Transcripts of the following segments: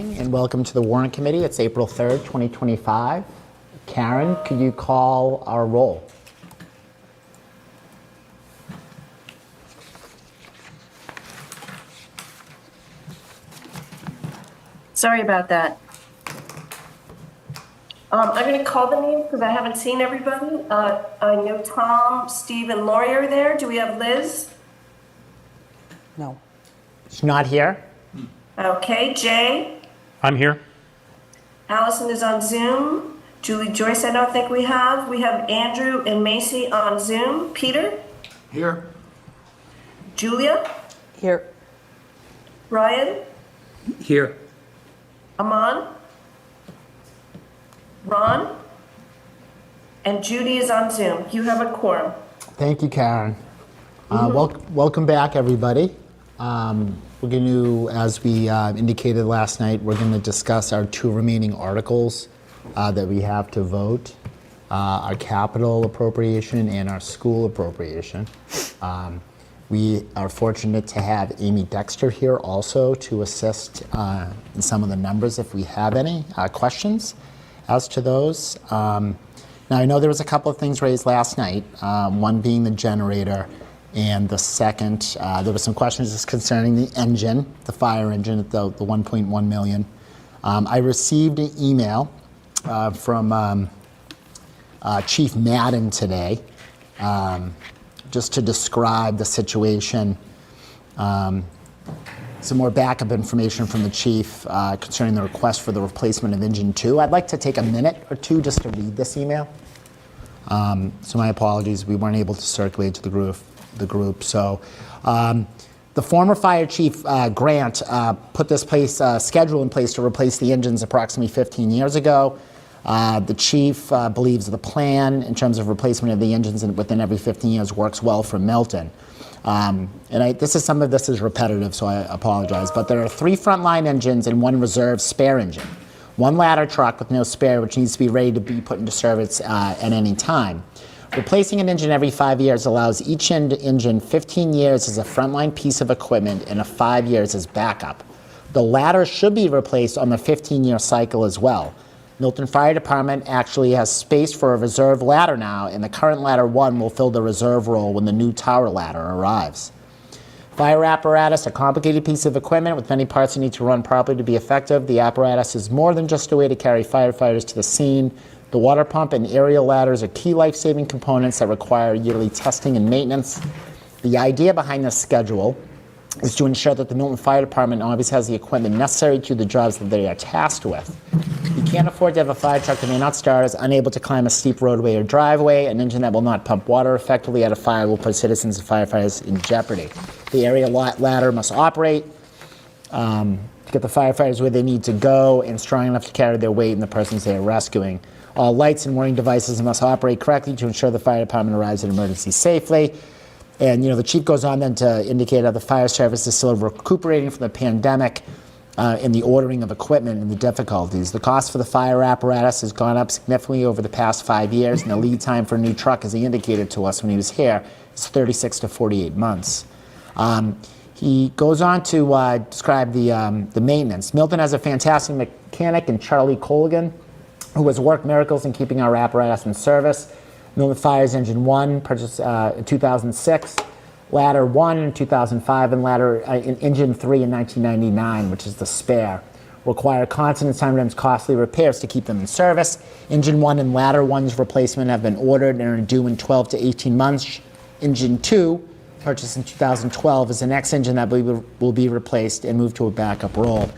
evening and welcome to the Warrant Committee. It's April 3rd, 2025. Karen, could you call our roll? Sorry about that. I'm going to call the name because I haven't seen everybody. I know Tom, Steve, and Lori are there. Do we have Liz? No. She's not here. Okay, Jay. I'm here. Allison is on Zoom. Julie Joyce, I don't think we have. We have Andrew and Macy on Zoom. Peter? Here. Julia? Here. Ryan? Here. Aman? Ron? And Judy is on Zoom. You have a quorum. Thank you, Karen. Welcome back, everybody. We're going to, as we indicated last night, we're going to discuss our two remaining articles that we have to vote, our capital appropriation and our school appropriation. We are fortunate to have Amy Dexter here also to assist in some of the numbers if we have any questions as to those. Now, I know there was a couple of things raised last night, one being the generator, and the second, there were some questions just concerning the engine, the fire engine at the 1.1 million. I received an email from Chief Madden today, just to describe the situation. Some more backup information from the chief concerning the request for the replacement of engine 2. I'd like to take a minute or two just to read this email. So my apologies, we weren't able to circulate to the group. So the former fire chief, Grant, put this schedule in place to replace the engines approximately 15 years ago. The chief believes the plan in terms of replacement of the engines within every 15 years works well for Milton. Some of this is repetitive, so I apologize, but there are 3 frontline engines and 1 reserve spare engine. 1 ladder truck with no spare, which needs to be ready to be put into service at any time. Replacing an engine every 5 years allows each engine 15 years as a frontline piece of equipment and 5 years as backup. The ladder should be replaced on the 15-year cycle as well. Milton Fire Department actually has space for a reserve ladder now, and the current ladder 1 will fill the reserve role when the new tower ladder arrives. Fire apparatus, a complicated piece of equipment with many parts that need to run properly to be effective. The apparatus is more than just a way to carry firefighters to the scene. The water pump and aerial ladders are key life-saving components that require yearly testing and maintenance. The idea behind this schedule is to ensure that the Milton Fire Department always has the equipment necessary to do the jobs that they are tasked with. You can't afford to have a fire truck that may not start, is unable to climb a steep roadway or driveway. An engine that will not pump water effectively at a fire will put citizens and firefighters in jeopardy. The aerial ladder must operate to get the firefighters where they need to go and strong enough to carry their weight and the persons they are rescuing. All lights and warning devices must operate correctly to ensure the fire department arrives at emergency safely. And the chief goes on then to indicate how the fire service is still recuperating from the pandemic in the ordering of equipment and the difficulties. The cost for the fire apparatus has gone up significantly over the past 5 years, and the lead time for a new truck, as he indicated to us when he was here, is 36 to 48 months. He goes on to describe the maintenance. Milton has a fantastic mechanic in Charlie Colgan, who has worked miracles in keeping our apparatus in service. Milton Fire's Engine 1, purchased in 2006, Ladder 1 in 2005, and Engine 3 in 1999, which is the spare. Require constant and sometimes costly repairs to keep them in service. Engine 1 and Ladder 1's replacement have been ordered and are due in 12 to 18 months. Engine 2, purchased in 2012, is the next engine that will be replaced and moved to a backup role.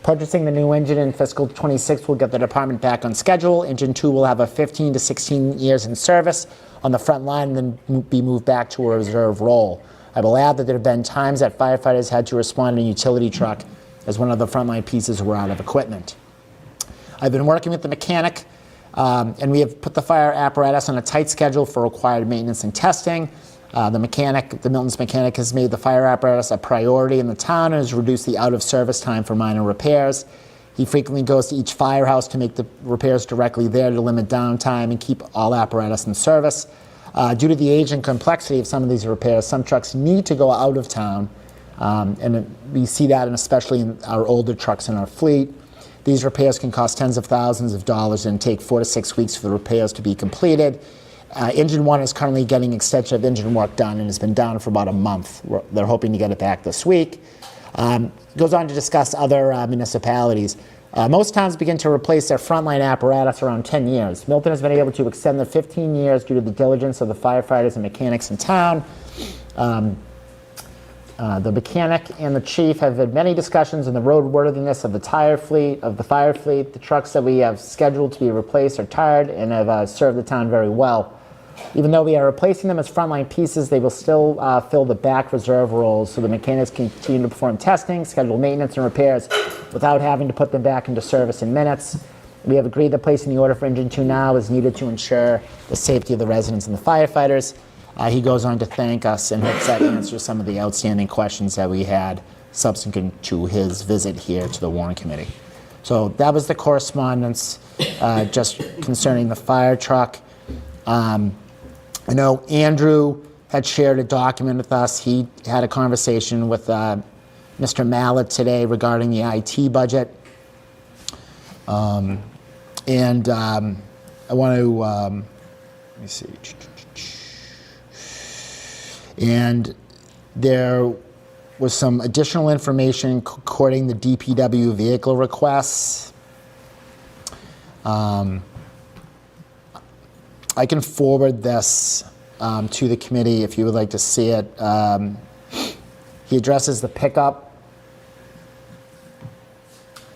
Purchasing the new engine in fiscal 26 will get the department back on schedule. Engine 2 will have a 15 to 16 years in service on the front line and then be moved back to a reserve role. I will add that there have been times that firefighters had to respond in a utility truck as one of the frontline pieces were out of equipment. I've been working with the mechanic and we have put the fire apparatus on a tight schedule for required maintenance and testing. The Milton's mechanic has made the fire apparatus a priority in the town and has reduced the out-of-service time for minor repairs. He frequently goes to each firehouse to make the repairs directly there to limit downtime and keep all apparatus in service. Due to the age and complexity of some of these repairs, some trucks need to go out of town, and we see that especially in our older trucks in our fleet. These repairs can cost tens of thousands of dollars and take 4 to 6 weeks for the repairs to be completed. Engine 1 is currently getting extension of engine work done and has been down for about a month. They're hoping to get it back this week. Goes on to discuss other municipalities. Most towns begin to replace their frontline apparatus around 10 years. Milton has been able to extend the 15 years due to the diligence of the firefighters and mechanics in town. The mechanic and the chief have had many discussions on the roadworthiness of the fire fleet. The trucks that we have scheduled to be replaced are tired and have served the town very well. Even though we are replacing them as frontline pieces, they will still fill the back reserve roles so the mechanics can continue to perform testing, schedule maintenance and repairs without having to put them back into service in minutes. We have agreed that placing the order for Engine 2 now is needed to ensure the safety of the residents and the firefighters. He goes on to thank us and hopes that answers some of the outstanding questions that we had subsequent to his visit here to the Warrant Committee. So that was the correspondence just concerning the fire truck. I know Andrew had shared a document with us. He had a conversation with Mr. Mallett today regarding the IT budget. I want to, let me see. And there was some additional information according the DPW vehicle requests. I can forward this to the committee if you would like to see it. He addresses the pickup,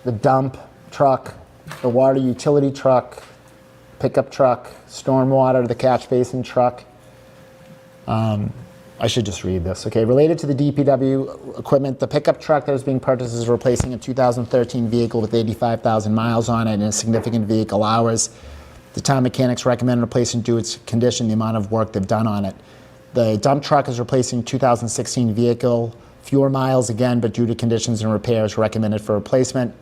the dump truck, the water utility truck, pickup truck, stormwater, the catch basin truck. I should just read this, okay? Related to the DPW equipment, the pickup truck that is being purchased is replacing a 2013 vehicle with 85,000 miles on it and significant vehicle hours. The town mechanics recommend replacing due to its condition, the amount of work they've done on it. The dump truck is replacing 2016 vehicle, fewer miles again, but due to conditions and repairs recommended for replacement.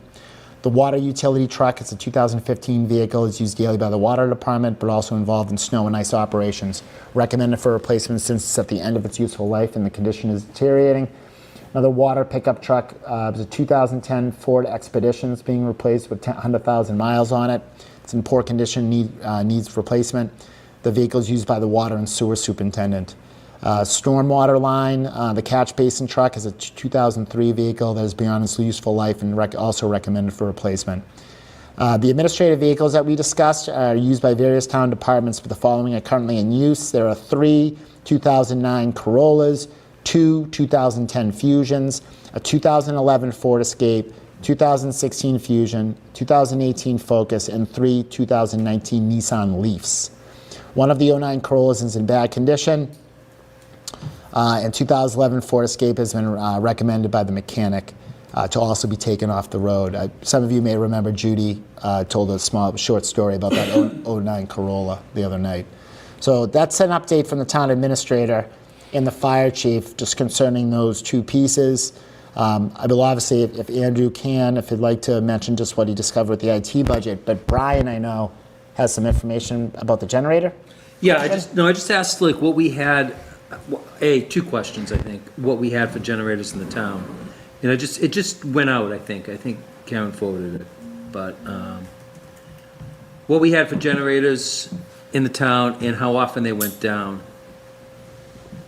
The water utility truck is a 2015 vehicle. It's used daily by the water department, but also involved in snow and ice operations. Recommended for replacement since it's at the end of its useful life and the condition is deteriorating. Another water pickup truck is a 2010 Ford Expedition. It's being replaced with 100,000 miles on it. It's in poor condition, needs replacement. The vehicle is used by the water and sewer superintendent. Stormwater line, the catch basin truck is a 2003 vehicle that is beyond its useful life and also recommended for replacement. The administrative vehicles that we discussed are used by various town departments, but the following are currently in use. There are 3 2009 Corollas, 2 2010 Fusions, a 2011 Ford Escape, 2016 Fusion, 2018 Focus, and 3 2019 Nissan Leafs. One of the 09 Corollas is in bad condition. And 2011 Ford Escape has been recommended by the mechanic to also be taken off the road. Some of you may remember Judy told a short story about that 09 Corolla the other night. So that's an update from the town administrator and the fire chief just concerning those two pieces. I will obviously, if Andrew can, if he'd like to mention just what he discovered with the IT budget, but Brian, I know, has some information about the generator. Yeah, I just asked like what we had, two questions, I think, what we had for generators in the town. And it just went out, I think Karen forwarded it, but what we had for generators in the town and how often they went down.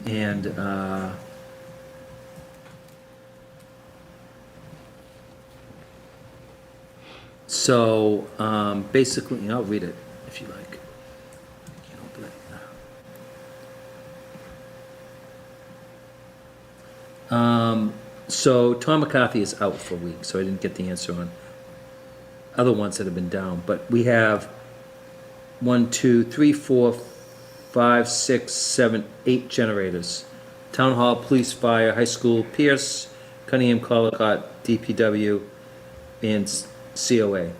And so basically, I'll read it if you like. I can't open it. So Tom McCarthy is out for a week, so I didn't get the answer on other ones that have been down. But we have 1, 2, 3, 4, 5, 6, 7, 8 generators. Town Hall, Police, Fire, High School, Pierce, Cunningham, Collicott, DPW, and COA.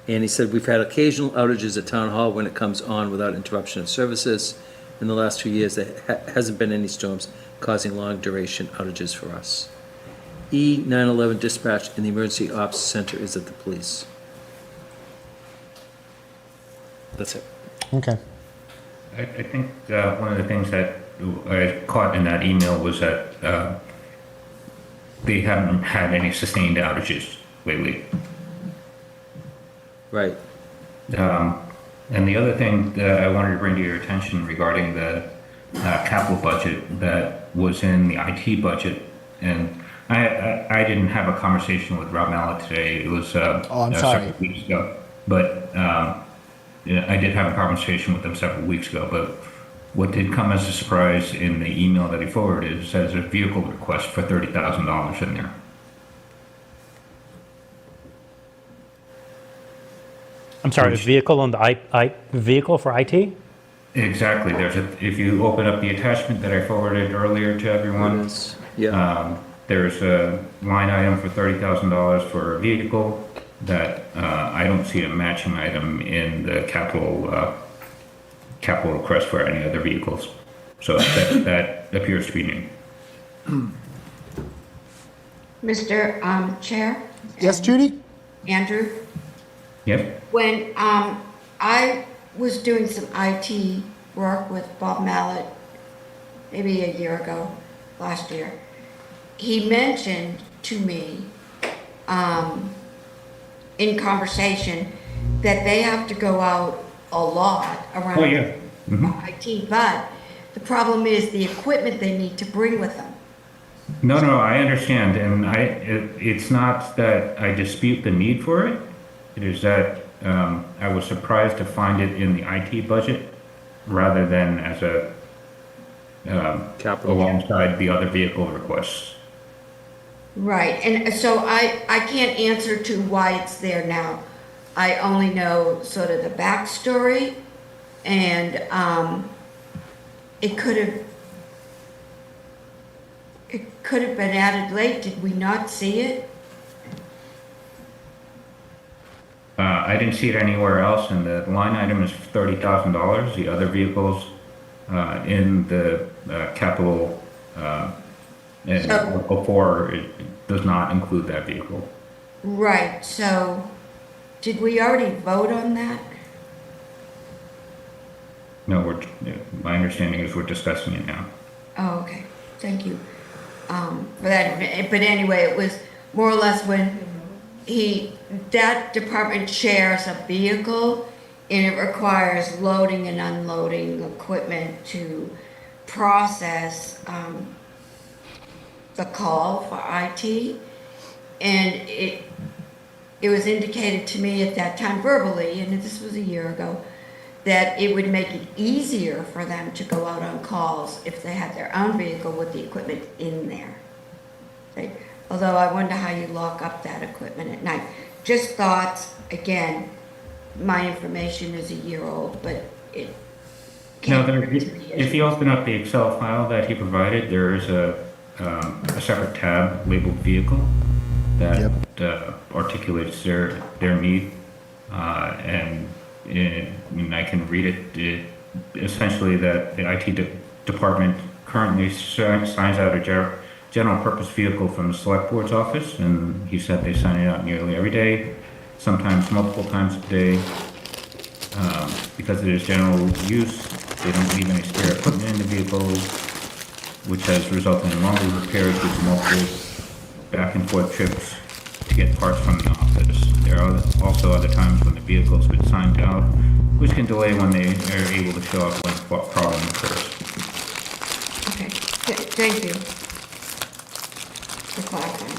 And he said, we've had occasional outages at Town Hall when it comes on without interruption of services. In the last 2 years, there hasn't been any storms causing long duration outages for us. E911 dispatch in the Emergency Ops Center is at the police. That's it. Okay. I think one of the things that I caught in that email was that they haven't had any sustained outages lately. Right. And the other thing that I wanted to bring to your attention regarding the capital budget that was in the IT budget, and I didn't have a conversation with Rob Mallet today. It was Oh, I'm sorry. several weeks ago, but yeah, I did have a conversation with him several weeks ago. But what did come as a surprise in the email that he forwarded is there's a vehicle request for $30,000 in there. I'm sorry, a vehicle on the vehicle for IT? Exactly. If you open up the attachment that I forwarded earlier to everyone, Yeah. there's a line item for $30,000 for a vehicle that I don't see a matching item in the capital request for any other vehicles. So that appears to be new. Mr. Chair? Yes, Judy? Andrew? Yep. When I was doing some IT work with Bob Mallet, maybe a year ago, last year, he mentioned to me in conversation that they have to go out a lot around Oh, yeah. IT, but the problem is the equipment they need to bring with them. No, I understand, and it's not that I dispute the need for it. It is that I was surprised to find it in the IT budget rather than as a Capital. alongside the other vehicle requests. Right, and so I can't answer to why it's there now. I only know sort of the backstory, and it could have been added late. Did we not see it? I didn't see it anywhere else, and the line item is $30,000. The other vehicles in the capital and So- Article 4 it does not include that vehicle. Right, so did we already vote on that? No, my understanding is we're discussing it now. Oh, okay, thank you for that. But anyway, it was more or less when that department shares a vehicle and it requires loading and unloading equipment to process the call for IT. And it was indicated to me at that time verbally, and this was a year ago, that it would make it easier for them to go out on calls if they had their own vehicle with the equipment in there. Right? Although I wonder how you lock up that equipment at night. Just thoughts, again, my information is a year old, but it No, can't hurt to me. if you open up the Excel file that he provided, there is a separate tab labeled vehicle that articulates their need, and I can read it. Essentially, that the IT department currently signs out a general purpose vehicle from the select board's office, and he said they sign it out nearly every day, sometimes multiple times a day. Because it is general use, they don't leave any spare equipment in the vehicle, which has resulted in longer repairs with multiple back and forth trips to get parts from the office. There are also other times when the vehicle's been signed out, which can delay when they are able to show up when the problem occurs. Okay, thank you for clarifying.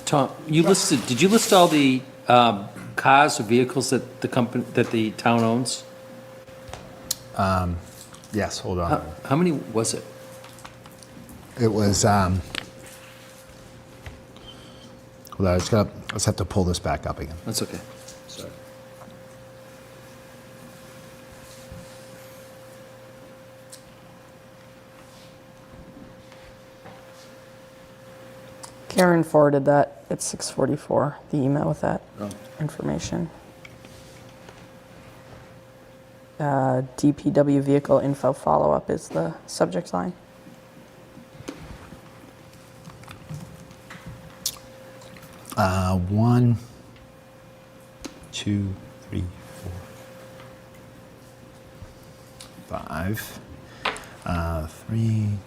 Tom, did you list all the cars or vehicles that the town owns? Yes, hold on. How many was it? It was, hold on, let's have to pull this back up again. That's okay. Sorry. Karen forwarded that at 6:44, the email with that Oh. information. DPW vehicle info follow-up is the subject line. One, two, three, four, five, three,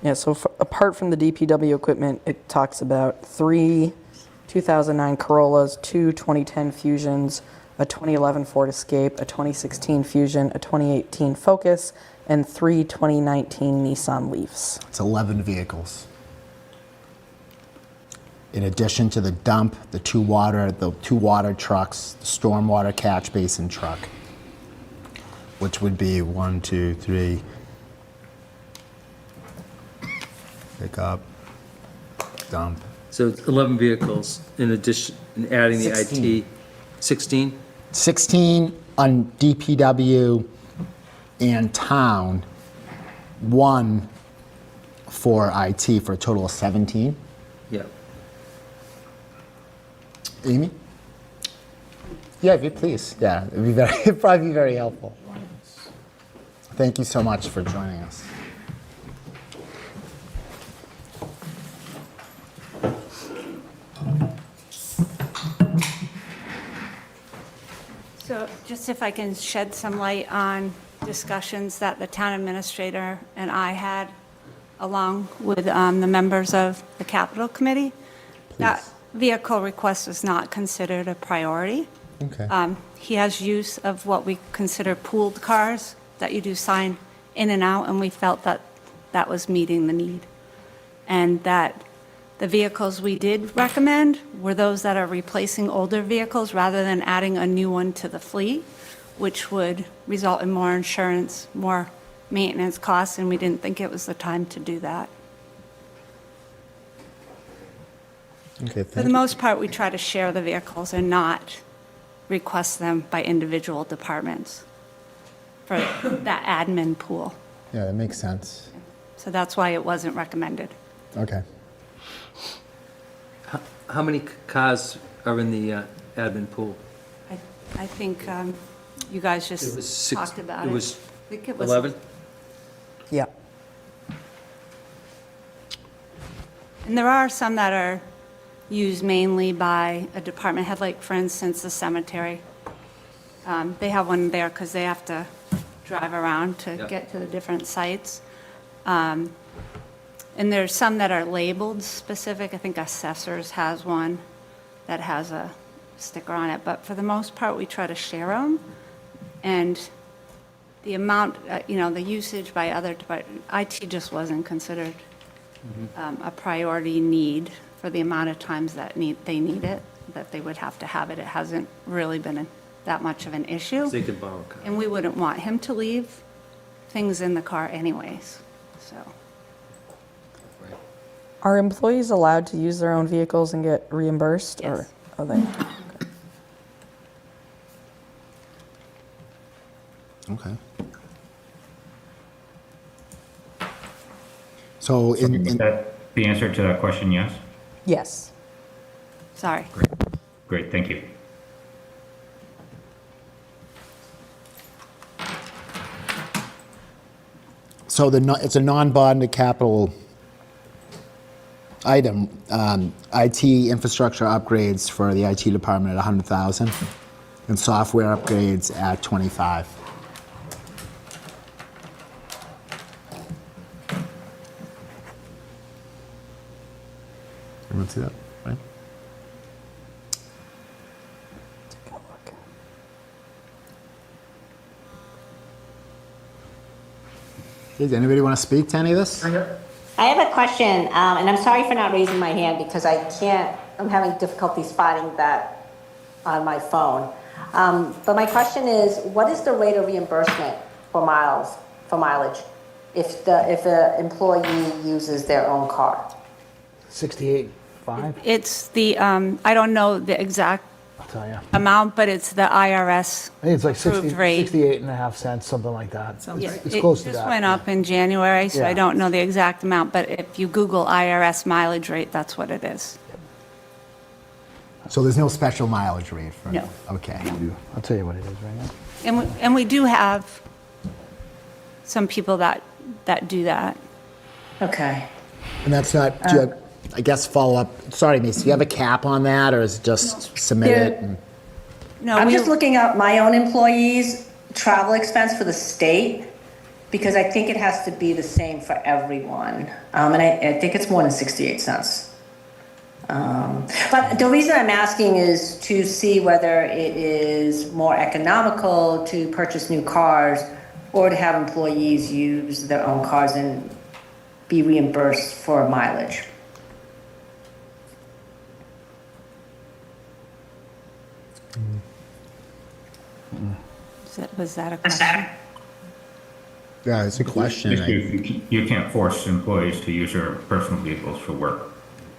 Yeah, so apart from the DPW equipment, it talks about 3 2009 Corollas, 2 2010 Fusions, a 2011 Ford Escape, a 2016 Fusion, a 2018 Focus, and 3 2019 Nissan Leafs. It's 11 vehicles. In addition to the dump, the two water trucks, the stormwater catch basin truck, which would be 1, 2, 3, pick up, dump. So it's 11 vehicles in addition, and adding the 16. IT. 16? 16 on DPW and town, 1 for IT for a total of 17. Yeah. Amy? Yeah, if you please. Yeah, it'd probably be very helpful. Thank you so much for joining us. So just if I can shed some light on discussions that the town administrator and I had along with the members of the Capital Committee. That vehicle request is not considered a priority. Okay. He has use of what we consider pooled cars that you do sign in and out, and we felt that that was meeting the need. And that the vehicles we did recommend were those that are replacing older vehicles rather than adding a new one to the fleet, which would result in more insurance, more maintenance costs, and we didn't think it was the time to do that. Okay, For the most part, we try to share the vehicles and not request them by individual departments for that admin pool. Yeah, that makes sense. So that's why it wasn't recommended. Okay. How many cars are in the admin pool? I think you guys It was just six- talked about it. It was I think it was 11? Yeah. And there are some that are used mainly by a department head, like for instance, the cemetery. They have one there because they have to drive around to Yep. get to the different sites. And there's some that are labeled specific. I think Assessors has one that has a sticker on it. But for the most part, we try to share them. And the amount, the usage by other departments, IT just wasn't considered a priority need for the amount of times that they need it, that they would have to have it. It hasn't really been that much of an issue. They could borrow a car. And we wouldn't want him to leave things in the car anyways, so. Right. Are employees allowed to use their own vehicles and get reimbursed? Or Yes. are they? Okay. So Is that the answer to that question, yes? Yes. Sorry. Great, thank you. So it's a non-bonded capital item. IT infrastructure upgrades for the IT department at 100,000, and software upgrades at 25. Everyone see that, right? Take a look. Does anybody want to speak to any of this? I have a question, and I'm sorry for not raising my hand because I'm having difficulties finding that on my phone. But my question is, what is the rate of reimbursement for mileage, if the employee uses their own car? 68.5, It's the, I don't know the exact I'll tell you. amount, but it's the IRS I think it's like 60, approved rate. 68.5 cents, something like that. Yeah, It's close to It just that. went up in January, so I Yeah. don't know the exact amount, but if you Google IRS mileage rate, that's what it is. So there's no special mileage rate for No. Okay. I'll tell you what it is right now. And we do have some people that do that. Okay. And that's not, do you have, I guess, follow up, sorry, Macy, do you have a cap on that, or is it just submit it? and- No, I'm we- just looking up my own employees' travel expense for the state, because I think it has to be the same for everyone. And I think it's more than 68 cents. But the reason I'm asking is to see whether it is more economical to purchase new cars or to have employees use their own cars and be reimbursed for mileage. Was that a question? Yeah, it's a question. You can't force employees to use their personal vehicles for work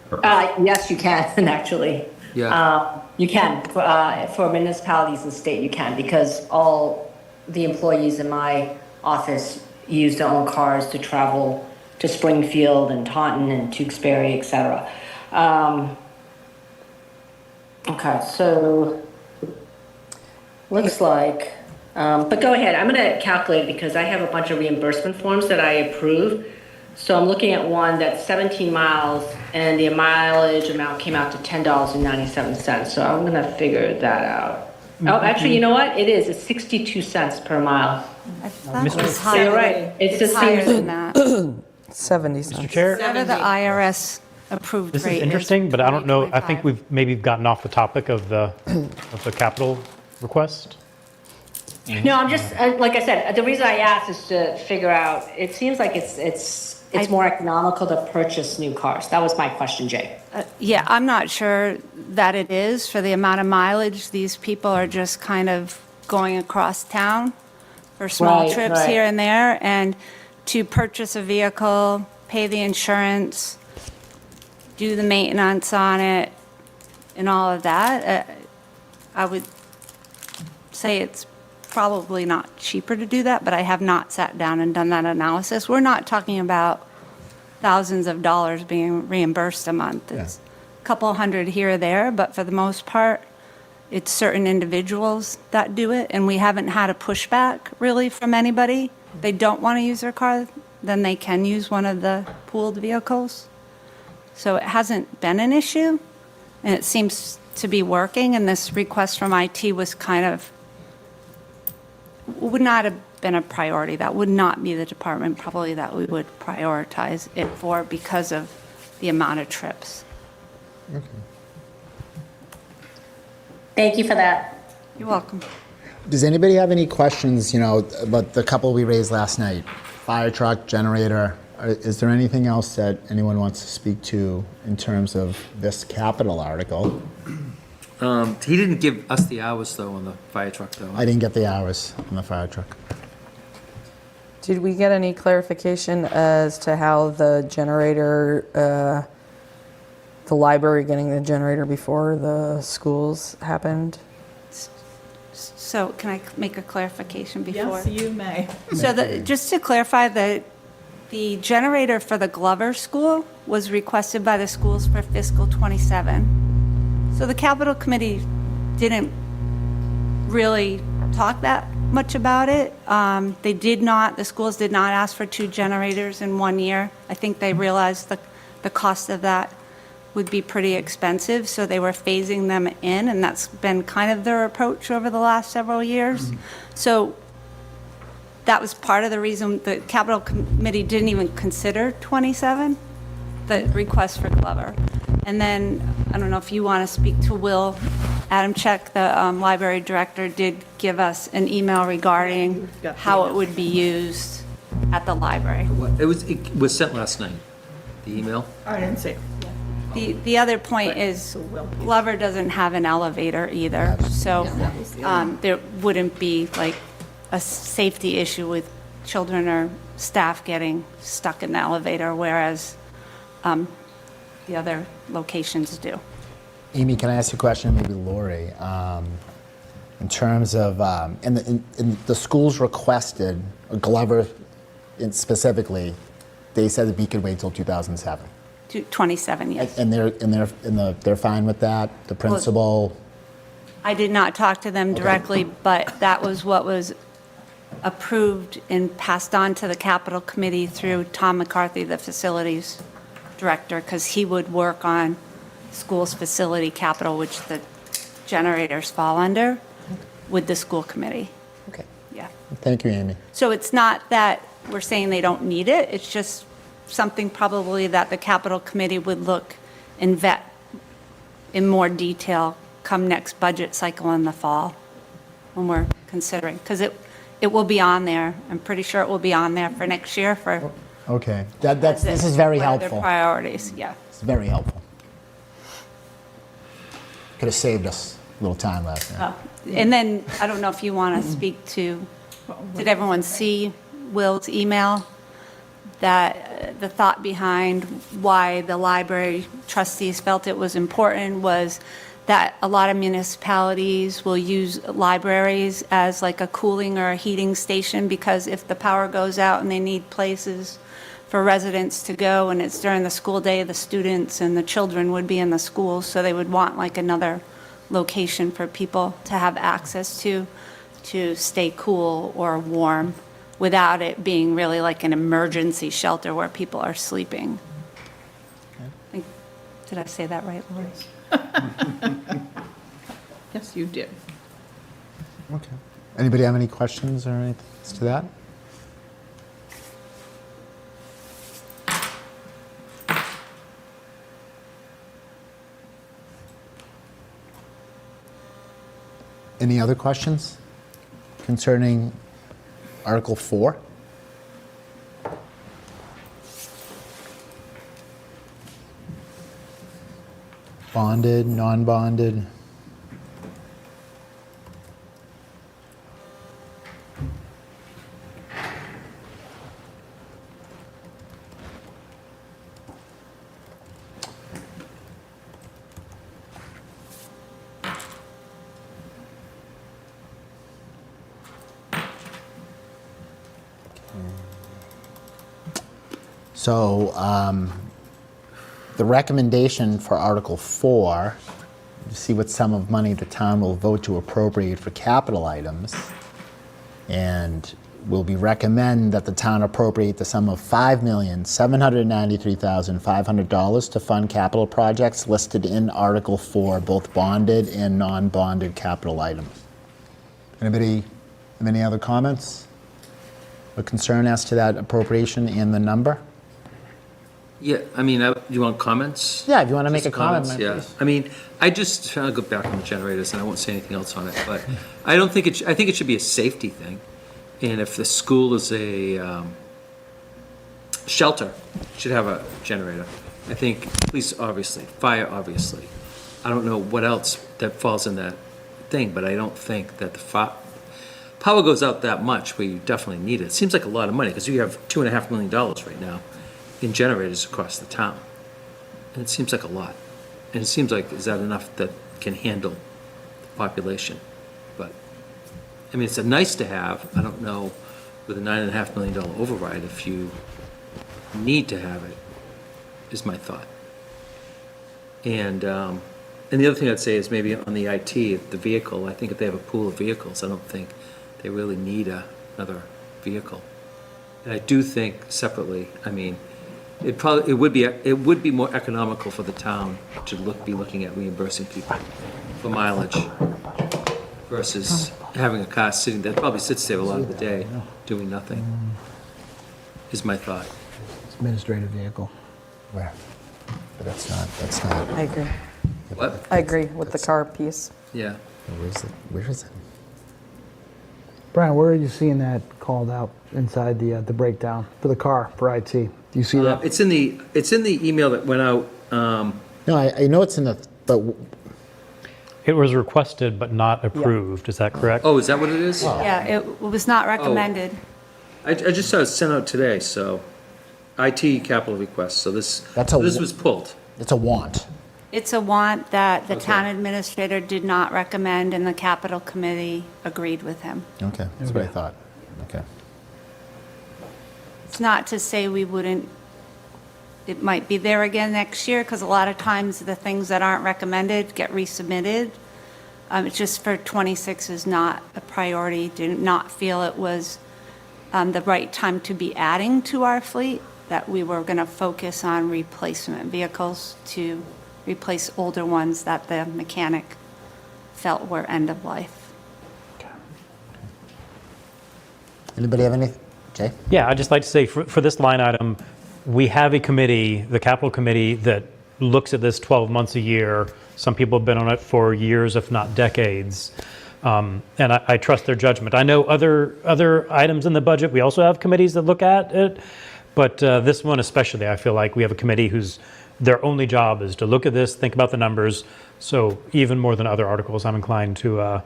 purposes. Yes, you can, actually. Yeah. You can, for municipalities and state, you can, because all the employees in my office use their own cars to travel to Springfield and Taunton and Tewksbury, et cetera. Okay, so looks like, but go ahead, I'm gonna calculate it because I have a bunch of reimbursement forms that I approve. So I'm looking at one that's 17 miles and the mileage amount came out to $10.97. So I'm gonna figure that out. Oh, actually, you know what? It's 62 cents per mile. I thought it was So higher. you're right. It's just Higher than that. 70 cents. Mr. Chair, Whatever the IRS approved this rate is interesting, but I don't know, I think 20.25. we've maybe gotten off the topic of the capital request. No, I'm just, like I said, the reason I asked is to figure out, it seems like it's more economical to purchase new cars. That was my question, Jay. Yeah, I'm not sure that it is for the amount of mileage. These people are just kind of going across town for small Right, trips right. here and there. And to purchase a vehicle, pay the insurance, do the maintenance on it, and all of that, I would say it's probably not cheaper to do that, but I have not sat down and done that analysis. We're not talking about thousands of dollars being reimbursed a month. It's a couple hundred here or there, but for the most part, it's certain individuals that do it, and we haven't had a pushback really from anybody. They don't want to use their car, then they can use one of the pooled vehicles. So it hasn't been an issue, and it seems to be working, and this request from IT was kind of, would not have been a priority. That would not be the department probably that we would prioritize it for because of the amount of trips. Thank you for that. You're welcome. Does anybody have any questions, about the couple we raised last night? Fire truck, generator. Is there anything else that anyone wants to speak to in terms of this capital article? He didn't give us the hours though on the fire truck though. I didn't get the hours on the fire truck. Did we get any clarification as to how the generator, the library getting the generator before the schools happened? So can I make a clarification before? Yes, you may. So just to clarify, the generator for the Glover School was requested by the schools for fiscal '27. So the capital committee didn't really talk that much about it. The schools did not ask for 2 generators in 1 year. I think they realized the cost of that would be pretty expensive, so they were phasing them in, and that's been kind of their approach over the last several years. So that was part of the reason the capital committee didn't even consider 27, the request for Glover. And then, I don't know if you want to speak to Will Adamczyk, the library director, did give us an email regarding how it would be used at the library. It was sent last night, the email. I didn't see it. The other point is Glover doesn't have an elevator either, so there wouldn't be like a safety issue with children or staff getting stuck in the elevator, whereas the other locations do. Amy, can I ask you a question? Maybe Lori. In terms of, and the schools requested, Glover specifically, they said that we could wait till 2007. 27, yes. And they're fine with that. The principal. I did not talk to them directly, but that was what was approved and passed on to the capital committee through Tom McCarthy, the facilities director, because he would work on school's facility capital, which the generators fall under, with the school committee. Okay. Yeah. Thank you, Amy. So it's not that we're saying they don't need it. It's just something probably that the capital committee would look and vet in more detail come next budget cycle in the fall when we're considering, because it will be on there. I'm pretty sure it will be on there for next year for. Okay, this is very what are their helpful. priorities, yeah. It's very helpful. Could have saved us a little time last night. And then, I don't know if you want to speak to, did everyone see Will's email? That the thought behind why the library trustees felt it was important was that a lot of municipalities will use libraries as like a cooling or a heating station, because if the power goes out and they need places for residents to go and it's during the school day, the students and the children would be in the schools, so they would want like another location for people to have access to stay cool or warm without it being really like an emergency shelter where people are sleeping. Did I say that right, Lori? Yes, you did. Okay. Anybody have any questions or anything to that? Any other questions concerning Article 4? Bonded, non-bonded? So the recommendation for Article 4, to see what sum of money the town will vote to appropriate for capital items, and will be recommend that the town appropriate the sum of $5,793,500 to fund capital projects listed in Article 4, both bonded and non-bonded capital items. Anybody have any other comments or concern as to that appropriation and the number? Yeah, I mean, you want comments? Yeah, if you want to make a Just comment. comments, yeah. please. I mean, I'll go back on the generators, and I won't say anything else on it, but I don't think I think it should be a safety thing. And if the school is a shelter, it should have a generator. I think police, obviously, fire, obviously. I don't know what else that falls in that thing, but I don't think that the power goes out that much where you definitely need it. It seems like a lot of money, because you have $2.5 million right now in generators across the town. And it seems like a lot. And it seems like, is that enough that can handle the population? But, I mean, it's a nice to have. I don't know, with a $9.5 million override, if you need to have it, is my thought. And the other thing I'd say is maybe on the IT, the vehicle, I think if they have a pool of vehicles, I don't think they really need another vehicle. And I do think separately, I mean, it would be more economical for the town to be looking at reimbursing people for mileage versus having a car sitting there, probably sits there a lot of the day doing nothing, is my thought. It's administrative vehicle. Where? But that's not. I agree. What? I agree with the car piece. Yeah. Where is it? Brian, where are you seeing that called out inside the breakdown for the car, for IT? Do you see that? It's in the email that went out. No, I know it's in the, but It was requested but not approved, is that correct? Oh, is that what it is? Yeah, it was not recommended. I just saw it sent out today, so IT capital request, so this was pulled. it's a want. It's a want that the Okay. town administrator did not recommend, and the capital committee agreed with him. Okay, that's what I thought. Okay. It's not to say we wouldn't, it might be there again next year, because a lot of times the things that aren't recommended get resubmitted. It's just for 26 is not a priority, did not feel it was the right time to be adding to our fleet, that we were going to focus on replacement vehicles to replace older ones that the mechanic felt were end of life. Anybody have any Jay? Yeah, I'd just like to say for this line item, we have a committee, the capital committee, that looks at this 12 months a year. Some people have been on it for years, if not decades. And I trust their judgment. I know other items in the budget, we also have committees that look at it. But this one especially, I feel like we have a committee whose their only job is to look at this, think about the numbers. So even more than other articles, I'm inclined to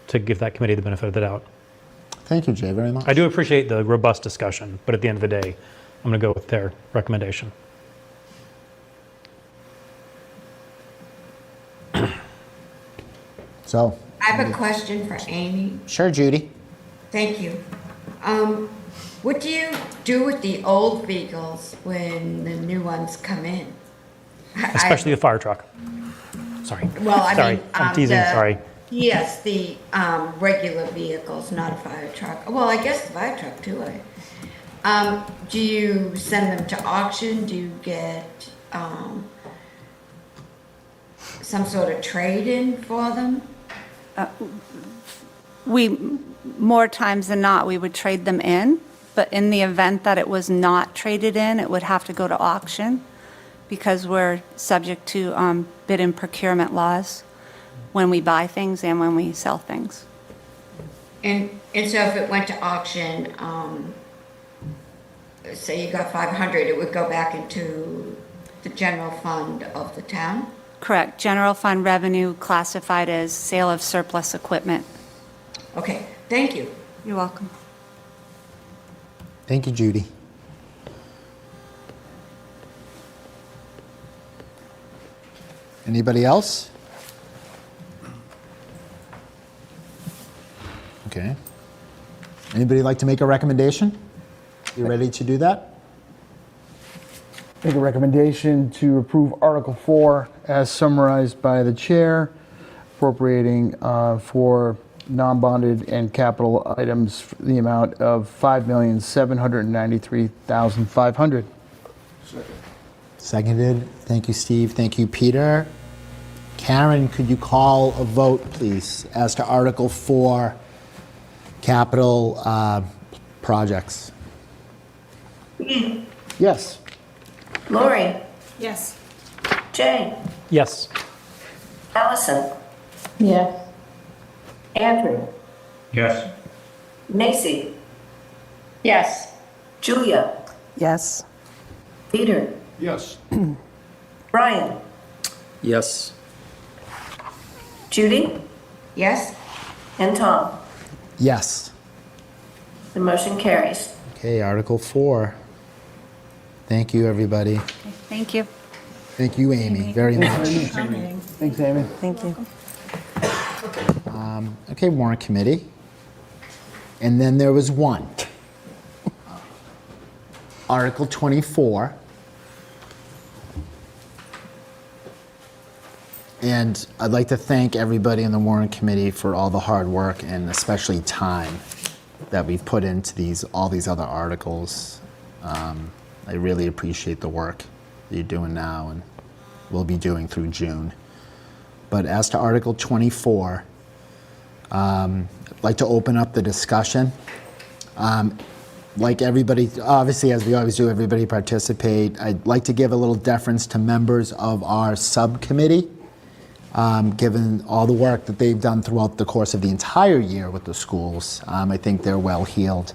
give that committee the benefit of the doubt. Thank you, Jay, very much. I do appreciate the robust discussion, but at the end of the day, I'm going to go with their recommendation. So, I have a question for Amy. sure, Judy. Thank you. What do you do with the old vehicles when the new ones come in? Especially the fire truck. Sorry. Well, I Sorry, mean, I'm teasing, sorry. Yes, the regular vehicles, not a fire truck. Well, I guess the fire truck too. Do you send them to auction? Do you get some sort of trade-in for them? More times than not, we would trade them in, but in the event that it was not traded in, it would have to go to auction because we're subject to bid and procurement laws when we buy things and when we sell things. And so if it went to auction, say you got 500, it would go back into the general fund of the town? Correct. General fund revenue classified as sale of surplus equipment. Okay, thank you. You're welcome. Thank you, Judy. Anybody else? Okay. Anybody like to make a recommendation? You ready to do that? Make a recommendation to approve Article 4 as summarized by the chair, appropriating for non-bonded and capital items for the amount of $5,793,500. Seconded. Thank you, Steve. Thank you, Peter. Karen, could you call a vote, please, as to Article 4 capital projects? Yes. Lori, Yes. Jay, Yes. Allison, Yes. Andrew, Yes. Macy, Yes. Julia, Yes. Peter, Yes. Brian, Yes. Judy, Yes? and Tom. Yes. The motion carries. Okay, Article 4. Thank you, everybody. Thank you. Thank you, Amy, very much. Thanks, Amy. Thank you. Okay, Warrant Committee. And then there was one. Article 24. And I'd like to thank everybody in the Warrant Committee for all the hard work and especially time that we've put into all these other articles. I really appreciate the work that you're doing now and will be doing through June. But as to Article 24, I'd like to open up the discussion. Like everybody, obviously, as we always do, everybody participate. I'd like to give a little deference to members of our subcommittee, given all the work that they've done throughout the course of the entire year with the schools. I think they're well-heeled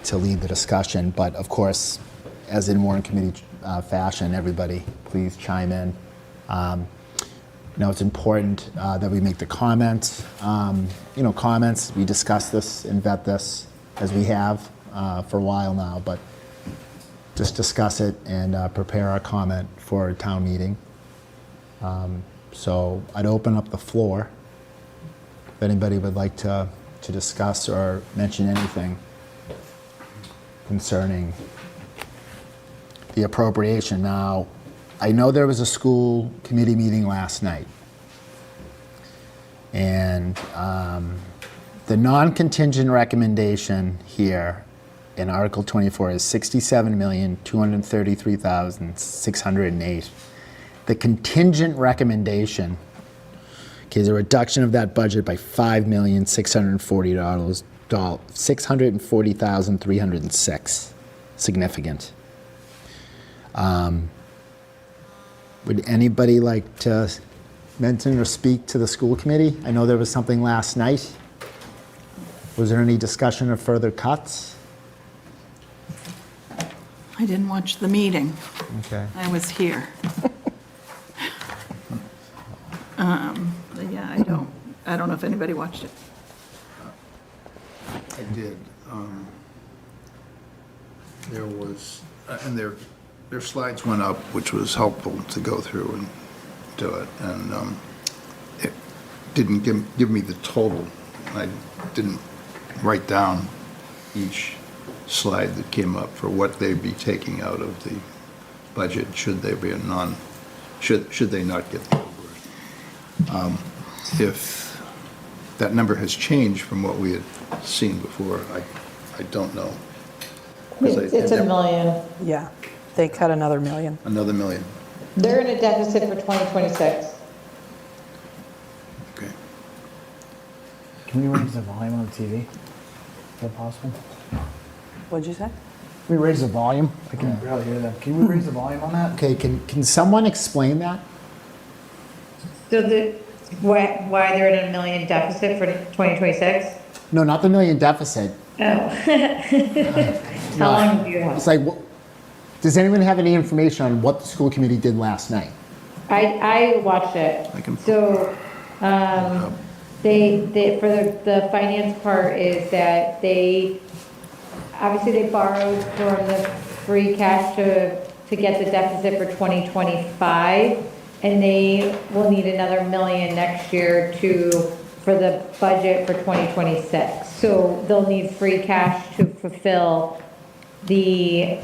to lead the discussion. But of course, as in Warrant Committee fashion, everybody please chime in. It's important that we make the comments. Comments, we discuss this and vet this as we have for a while now, but just discuss it and prepare our comment for a town meeting. So I'd open up the floor if anybody would like to discuss or mention anything concerning the appropriation. Now, I know there was a school committee meeting last night, and the non-contingent recommendation here in Article 24 is $67,233,608. The contingent recommendation is a reduction of that budget by $5,640,000 $640,306. Significant. Would anybody like to mention or speak to the school committee? I know there was something last night. Was there any discussion of further cuts? I didn't watch the meeting. Okay. I was here. But yeah, I don't know if anybody watched it. I did. There was, and their slides went up, which was helpful to go through and do it. And it didn't give me the total. I didn't write down each slide that came up for what they'd be taking out of the budget should they be should they not get the override. If that number has changed from what we had seen before, I don't know. 'Cause It's a million. Yeah, they cut another million. Another million. They're in a deficit for 2026. Okay. Can we raise the volume on the TV? Is that possible? What'd you say? Can we raise the volume? I can barely hear them. Can we raise the volume on that? Okay, can someone explain that? So why they're in a million deficit for 2026? No, not the million deficit. Oh. How long do you have? It's like, does anyone have any information on what the school committee did last night? I watched it. I can- So, they for the finance part is that obviously they borrowed from the free cash to get the deficit for 2025, and they will need another million next year for the budget for 2026. So they'll need free cash to fulfill the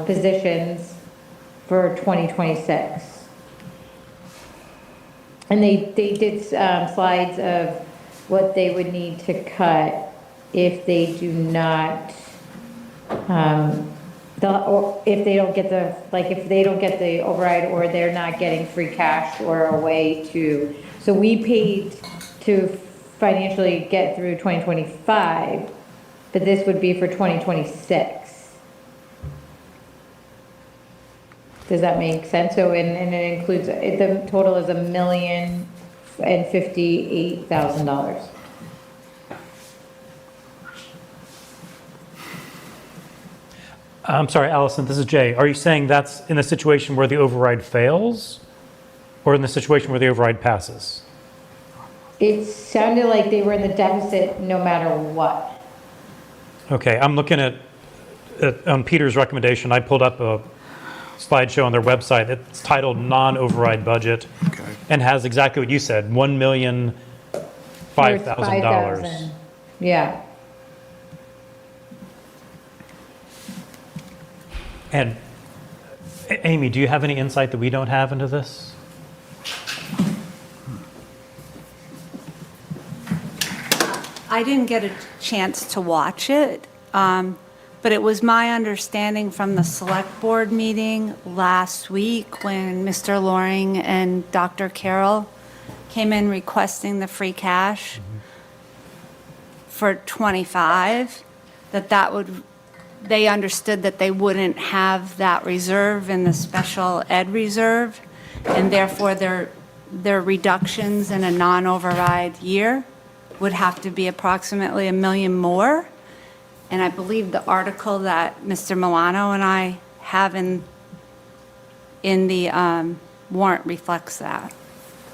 positions for 2026. And they did slides of what they would need to cut if they do not, or if they don't get if they don't get the override, or they're not getting free cash or a way to. So we paid to financially get through 2025, but this would be for 2026. Does that make sense? So, and it includes, the total is $1,058,000. I'm sorry, Allison, this is Jay. Are you saying that's in the situation where the override fails or in the situation where the override passes? It sounded like they were in the deficit no matter what. Okay, I'm looking at on Peter's recommendation, I pulled up a slideshow on their website. It's titled Non-Override Budget Okay. and has exactly what you said, $1,005,000. Yeah. And Amy, do you have any insight that we don't have into this? I didn't get a chance to watch it, but it was my understanding from the select board meeting last week when Mr. Loring and Dr. Carroll came in requesting the free cash for 25, they understood that they wouldn't have that reserve in the special ed reserve, and therefore their reductions in a non-override year would have to be approximately $1 million more. And I believe the article that Mr. Milano and I have in the warrant reflects that.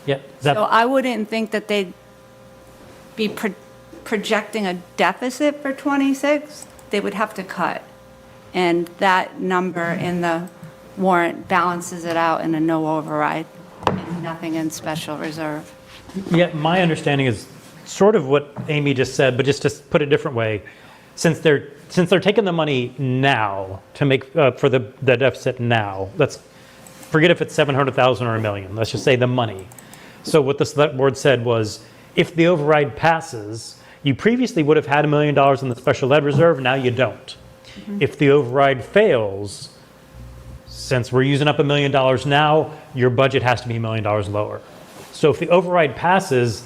Yeah. So I wouldn't think that they'd be projecting a deficit for 26. They would have to cut. And that number in the warrant balances it out in a no override, and nothing in special reserve. Yeah, my understanding is sort of what Amy just said, but just to put it a different way. Since they're taking the money now to make for the deficit now, let's forget if it's 700,000 or $1 million. Let's just say the money. So what the select board said was, if the override passes, you previously would have had $1 million in the special ed reserve. Now you don't. If the override fails, since we're using up $1 million now, your budget has to be $1 million lower. So if the override passes,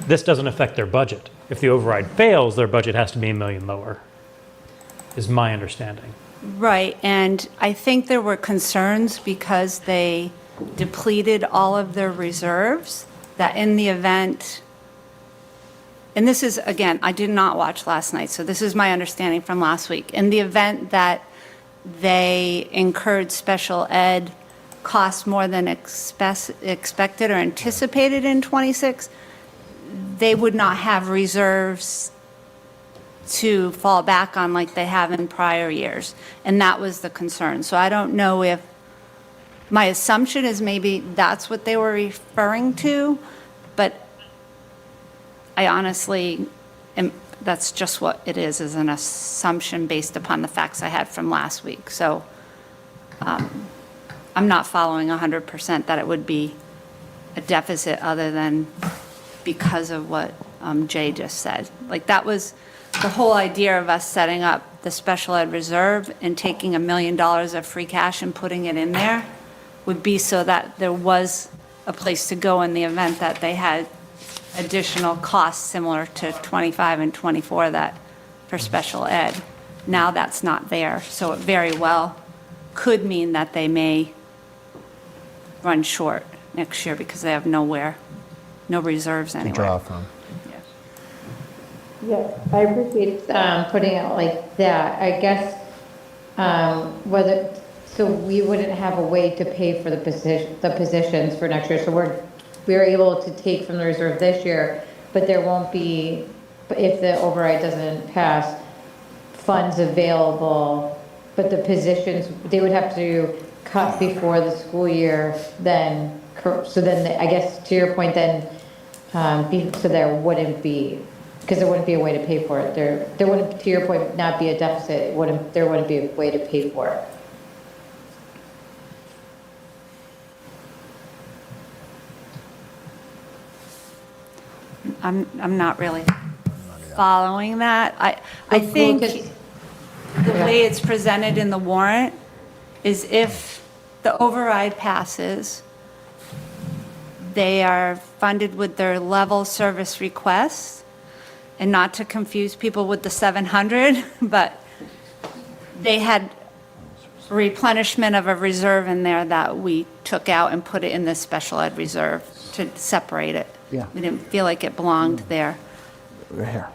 this doesn't affect their budget. if the override fails, their budget has to be $1 million lower, is my understanding. Right, and I think there were concerns because they depleted all of their reserves, that in the event, and this is, again, I did not watch last night, so this is my understanding from last week. In the event that they incurred special ed costs more than expected or anticipated in '26, they would not have reserves to fall back on like they have in prior years. And that was the concern. So I don't know if, my assumption is maybe that's what they were referring to, but I honestly that's just what it is an assumption based upon the facts I had from last week. So I'm not following 100% that it would be a deficit other than because of what Jay just said. Like, that was the whole idea of us setting up the special ed reserve and taking $1 million of free cash and putting it in there would be so that there was a place to go in the event that they had additional costs similar to 25 and 24 that for special ed. Now that's not there, so it very well could mean that they may run short next year because they have no reserves anywhere. To draw from. Yeah, I appreciate putting it like that. I guess so we wouldn't have a way to pay for the positions for next year. So we're able to take from the reserve this year, but there won't be, if the override doesn't pass, funds available. But the positions, they would have to cut before the school year. Then, so then I guess to your point, then so there wouldn't be. Because there wouldn't be a way to pay for it. There wouldn't, to your point, not be a deficit. There wouldn't be a way to pay for it. I'm not really following that. I think the way it's presented in the warrant is if the override passes, they are funded with their level service requests. And not to confuse people with the 700, but they had replenishment of a reserve in there that we took out and put it in this special ed reserve to separate it. Yeah. We didn't feel like it belonged there. Right here.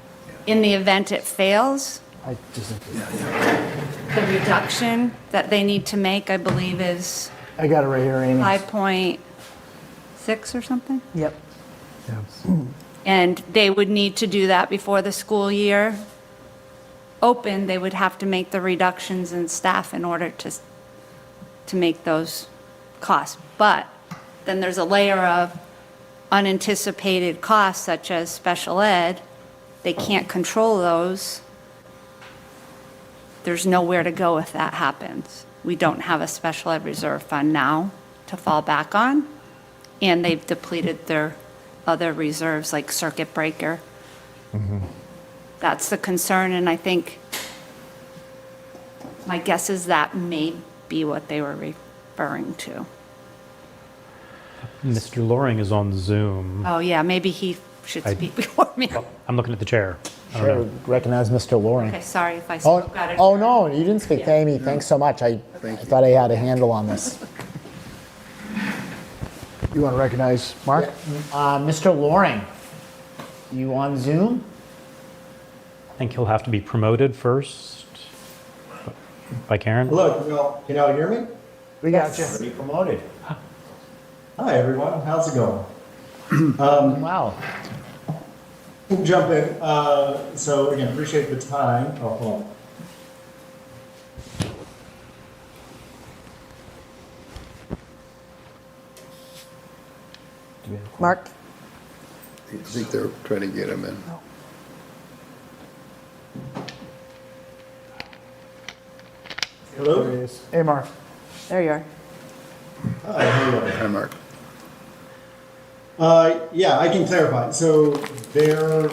In the event it fails, I just, the reduction that they need to make, I believe, is I got it right here, Amy. 5.6 or something? Yep. And they would need to do that before the school year opened. They would have to make the reductions in staff in order to make those costs. But then there's a layer of unanticipated costs such as special ed. They can't control those. There's nowhere to go if that happens. We don't have a special ed reserve fund now to fall back on, and they've depleted their other reserves like circuit breaker. That's the concern, and I think my guess is that may be what they were referring to. Mr. Loring is on Zoom. Oh, yeah, maybe he should speak before me. I'm looking at the chair. I don't sure, know. recognize Mr. Loring. Okay, sorry if I Oh, spoke out of oh turn. no, you didn't speak to Amy. Thanks so much. I thought I had a handle on this. You want to recognize Mark? Mr. Loring, you on Zoom? I think he'll have to be promoted first by Karen. Hello, can y'all hear me? We got you. Already promoted. Hi, everyone. How's it going? Wow. Jump in. So again, appreciate the time. Oh, hold on. Mark? I think they're trying to get him in. Hello? There he is. Hey, Mark. There you are. Hi, hello. Hi, Mark. Yeah, I can clarify. So there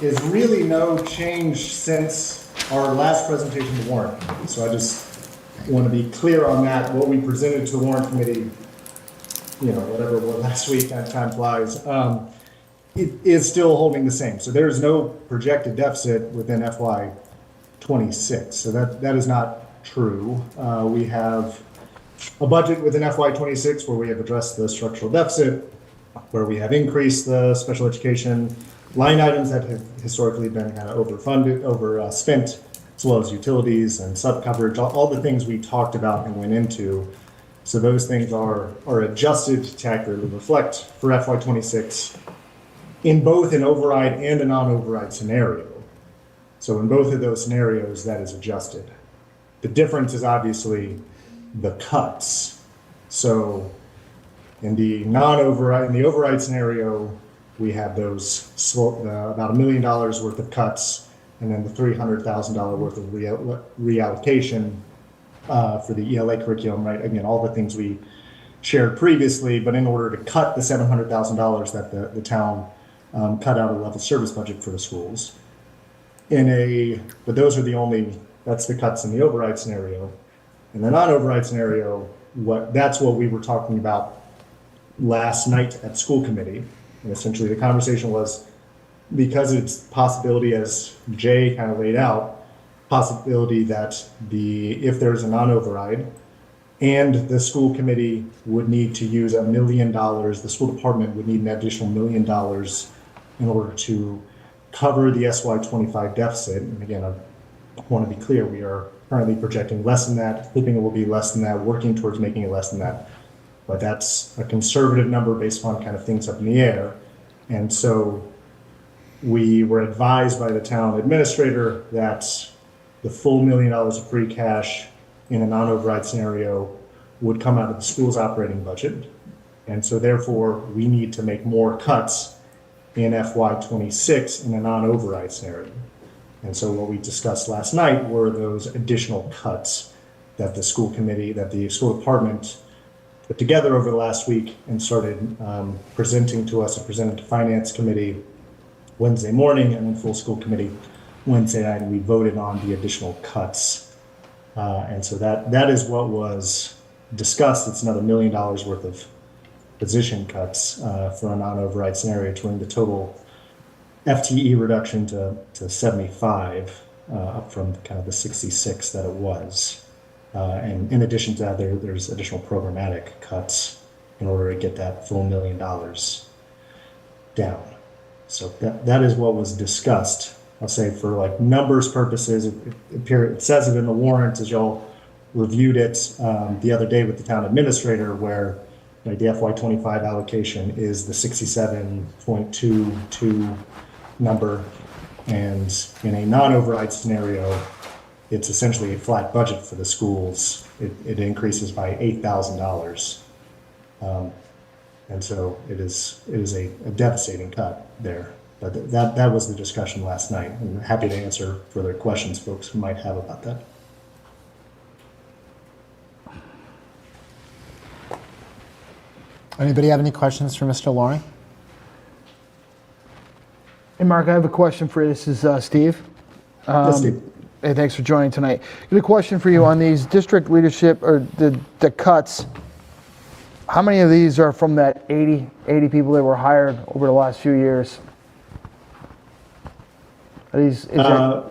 is really no change since our last presentation to the warrant committee. So I just want to be clear on that. What we presented to the warrant committee, whatever it was last week, that time flies, it is still holding the same. So there is no projected deficit within FY '26. So that is not true. We have a budget within FY '26 where we have addressed the structural deficit, where we have increased the special education line items that have historically been kind of overfunded, overspent, as well as utilities and sub-coverage, all the things we talked about and went into. So those things are adjusted to accurately reflect for FY '26 in both an override and a non-override scenario. So in both of those scenarios, that is adjusted. The difference is obviously the cuts. So in the override scenario, we have those about $1 million worth of cuts, and then the $300,000 worth of reallocation for the ELA curriculum, right? Again, all the things we shared previously, but in order to cut the $700,000 that the town cut out of level service budget for the schools. But those are that's the cuts in the override scenario. In the non-override scenario, that's what we were talking about last night at school committee. And essentially the conversation was, because it's possibility, as Jay kind of laid out, possibility that if there's a non-override and the school committee would need to use $1 million, the school department would need an additional $1 million in order to cover the SY25 deficit. And again, I want to be clear, we are currently projecting less than that, hoping it will be less than that, working towards making it less than that. But that's a conservative number based on kind of things up in the air. And so we were advised by the town administrator that the full $1 million of free cash in a non-override scenario would come out of the school's operating budget. And so therefore, we need to make more cuts in FY26 in a non-override scenario. And so what we discussed last night were those additional cuts that the school department put together over the last week and started presenting to us and presented to finance committee Wednesday morning, and then full school committee Wednesday night, and we voted on the additional cuts. And so that is what was discussed. It's another $1 million worth of position cuts for a non-override scenario to bring the total FTE reduction to 75, up from kind of the 66 that it was. And in addition to that, there's additional programmatic cuts in order to get that full $1 million down. So that is what was discussed. I'll say for like numbers purposes, it says it in the warrant as y'all reviewed it the other day with the town administrator, where the FY25 allocation is the 67.22 number, and in a non-override scenario, it's essentially a flat budget for the schools. It increases by $8,000, and so it is a devastating cut there. But that was the discussion last night. I'm happy to answer further questions folks might have about that. Anybody have any questions for Mr. Loring? Hey, Mark, I have a question for you. This is Steve. Yes, Steve. Hey, thanks for joining tonight. I got a question for you on these district leadership, or the cuts. How many of these are from that 80 people that were hired over the last few years? Is that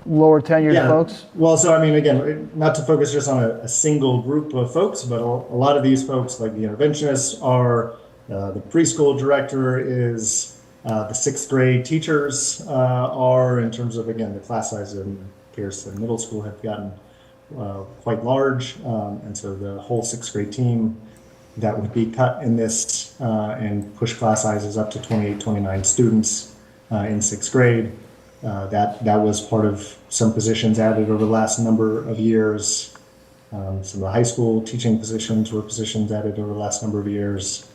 lower tenured folks? Well, so I mean, again, not to focus just on a single group of folks, but a lot of these folks, like the interventionists, are the preschool director is the 6th grade teachers are, in terms of, again, the class size in Pierce and middle school have gotten quite large, and so the whole 6th grade team that would be cut in this and push class sizes up to 28, 29 students in 6th grade. That was part of some positions added over the last number of years. Some of the high school teaching positions were positions added over the last number of years.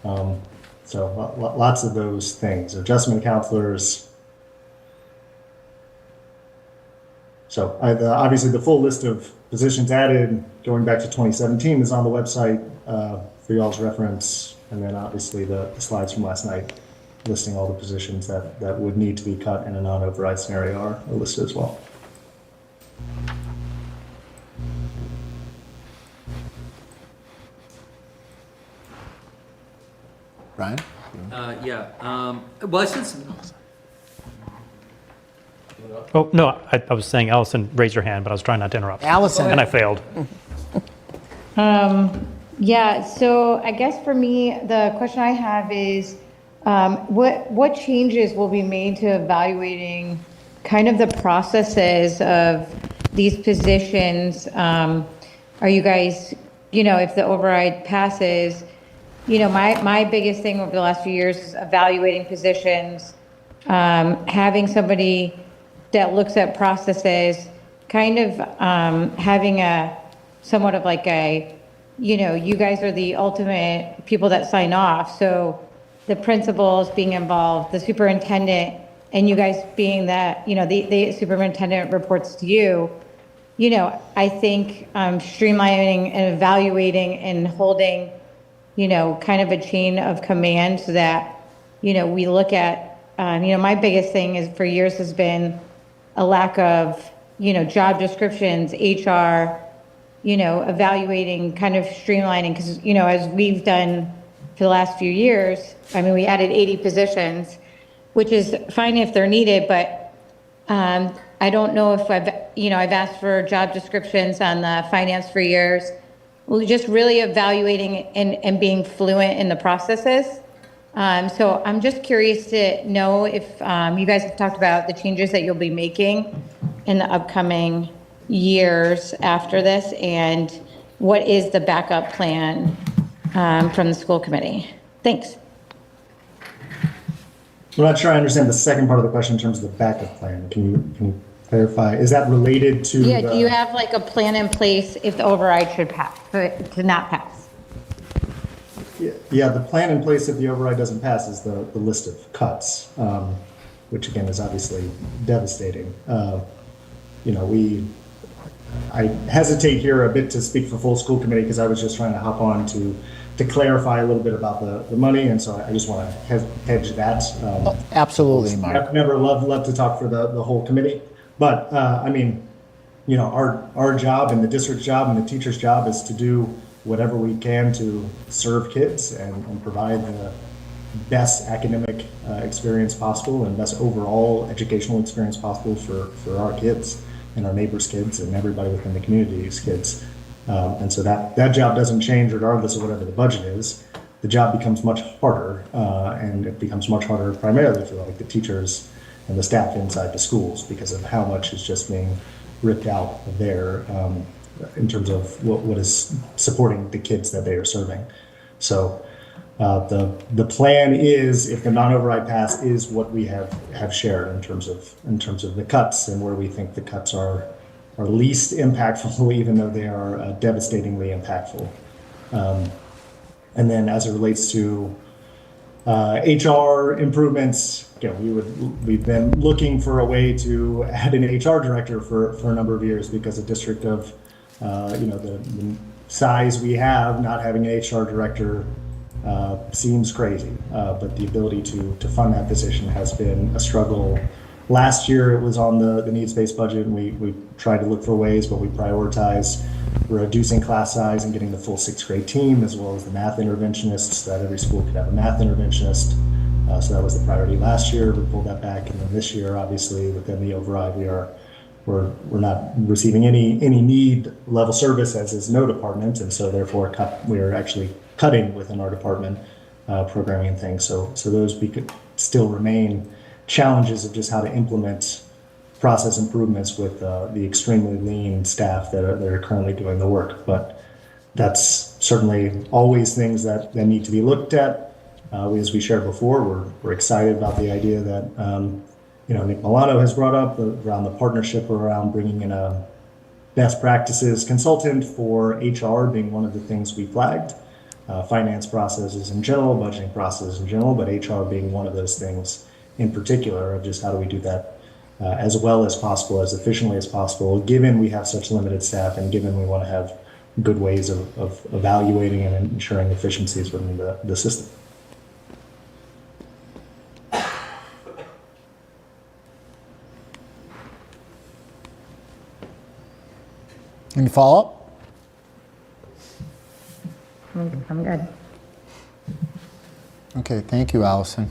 So lots of those things. Adjustment counselors. So obviously the full list of positions added going back to 2017 is on the website for y'all's reference. And then obviously the slides from last night listing all the positions that would need to be cut in a non-override scenario are listed as well. Brian? Yeah, well, since, Oh, no, I was saying, Allison, raise your hand, but I was trying not to interrupt. Allison. And I failed. Yeah, so I guess for me, the question I have is, what changes will be made to evaluating kind of the processes of these positions? Are you guys, if the override passes, my biggest thing over the last few years is evaluating positions, having somebody that looks at processes, kind of having a somewhat of like a, you guys are the ultimate people that sign off. So the principals being involved, the superintendent, and you guys being that, the superintendent reports to you. I think streamlining and evaluating and holding, kind of a chain of command so that, we look at, my biggest thing is for years has been a lack of, job descriptions, HR, evaluating, kind of streamlining, because, as we've done for the last few years, I mean, we added 80 positions, which is fine if they're needed, but I don't know if I've asked for job descriptions on the finance for years. Well, just really evaluating and being fluent in the processes. So I'm just curious to know if you guys have talked about the changes that you'll be making in the upcoming years after this, and what is the backup plan from the school committee? Thanks. I'm not sure I understand the second part of the question in terms of the backup plan. Can you clarify? Is that related to? Yeah, do you have like a plan in place if the override should pass, to not pass? Yeah, the plan in place if the override doesn't pass is the list of cuts, which again is obviously devastating. I hesitate here a bit to speak for full school committee because I was just trying to hop on to clarify a little bit about the money, and so I just want to hedge that. Absolutely, Mark. I've never loved to talk for the whole committee, but I mean, our job and the district's job and the teacher's job is to do whatever we can to serve kids and provide the best academic experience possible and best overall educational experience possible for our kids and our neighbors' kids and everybody within the community's kids. And so that job doesn't change regardless of whatever the budget is. The job becomes much harder, and it becomes much harder primarily for like the teachers and the staff inside the schools because of how much is just being ripped out of there in terms of what is supporting the kids that they are serving. So the plan is, if the non-override pass, is what we have shared in terms of the cuts and where we think the cuts are least impactful, even though they are devastatingly impactful. And then as it relates to HR improvements, we've been looking for a way to add an HR director for a number of years because a district of the size we have, not having an HR director seems crazy. But the ability to fund that position has been a struggle. Last year it was on the needs-based budget, and we tried to look for ways, but we prioritized reducing class size and getting the full sixth grade team, as well as the math interventionists, so that every school could have a math interventionist. So that was the priority last year. We pulled that back, and then this year, obviously, within the override, we're not receiving any need level service, as is no department, and so therefore we are actually cutting within our department programming and things. So those could still remain challenges of just how to implement process improvements with the extremely lean staff that are currently doing the work. But that's certainly always things that need to be looked at. As we shared before, we're excited about the idea that Nick Milano has brought up around the partnership around bringing in a best practices consultant for HR being one of the things we flagged. Finance processes in general, budgeting processes in general, but HR being one of those things in particular, of just how do we do that as well as possible, as efficiently as possible, given we have such limited staff and given we want to have good ways of evaluating and ensuring efficiencies within the system. Any follow-up? I'm good. Okay, thank you, Allison.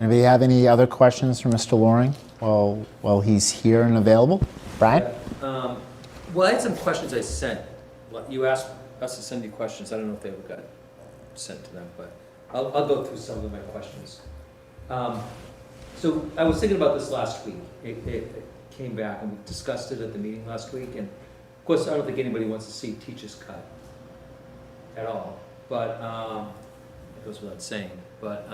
Anybody have any other questions for Mr. Loring while he's here and available? Brian? Well, I had some questions I sent. You asked us to send you questions. I don't know if they ever got sent to them, but I'll go through some of my questions. So I was thinking about this last week. It came back and we discussed it at the meeting last week. And of course, I don't think anybody wants to see teachers cut at all. But it goes without saying. But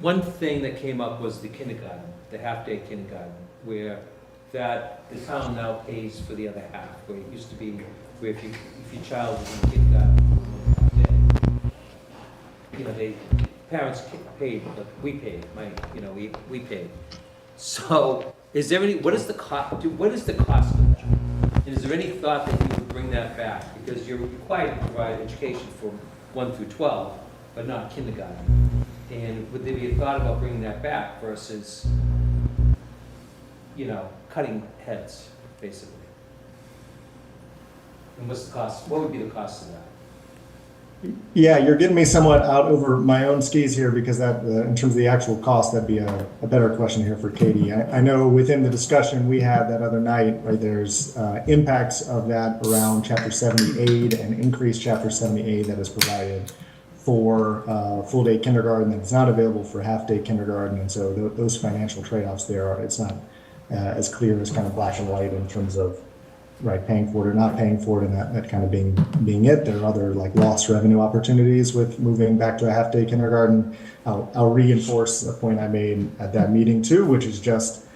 one thing that came up was the kindergarten, the half-day kindergarten, where that the town now pays for the other half, where it used to be where if your child was in kindergarten, parents paid, but we paid, we paid. So is there what is the cost of that? And is there any thought that you would bring that back? Because you're required to provide education for 1 through 12, but not kindergarten. And would there be a thought about bringing that back versus, cutting heads, basically? And what's the cost? What would be the cost of that? Yeah, you're getting me somewhat out over my own skis here because that, in terms of the actual cost, that'd be a better question here for Katie. I know within the discussion we had that other night, right, there's impacts of that around Chapter 70 aid and increased Chapter 70 aid that is provided for full-day kindergarten and it's not available for half-day kindergarten. And so those financial trade-offs there, it's not as clear as kind of black and white in terms of right, paying for it or not paying for it, and that kind of being it. There are other like lost revenue opportunities with moving back to a half-day kindergarten. I'll reinforce a point I made at that meeting too, which is just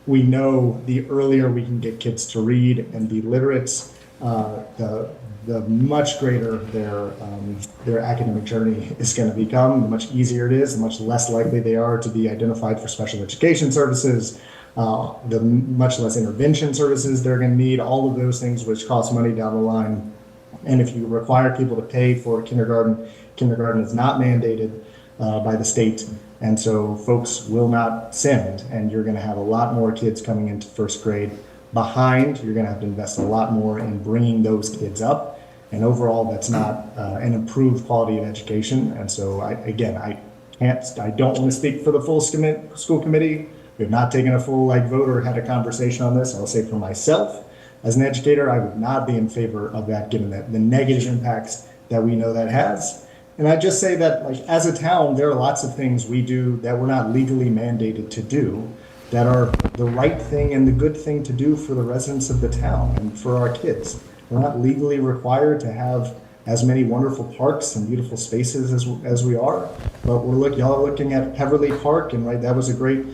we know the earlier we can get kids to read and be literate, the much greater their academic journey is going to become, the much easier it is, the much less likely they are to be identified for special education services, the much less intervention services they're going to need, all of those things which cost money down the line. And if you require people to pay for kindergarten is not mandated by the state. And so folks will not send, and you're going to have a lot more kids coming into first grade behind. You're going to have to invest a lot more in bringing those kids up. And overall, that's not an improved quality of education. And so I don't want to speak for the full school committee. We have not taken a full vote or had a conversation on this. I'll say for myself, as an educator, I would not be in favor of that, given that the negative impacts that we know that has. And I just say that, as a town, there are lots of things we do that we're not legally mandated to do that are the right thing and the good thing to do for the residents of the town and for our kids. We're not legally required to have as many wonderful parks and beautiful spaces as we are, but y'all are looking at Peverly Park, and that was a great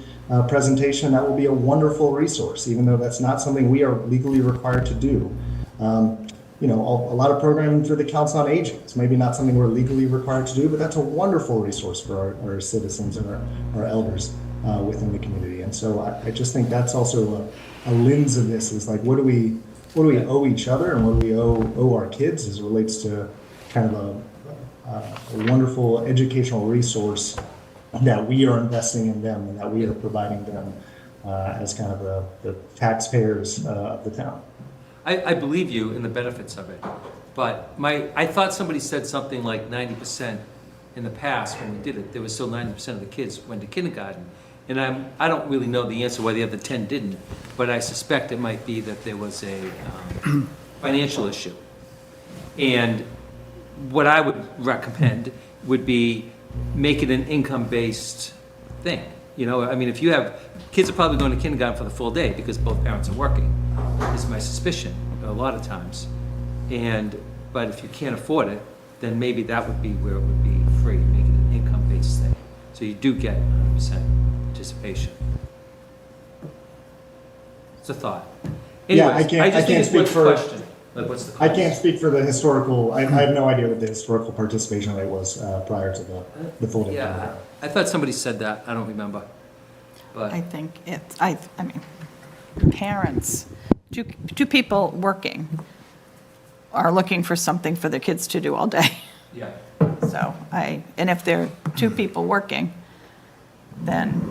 presentation. That will be a wonderful resource, even though that's not something we are legally required to do. A lot of programming through the Council on Aging. It's maybe not something we're legally required to do, but that's a wonderful resource for our citizens and our elders within the community. And so I just think that's also a lens of this is what do we owe each other and what do we owe our kids as it relates to kind of a wonderful educational resource that we are investing in them and that we are providing them as kind of the taxpayers of the town. I believe you in the benefits of it, but I thought somebody said something like 90% in the past when we did it. There was still 90% of the kids went to kindergarten, and I don't really know the answer why the other 10 didn't, but I suspect it might be that there was a financial issue. And what I would recommend would be make it an income-based thing. If you have kids are probably going to kindergarten for the full day because both parents are working, is my suspicion a lot of times. But if you can't afford it, then maybe that would be where it would be free, make it an income-based thing. So you do get 100% participation. It's a thought. Anyways, I can't speak for. Question. What's the cost? I can't speak for the historical. I have no idea what the historical participation rate was prior to the full day. Yeah, I thought somebody said that. I don't remember. But I think parents, two people working are looking for something for their kids to do all day. yeah. So and if there are two people working, then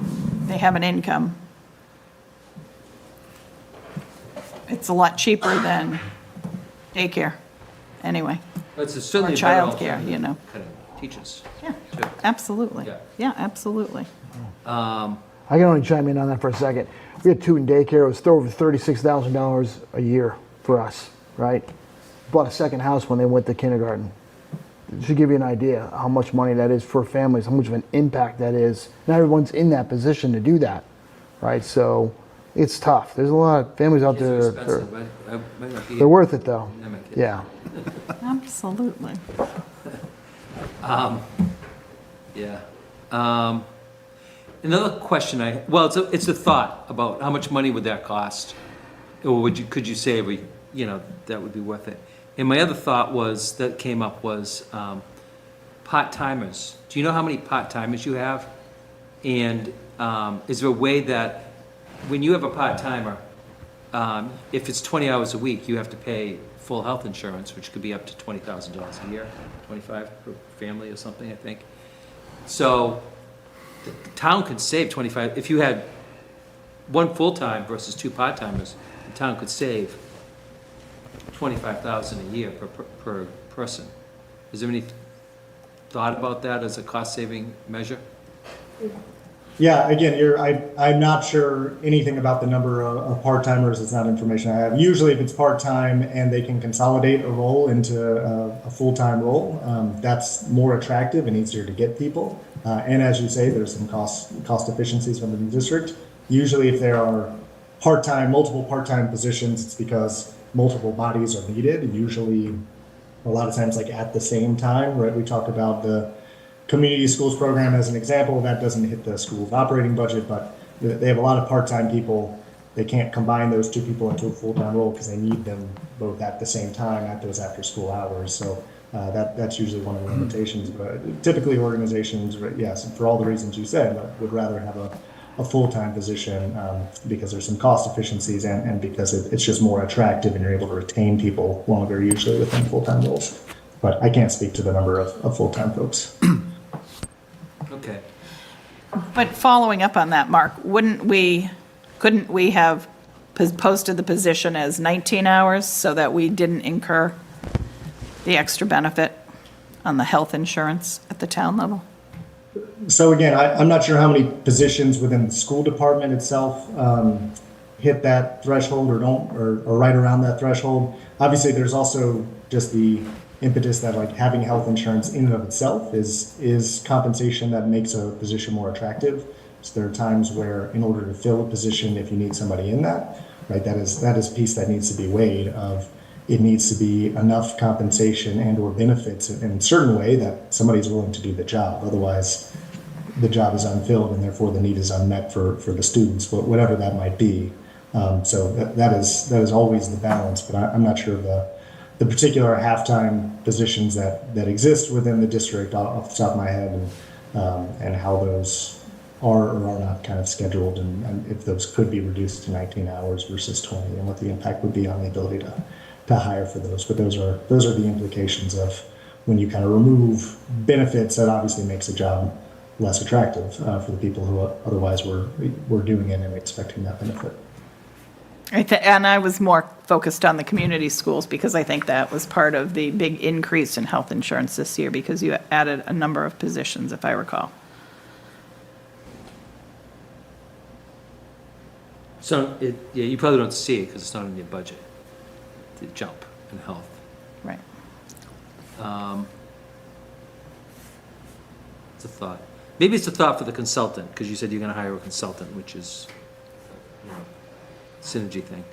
they have an income. It's a lot cheaper than daycare, anyway. It's certainly Or a better childcare, alternative than cutting teachers. Yeah, too. absolutely. Yeah. Yeah, absolutely. I can only chime in on that for a second. We had 2 in daycare. It was still over $36,000 a year for us, right? Bought a second house when they went to kindergarten. It should give you an idea how much money that is for families, how much of an impact that is. Not everyone's in that position to do that, right? So it's tough. There's a lot of families out Kids are there. expensive, but I might not be- They're worth it though. Yeah, my kids. Yeah. Absolutely. Yeah. Another question it's a thought about how much money would that cost? Or could you say that would be worth it? And my other thought that came up was part-timers. Do you know how many part-timers you have? And is there a way that when you have a part-timer, if it's 20 hours a week, you have to pay full health insurance, which could be up to $20,000 a year, 25 per family or something, I think. So the town could save 25, if you had one full-time versus 2 part-timers, the town could save $25,000 a year per person. Is there any thought about that as a cost-saving measure? Yeah, again, I'm not sure anything about the number of part-timers. It's not information I have. Usually if it's part-time and they can consolidate a role into a full-time role, that's more attractive and easier to get people. And as you say, there's some cost efficiencies from the district. Usually if there are multiple part-time positions, it's because multiple bodies are needed. Usually a lot of times like at the same time, right? We talk about the community schools program as an example. That doesn't hit the school's operating budget, but they have a lot of part-time people. They can't combine those 2 people into a full-time role because they need them both at the same time at those after-school hours. So that's usually one of the limitations. But typically organizations, yes, for all the reasons you said, would rather have a full-time position because there's some cost efficiencies and because it's just more attractive and you're able to retain people longer usually within full-time roles. But I can't speak to the number of full-time folks. Okay. But following up on that, Mark, couldn't we have posted the position as 19 hours so that we didn't incur the extra benefit on the health insurance at the town level? So again, I'm not sure how many positions within the school department itself hit that threshold or don't, or right around that threshold. Obviously, there's also just the impetus that like having health insurance in and of itself is compensation that makes a position more attractive. So there are times where in order to fill a position, if you need somebody in that, right, that is a piece that needs to be weighed of it needs to be enough compensation and or benefits in a certain way that somebody's willing to do the job. Otherwise, the job is unfilled and therefore the need is unmet for the students, whatever that might be. So that is always the balance, but I'm not sure of the particular halftime positions that exist within the district off the top of my head and how those are or are not kind of scheduled and if those could be reduced to 19 hours versus 20 and what the impact would be on the ability to hire for those. But those are the implications of when you kind of remove benefits, that obviously makes a job less attractive for the people who otherwise were doing it and expecting that benefit. And I was more focused on the community schools because I think that was part of the big increase in health insurance this year because you added a number of positions, if I recall. So, you probably don't see it because it's not in your budget, the jump in health. Right. It's a thought. Maybe it's a thought for the consultant, because you said you're going to hire a consultant, which is, synergy thing.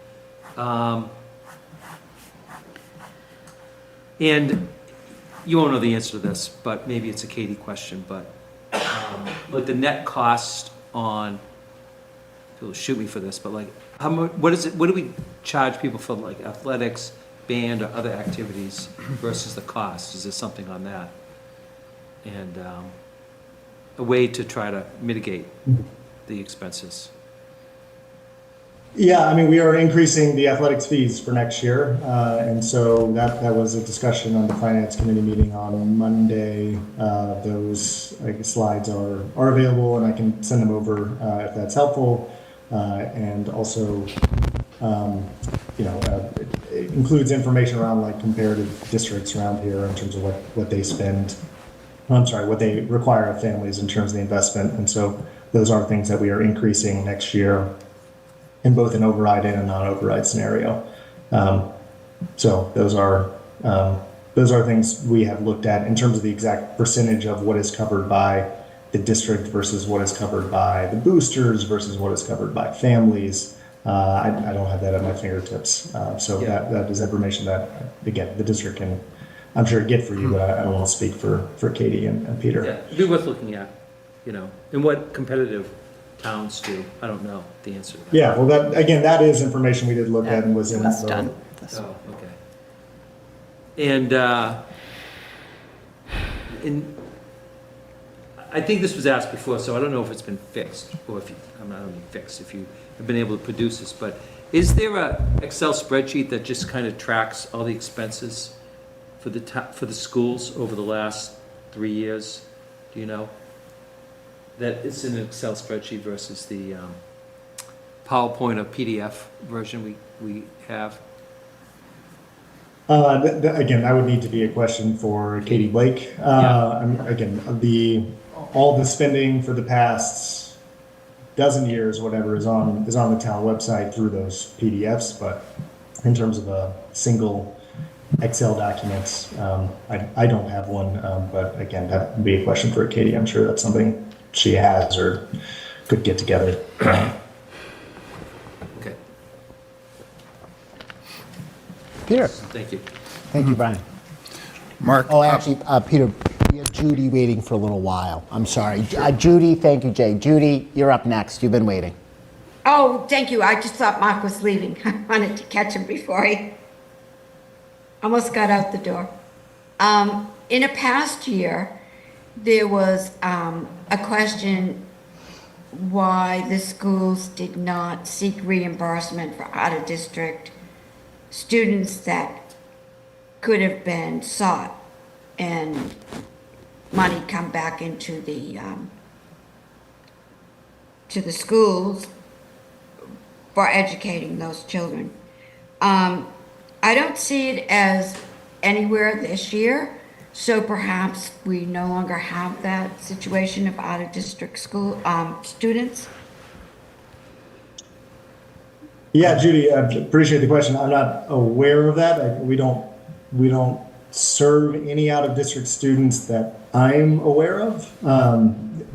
And you won't know the answer to this, but maybe it's a Katie question, but like the net cost on, people shoot me for this, but like, how much, what do we charge people for like athletics, band, or other activities versus the cost? Is there something on that? And a way to try to mitigate the expenses? Yeah, I mean, we are increasing the athletics fees for next year. And so that was a discussion on the finance committee meeting on Monday. Those slides are available and I can send them over if that's helpful. And also, it includes information around like comparative districts around here in terms of what they spend what they require of families in terms of the investment. And so those are things that we are increasing next year in both an override and a non-override scenario. So those are things we have looked at in terms of the exact percentage of what is covered by the district versus what is covered by the boosters versus what is covered by families. I don't have that at my fingertips. So that is information that, again, the district can, I'm sure, get for you, but I don't want to speak for Katie and Peter. Yeah, it'd be worth looking at, and what competitive towns do. I don't know the answer to that. Yeah, well, that is information we did look at and was in That's the. done. Oh, okay. And I think this was asked before, so I don't know if it's been fixed, or if I don't mean fixed, if you have been able to produce this, but is there a Excel spreadsheet that just kind of tracks all the expenses for the schools over the last 3 years? Do you know? That it's in an Excel spreadsheet versus the PowerPoint or PDF version we have? Again, that would need to be a question for Katie Blake. Again, all the spending for the past dozen years, whatever, is on the town website through those PDFs. But in terms of a single Excel document, I don't have one. But again, that would be a question for Katie. I'm sure that's something she has or could get together. Okay. Peter. Thank you. Thank you, Brian. Mark? Oh, actually, Peter, we have Judy waiting for a little while. I'm sorry. Judy, thank you, Jay. Judy, you're up next. You've been waiting. Oh, thank you. I just thought Mark was leaving. I wanted to catch him before he almost got out the door. In a past year, there was a question why the schools did not seek reimbursement for out-of-district students that could have been sought and money come back into the to the schools for educating those children. I don't see it as anywhere this year, so perhaps we no longer have that situation of out-of-district school students. Yeah, Judy, I appreciate the question. I'm not aware of that. We don't serve any out-of-district students that I'm aware of,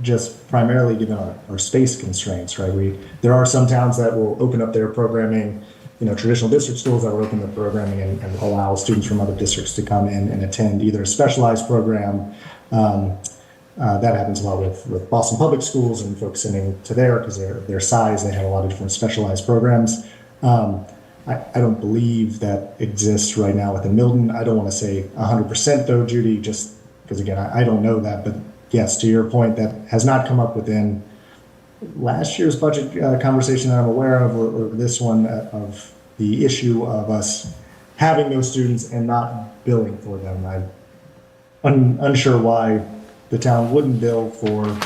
just primarily given our space constraints, right? There are some towns that will open up their programming, traditional district schools that will open their programming and allow students from other districts to come in and attend either a specialized program. That happens a lot with Boston Public Schools and folks sending to there because their size, they have a lot of different specialized programs. I don't believe that exists right now within Milton. I don't want to say 100% though, Judy, just because again, I don't know that. But yes, to your point, that has not come up within last year's budget conversation that I'm aware of, or this one of the issue of us having those students and not billing for them. I'm unsure why the town wouldn't bill for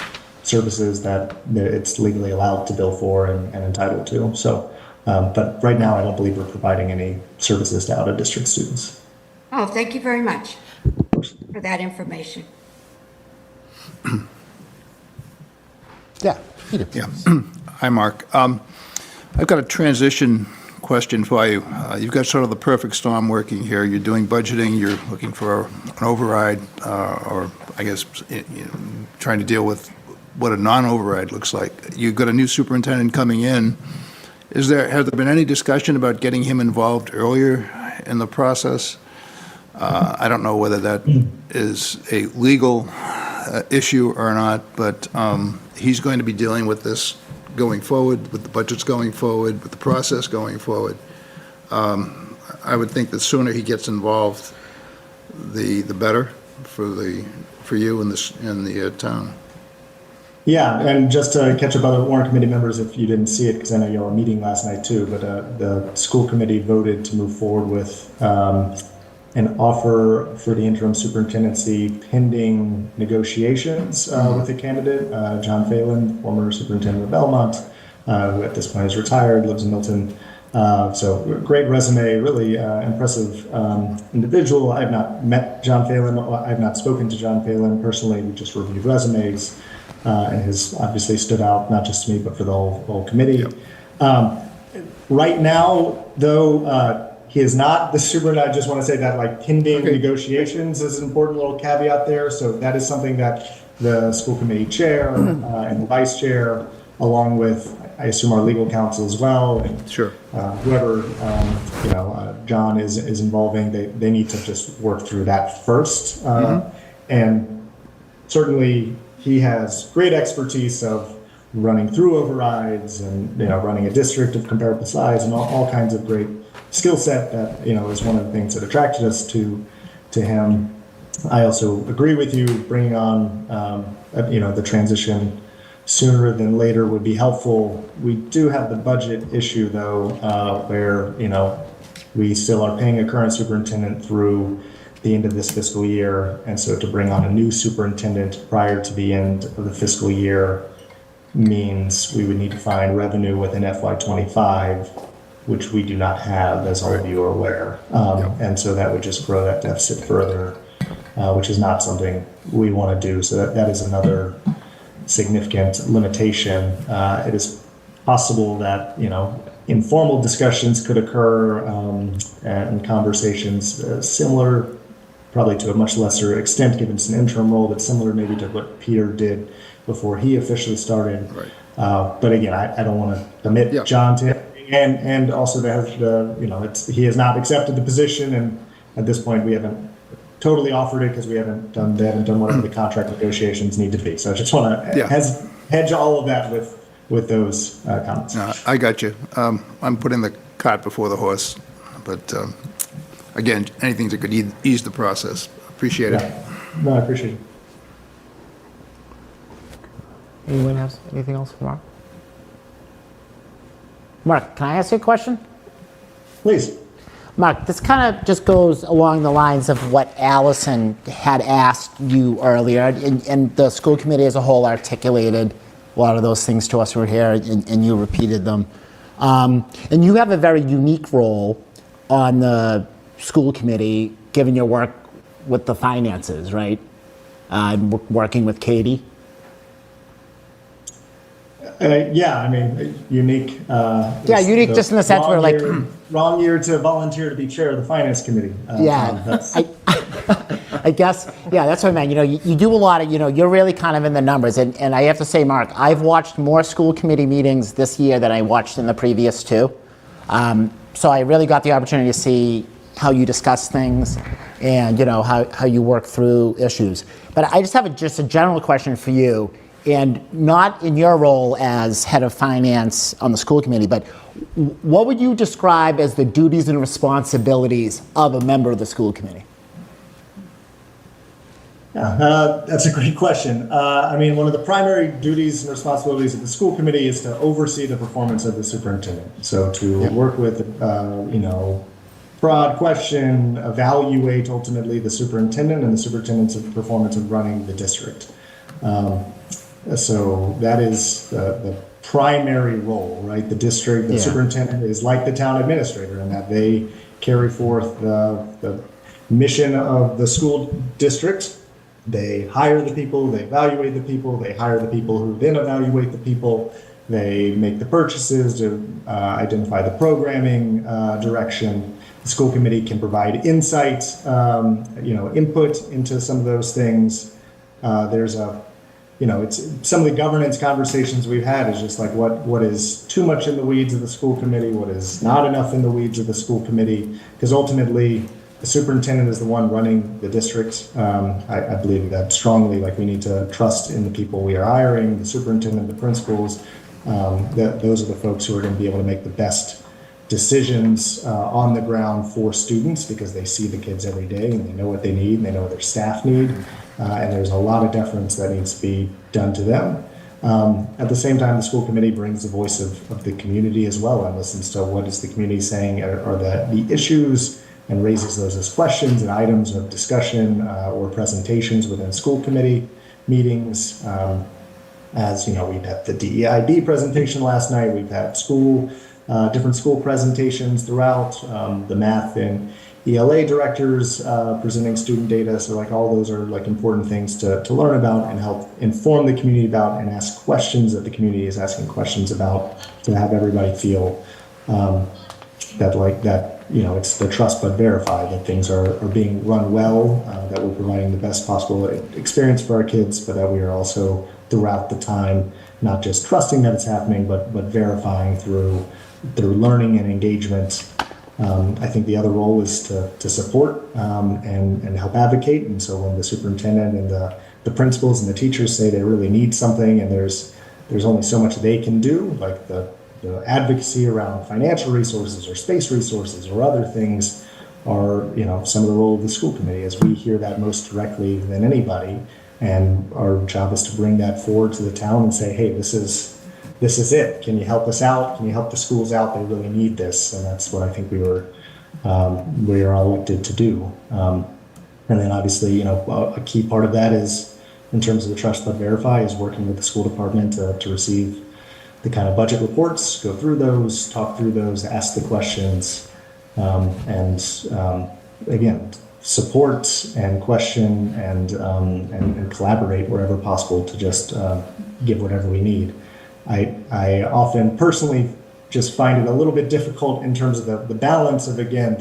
services that it's legally allowed to bill for and entitled to. So, but right now I don't believe we're providing any services to out-of-district students. Oh, thank you very much for that information. Yeah, Peter. Yeah. Hi, Mark. I've got a transition question for you. You've got sort of the perfect storm working here. You're doing budgeting, you're looking for an override, or I guess trying to deal with what a non-override looks like. You've got a new superintendent coming in. Has there been any discussion about getting him involved earlier in the process? I don't know whether that is a legal issue or not, but he's going to be dealing with this going forward, with the budgets going forward, with the process going forward. I would think the sooner he gets involved, the better for you and the town. Yeah, and just to catch up other warrant committee members, if you didn't see it, because I know you were meeting last night too, but the school committee voted to move forward with an offer for the interim superintendency pending negotiations with the candidate, John Phelan, former superintendent of Belmont, who at this point is retired, lives in Milton. So great resume, really impressive individual. I've not met John Phelan. I've not spoken to John Phelan personally. We just reviewed resumes, and has obviously stood out not just to me but for the whole committee. Right now, though, he is not the superintendent. I just want to say that like pending negotiations is an important little caveat there. So that is something that the school committee chair and the vice chair, along with, I assume, our legal counsel as well, and whoever John is involving, they need to just work through that first. And certainly he has great expertise of running through overrides and running a district of comparable size and all kinds of great skill set that is one of the things that attracted us to him. I also agree with you, bringing on the transition sooner than later would be helpful. We do have the budget issue though, where we still are paying a current superintendent through the end of this fiscal year, and so to bring on a new superintendent prior to the end of the fiscal year means we would need to find revenue within FY25, which we do not have, as all of you are aware. And so that would just grow that deficit further, which is not something we want to do. So that is another significant limitation. It is possible that, informal discussions could occur and conversations similar, probably to a much lesser extent, given it's an interim role, but similar maybe to what Peter did before he officially started. But again, I don't want to commit John to it. And also that he has not accepted the position, and at this point we haven't totally offered it because they haven't done whatever the contract negotiations need to be. So I just want to hedge all of that with those comments. I got you. I'm putting the cart before the horse, but again, anything that could ease the process. Appreciate it. No, I appreciate it. Anyone has anything else for Mark? Mark, can I ask you a question? Please. Mark, this kind of just goes along the lines of what Allison had asked you earlier, and the school committee as a whole articulated a lot of those things to us who were here, and you repeated them. And you have a very unique role on the school committee, given your work with the finances, right? Working with Katie. Unique. Unique just in the sense where wrong year to volunteer to be chair of the finance committee. I guess, that's what I meant. You do a lot of, you're really kind of in the numbers. And I have to say, Mark, I've watched more school committee meetings this year than I watched in the previous two. So I really got the opportunity to see how you discuss things and, how you work through issues. But I just have a general question for you. And not in your role as head of finance on the school committee, but what would you describe as the duties and responsibilities of a member of the school committee? That's a great question. One of the primary duties and responsibilities of the school committee is to oversee the performance of the superintendent. So to work with, broad question, evaluate ultimately the superintendent and the superintendent's performance of running the district. So that is the primary role, right? The district, the superintendent is like the town administrator in that they carry forth the mission of the school district. They hire the people, they evaluate the people, they hire the people who then evaluate the people. They make the purchases to identify the programming direction. The school committee can provide insight, input into some of those things. It's some of the governance conversations we've had is just like what is too much in the weeds of the school committee, what is not enough in the weeds of the school committee, because ultimately the superintendent is the one running the district. I believe that strongly, we need to trust in the people we are hiring, the superintendent, the principals, those are the folks who are going to be able to make the best decisions on the ground for students because they see the kids every day and they know what they need and they know what their staff need. And there's a lot of deference that needs to be done to them. At the same time, the school committee brings the voice of the community as well and listens to what is the community saying are the issues and raises those as questions and items of discussion or presentations within school committee meetings. We've had the DEIB presentation last night. We've had school different school presentations throughout, the math and ELA directors presenting student data. So like all those are like important things to learn about and help inform the community about and ask questions that the community is asking questions about to have everybody feel it's the trust but verify that things are being run well, that we're providing the best possible experience for our kids, but that we are also throughout the time not just trusting that it's happening, but verifying through learning and engagement. I think the other role is to support and help advocate. And so when the superintendent and the principals and the teachers say they really need something and there's only so much they can do, like the advocacy around financial resources or space resources or other things are, some of the role of the school committee, as we hear that most directly than anybody. And our job is to bring that forward to the town and say, hey, this is it. Can you help us out? Can you help the schools out? They really need this. And that's what I think we are all elected to do. And then obviously, a key part of that is, in terms of the trust but verify, is working with the school department to receive the kind of budget reports, go through those, talk through those, ask the questions, and again, support and question and collaborate wherever possible to just give whatever we need. I often personally just find it a little bit difficult in terms of the balance of, again,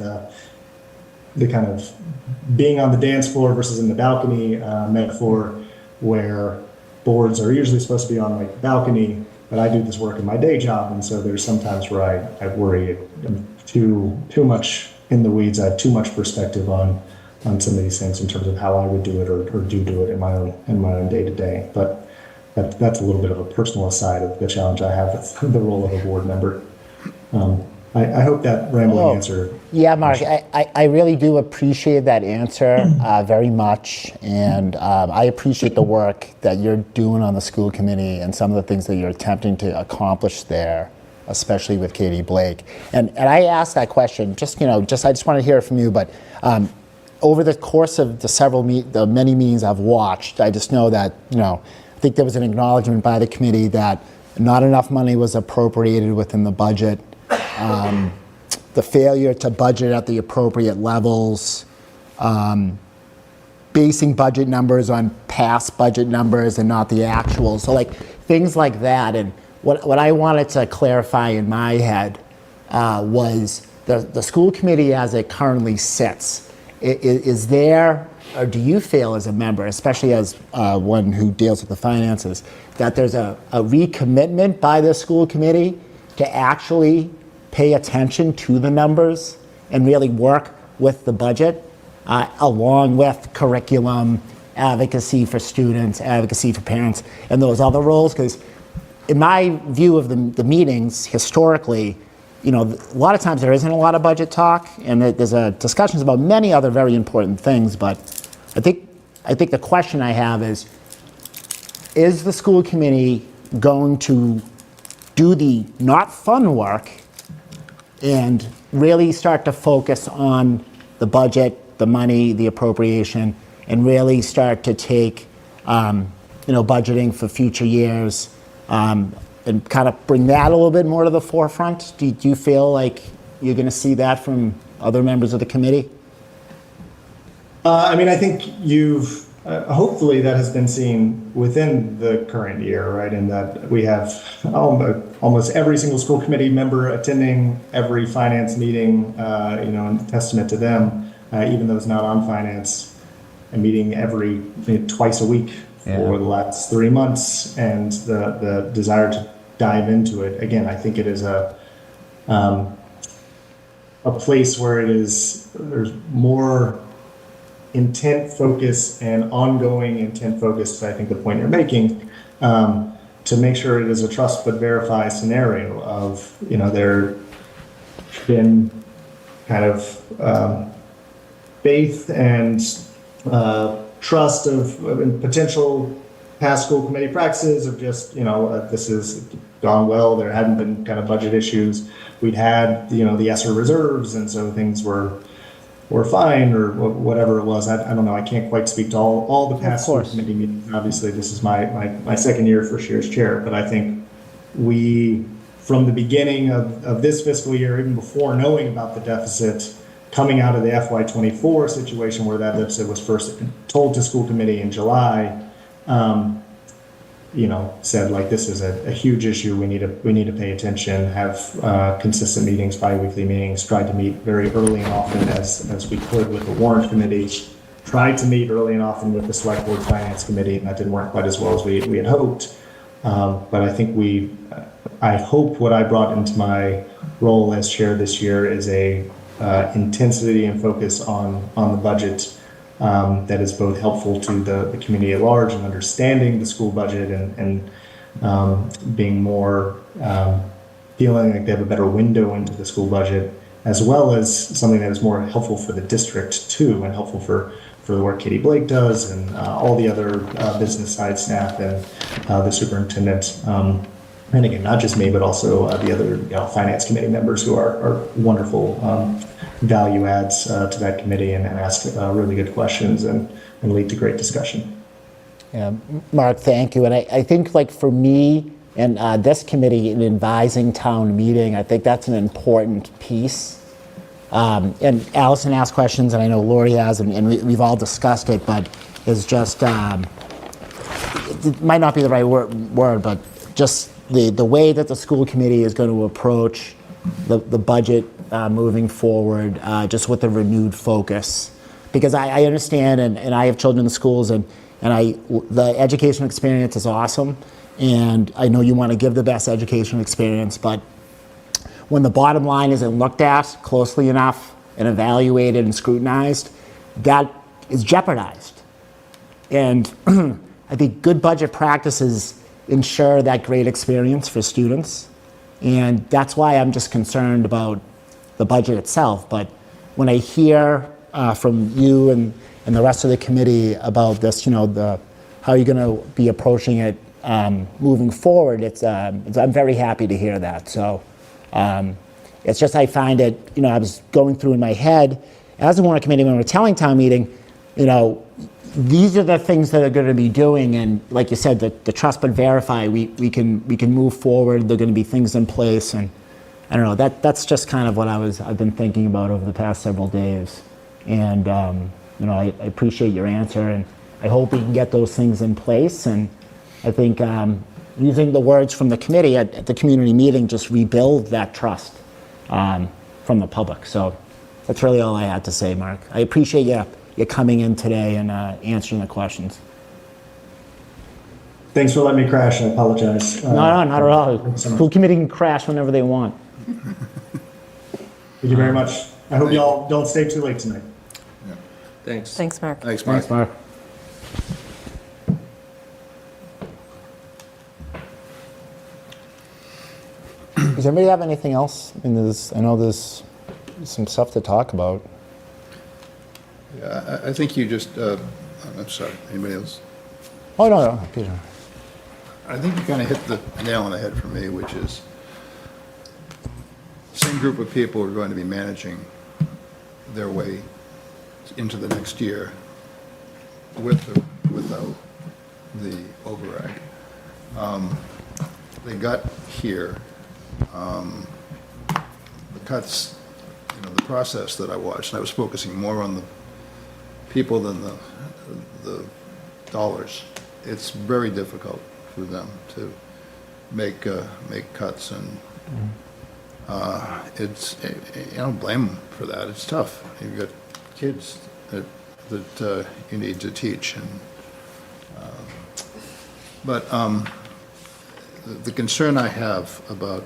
the kind of being on the dance floor versus in the balcony metaphor, where boards are usually supposed to be on like the balcony, but I do this work in my day job, and so there's sometimes where I worry I'm too much in the weeds. I have too much perspective on some of these things in terms of how I would do it or do it in my own day to day. But that's a little bit of a personal aside of the challenge I have with the role of a board member. I hope that rambling answer. Yeah, Mark, I really do appreciate that answer very much. And I appreciate the work that you're doing on the school committee and some of the things that you're attempting to accomplish there, especially with Katie Blake. And I asked that question, I just want to hear it from you, but over the course of the many meetings I've watched, I just know that, I think there was an acknowledgement by the committee that not enough money was appropriated within the budget. The failure to budget at the appropriate levels, basing budget numbers on past budget numbers and not the actual. So like things like that. And what I wanted to clarify in my head was the school committee as it currently sits. Is there, or do you feel as a member, especially as one who deals with the finances, that there's a recommitment by the school committee to actually pay attention to the numbers and really work with the budget, along with curriculum, advocacy for students, advocacy for parents, and those other roles? Because in my view of the meetings, historically, a lot of times there isn't a lot of budget talk, and there's discussions about many other very important things, but I think the question I have is the school committee going to do the not fun work and really start to focus on the budget, the money, the appropriation, and really start to take, budgeting for future years, and kind of bring that a little bit more to the forefront? Do you feel like you're going to see that from other members of the committee? I think you've, hopefully that has been seen within the current year, right? In that we have almost every single school committee member attending every finance meeting, and testament to them, even though it's not on finance, a meeting twice a week for the last 3 months, and the desire to dive into it. Again, I think it is a place where there's more intent focus and ongoing intent focus, I think the point you're making, to make sure it is a trust but verify scenario of, there been kind of faith and trust of potential past school committee practices of just, this has gone well, there hadn't been kind of budget issues. We'd had, the ESSER reserves, and so things were fine, or whatever it was. I don't know. I can't quite speak to all the past school committee meetings. Obviously, this is my second year, first year as chair. But I think we from the beginning of this fiscal year, even before knowing about the deficit, coming out of the FY24 situation where that deficit was first told to school committee in July, said like, this is a huge issue. We need to pay attention, have consistent meetings, bi-weekly meetings, tried to meet very early and often as we could with the Warrant Committee, tried to meet early and often with the Select Board Finance Committee, and that didn't work quite as well as we had hoped. But I think I hope what I brought into my role as chair this year is a intensity and focus on the budget that is both helpful to the community at large and understanding the school budget and being more feeling like they have a better window into the school budget, as well as something that is more helpful for the district too, and helpful for the work Katie Blake does and all the other business side staff and the superintendent. And again, not just me, but also the other finance committee members who are wonderful value adds to that committee and ask really good questions and lead to great discussion. Yeah, Mark, thank you. And I think like for me and this committee in advising town meeting, I think that's an important piece. And Allison asked questions, and I know Lori has, and we've all discussed it, but it's just, it might not be the right word, but just the way that the school committee is going to approach the budget moving forward, just with a renewed focus. Because I understand, and I have children in the schools, and the education experience is awesome, and I know you want to give the best education experience, but when the bottom line isn't looked at closely enough and evaluated and scrutinized, that is jeopardized. And I think good budget practices ensure that great experience for students. And that's why I'm just concerned about the budget itself. But when I hear from you and the rest of the committee about this, how you're going to be approaching it moving forward, I'm very happy to hear that. So it's just I find it, I was going through in my head as a Warrant Committee when we were telling town meeting, these are the things that are going to be doing, and like you said, the trust but verify, we can move forward. There are going to be things in place, and I don't know, that's just kind of what I've been thinking about over the past several days. And I appreciate your answer, and I hope we can get those things in place. And I think using the words from the committee at the community meeting, just rebuild that trust from the public. So that's really all I had to say, Mark. I appreciate you coming in today and answering the questions. Thanks for letting me crash. I apologize. No, not at all. School committee can crash whenever they want. Thank you very much. I hope y'all don't stay too late tonight. Yeah. Thanks. Thanks, Mark. Thanks, Mark. Thanks, Mark. Does anybody have anything else? I know there's some stuff to talk about. Yeah, I think you just, I'm sorry, anybody else? Oh, no, Peter. I think you kind of hit the nail on the head for me, which is the same group of people are going to be managing their way into the next year with or without the override. They got here, the cuts, the process that I watched, and I was focusing more on the people than the dollars. It's very difficult for them to make cuts, and it's, I don't blame them for that. It's tough. You've got kids that you need to teach, and but the concern I have about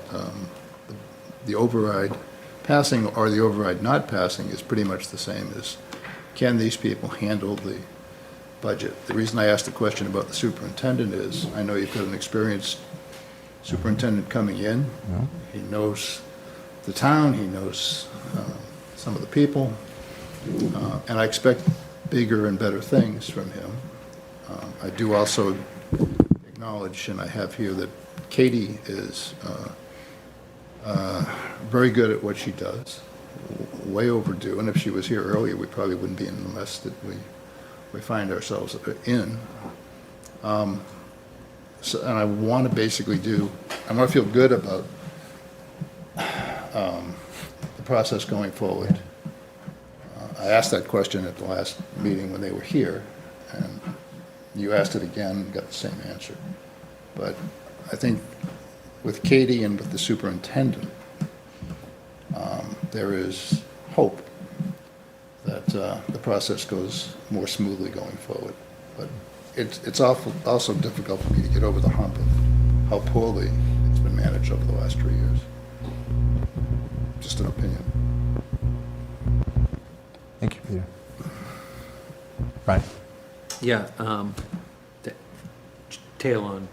the override passing or the override not passing is pretty much the same as, can these people handle the budget? The reason I asked the question about the superintendent is, I know you've got an experienced superintendent coming in. Yeah. He knows the town, he knows some of the people, and I expect bigger and better things from him. I do also acknowledge, and I have here, that Katie is very good at what she does, way overdue, and if she was here earlier, we probably wouldn't be in the mess that we find ourselves in. So, and I want to basically I want to feel good about the process going forward. I asked that question at the last meeting when they were here, and you asked it again and got the same answer. But I think with Katie and with the superintendent, there is hope that the process goes more smoothly going forward. But it's also difficult for me to get over the hump of how poorly it's been managed over the last 3 years. Just an opinion. Thank you, Peter. Right. Yeah, the tail on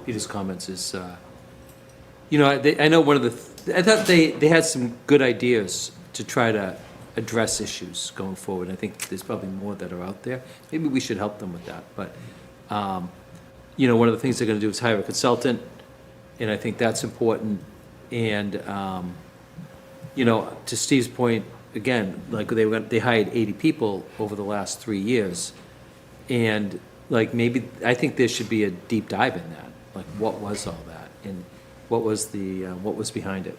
Peter's comments is, I know one of I thought they had some good ideas to try to address issues going forward. I think there's probably more that are out there. Maybe we should help them with that. But, one of the things they're going to do is hire a consultant, and I think that's important. And, to Steve's point, again, like they hired 80 people over the last 3 years. And maybe, I think there should be a deep dive in that. Like, what was all that? And what was behind it,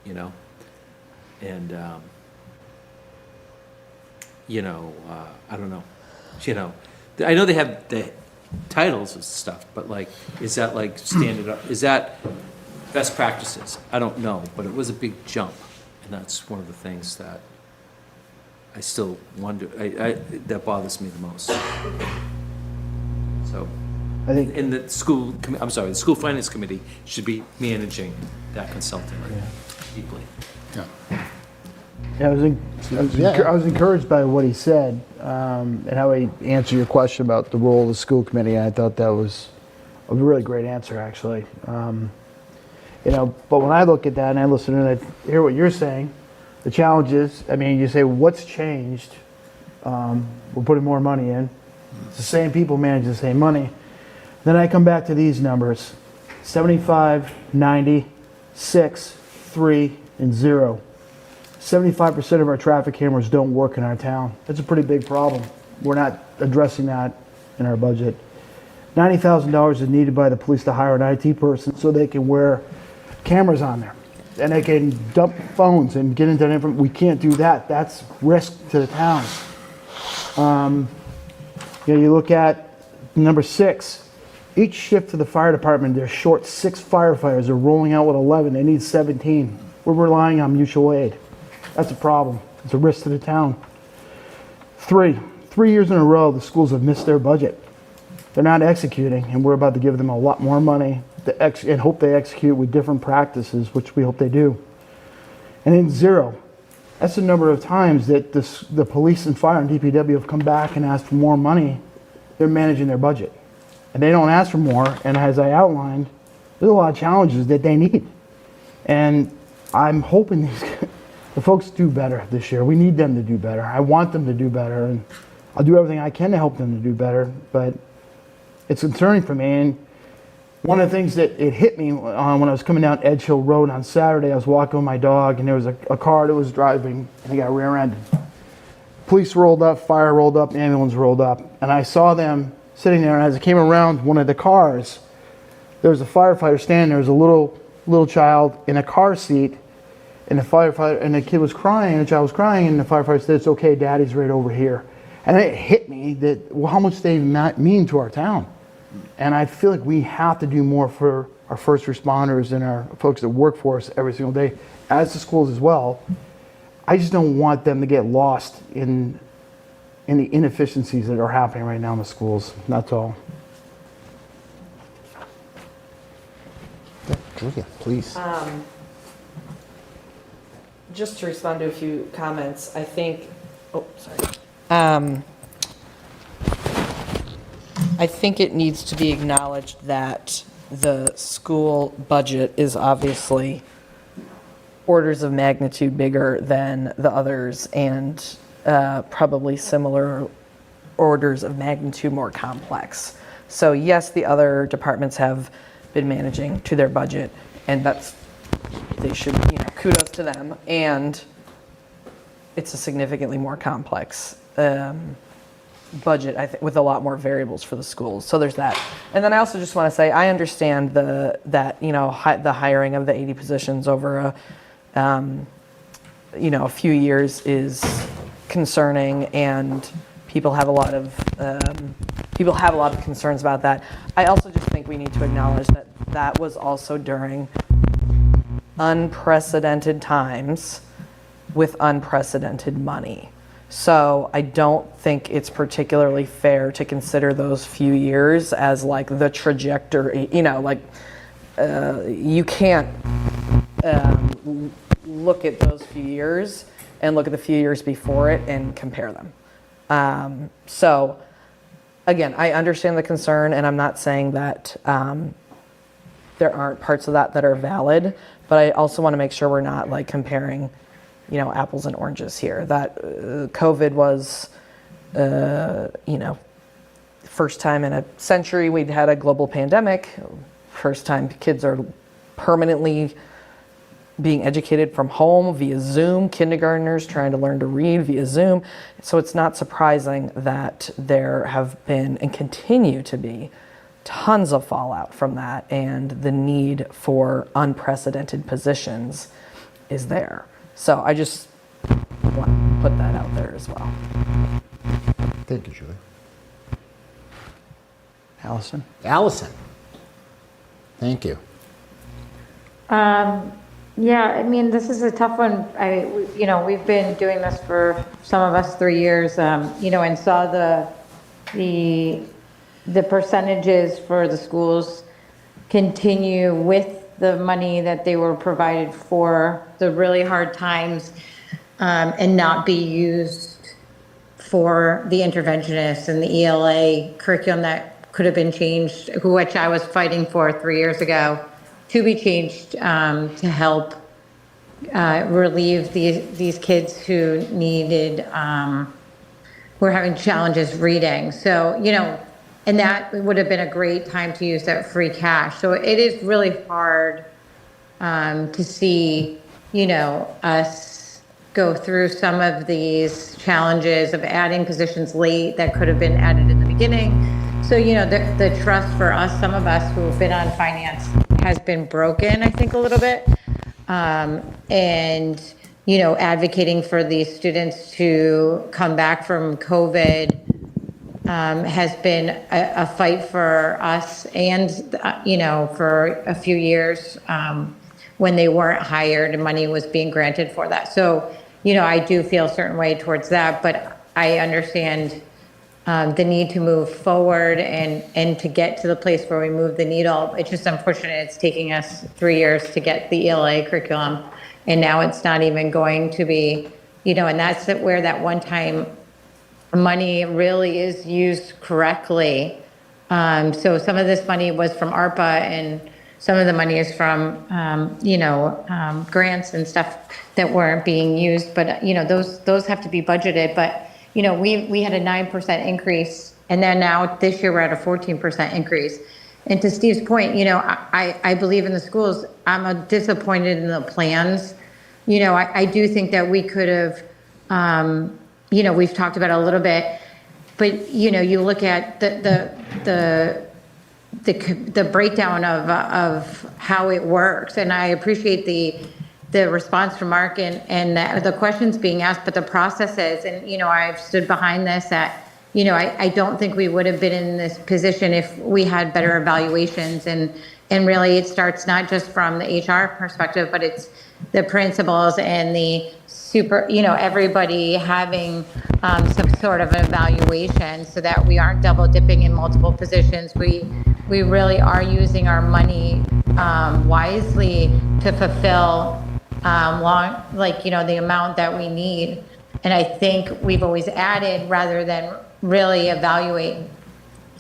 And, I don't know, I know they have the titles and stuff, but is that standard up? Is that best practices? I don't know, but it was a big jump. And that's one of the things that I still wonder, that bothers me the most. So, I think, and the the school finance committee should be managing that consultant deeply. Yeah. yeah, I was encouraged by what he said, and how he answered your question about the role of the school committee. I thought that was a really great answer, actually. But when I look at that and I listen and I hear what you're saying, the challenge is, you say, what's changed? We're putting more money in. It's the same people manage the same money. Then I come back to these numbers: 75, 90, 6, 3, and 0. 75% of our traffic cameras don't work in our town. That's a pretty big problem. We're not addressing that in our budget. $90,000 is needed by the police to hire an IT person so they can wear cameras on there. And they can dump phones and get into that information. We can't do that. That's risk to the town. You look at number 6. Each shift to the fire department, they're short 6 firefighters. They're rolling out with 11. They need 17. We're relying on mutual aid. That's a problem. It's a risk to the town. 3 years in a row, the schools have missed their budget. They're not executing, and we're about to give them a lot more money and hope they execute with different practices, which we hope they do. And then 0. That's the number of times that the police and fire and DPW have come back and asked for more money. They're managing their budget. And they don't ask for more, and as I outlined, there's a lot of challenges that they need. And I'm hoping the folks do better this year. We need them to do better. I want them to do better, and I'll do everything I can to help them to do better, but it's concerning for me. And one of the things that it hit me when I was coming down Edge Hill Road on Saturday, I was walking with my dog, and there was a car that was driving, and he got rear-ended. Police rolled up, fire rolled up, ambulance rolled up, and I saw them sitting there, and as I came around one of the cars, there was a firefighter standing there. There was a little child in a car seat, and the kid was crying, the child was crying, and the firefighter said, "It's okay, Daddy's right over here." And it hit me that how much they mean to our town. And I feel like we have to do more for our first responders and our folks that work for us every single day, as the schools as well. I just don't want them to get lost in the inefficiencies that are happening right now in the schools. That's all. Julia, please. Just to respond to a few comments, I think, I think it needs to be acknowledged that the school budget is obviously orders of magnitude bigger than the others, and probably similar orders of magnitude more complex. So yes, the other departments have been managing to their budget, and they should, kudos to them. And it's a significantly more complex budget, I think, with a lot more variables for the schools. So there's that. And then I also just want to say, I understand the hiring of the 80 positions over a few years is concerning, and people have a lot of concerns about that. I also just think we need to acknowledge that that was also during unprecedented times with unprecedented money. So I don't think it's particularly fair to consider those few years as like the trajectory, you can't look at those few years and look at the few years before it and compare them. So again, I understand the concern, and I'm not saying that there aren't parts of that are valid, but I also want to make sure we're not like comparing, apples and oranges here. That COVID was, first time in a century we'd had a global pandemic. First time kids are permanently being educated from home via Zoom, kindergartners trying to learn to read via Zoom. So it's not surprising that there have been and continue to be tons of fallout from that, and the need for unprecedented positions is there. So I just want to put that out there as well. Thank you, Julie. Allison? Allison. Thank you. Yeah, I mean, this is a tough one. We've been doing this for some of us 3 years, and saw the percentages for the schools continue with the money that they were provided for the really hard times, and not be used for the interventionists and the ELA curriculum that could have been changed, which I was fighting for 3 years ago, to be changed to help relieve these kids who were having challenges reading. So, and that would have been a great time to use that free cash. So it is really hard to see, us go through some of these challenges of adding positions late that could have been added in the beginning. So, the trust for us, some of us who have been on finance, has been broken, I think, a little bit. And, advocating for these students to come back from COVID has been a fight for us, and, for a few years when they weren't hired and money was being granted for that. So, I do feel a certain way towards that, but I understand the need to move forward and to get to the place where we move the needle. It's just unfortunate it's taking us 3 years to get the ELA curriculum, and now it's not even going to be, and that's where that one-time money really is used correctly. So some of this money was from ARPA, and some of the money is from, grants and stuff that weren't being used, but, those have to be budgeted. But, we had a 9% increase, and then now this year we're at a 14% increase. And to Steve's point, I believe in the schools. I'm disappointed in the plans. I do think that we could have, we've talked about it a little bit, but, you look at the breakdown of how it works. And I appreciate the response from Mark and the questions being asked, but the processes, and, I've stood behind this, that, I don't think we would have been in this position if we had better evaluations. And really it starts not just from the HR perspective, but it's the principals and the everybody having some sort of an evaluation, so that we aren't double dipping in multiple positions. We really are using our money wisely to fulfill the amount that we need. And I think we've always added rather than really evaluate.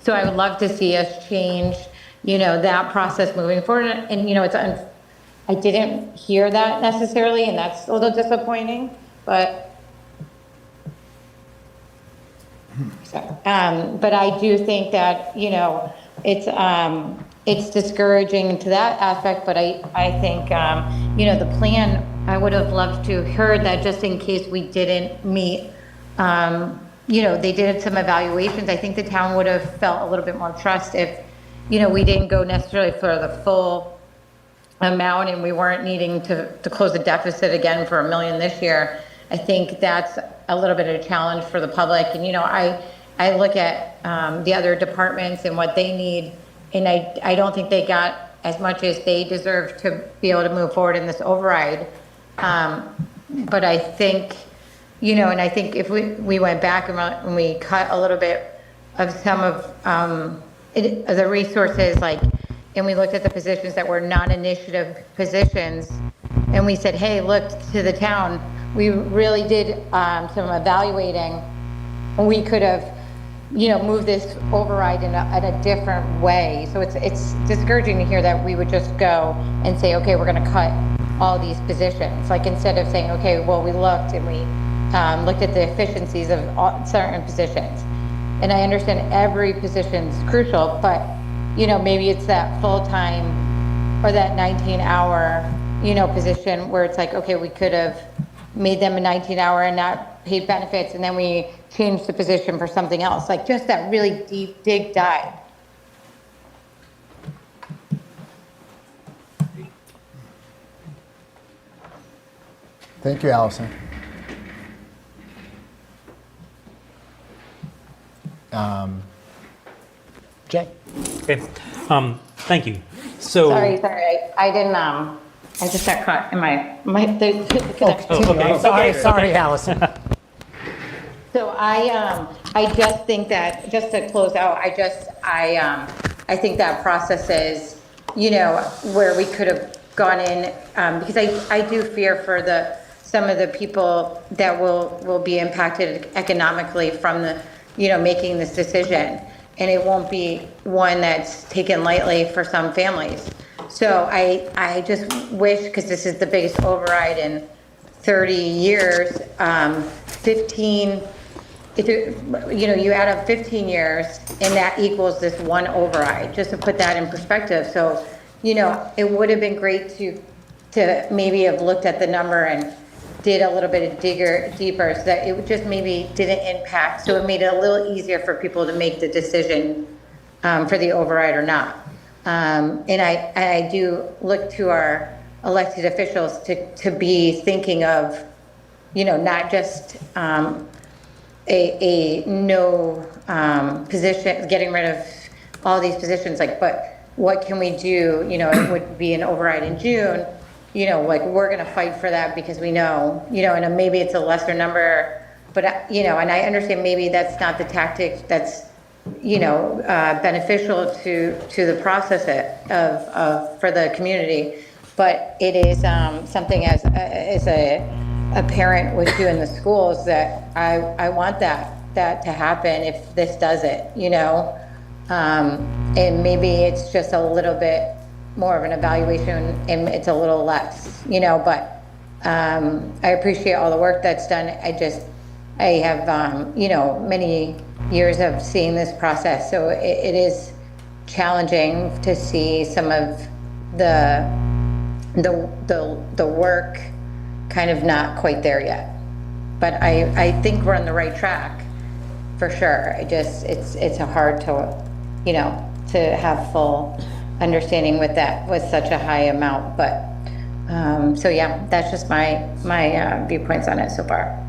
So I would love to see us change, that process moving forward. And, I didn't hear that necessarily, and that's a little disappointing, but I do think that, it's discouraging to that aspect, but I think, the plan, I would have loved to have heard that just in case we didn't meet, they did some evaluations. I think the town would have felt a little bit more trust if, we didn't go necessarily for the full amount and we weren't needing to close the deficit again for $1 million this year, I think that's a little bit of a challenge for the public. And, I look at the other departments and what they need, and I don't think they got as much as they deserve to be able to move forward in this override. But I think, and I think if we went back and we cut a little bit of some of the resources, and we looked at the positions that were non-initiative positions, and we said, hey, look to the town, we really did some evaluating, we could have, moved this override in a different way. So it's discouraging to hear that we would just go and say, okay, we're going to cut all these positions. Instead of saying, okay, well, we looked and we looked at the efficiencies of certain positions. And I understand every position is crucial, but maybe it's that full-time or that 19-hour, position where it's okay, we could have made them a 19-hour and not paid benefits, and then we changed the position for something else. Just that really deep dive. Thank you, Allison. Jay? Okay, thank you. So. Sorry, I didn't, I just got caught in the connection. Okay. Sorry, Allison. So I just think that, just to close out, I think that process is, where we could have gone in, because I do fear for some of the people that will be impacted economically from making this decision. And it won't be one that's taken lightly for some families. So I just wish, because this is the biggest override in 30 years, 15, you add up 15 years and that equals this one override, just to put that in perspective. So, it would have been great to maybe have looked at the number and did a little bit of deeper so that it just maybe didn't impact. So it made it a little easier for people to make the decision for the override or not. And I do look to our elected officials to be thinking of, not just a no position, getting rid of all these positions, but what can we do? It would be an override in June. We're going to fight for that because we know, and maybe it's a lesser number, but, and I understand maybe that's not the tactic that's, beneficial to the process of for the community, but it is something as a parent would do in the schools that I want that to happen if this does it, and maybe it's just a little bit more of an evaluation and it's a little less, but I appreciate all the work that's done. I have, many years of seeing this process, so it is challenging to see some of the work kind of not quite there yet. But I think we're on the right track for sure. It's hard to, to have full understanding with such a high amount. But so yeah, that's just my viewpoints on it so far.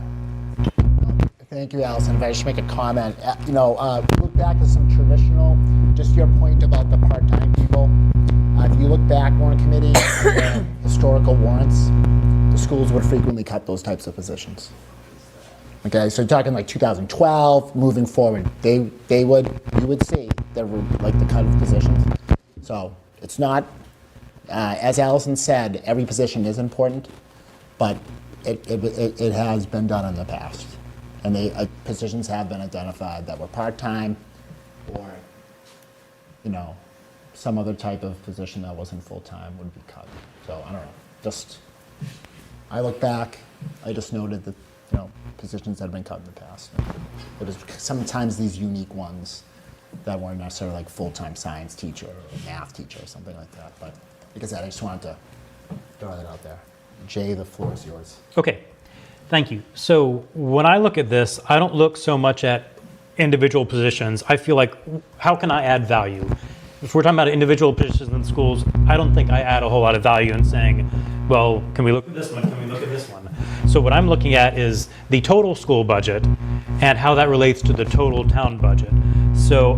Thank you, Allison. If I just make a comment, look back to some traditional, just your point about the part-time people. If you look back, Warrant Committee, historical warrants, the schools would frequently cut those types of positions. Okay, so you're talking 2012, moving forward, you would see the cut of positions. So it's not, as Allison said, every position is important, but it has been done in the past. And positions have been identified that were part-time or, some other type of position that wasn't full-time would be cut. So I don't know, I look back, I just noted that, positions that have been cut in the past. It was sometimes these unique ones that weren't necessarily full-time science teacher or math teacher or something like that. But like I said, I just wanted to throw that out there. Jay, the floor is yours. Okay, thank you. So when I look at this, I don't look so much at individual positions. I feel like, how can I add value? if we're talking about individual positions in schools, I don't think I add a whole lot of value in saying, well, can we look at this one? Can we look at this one? So what I'm looking at is the total school budget and how that relates to the total town budget. So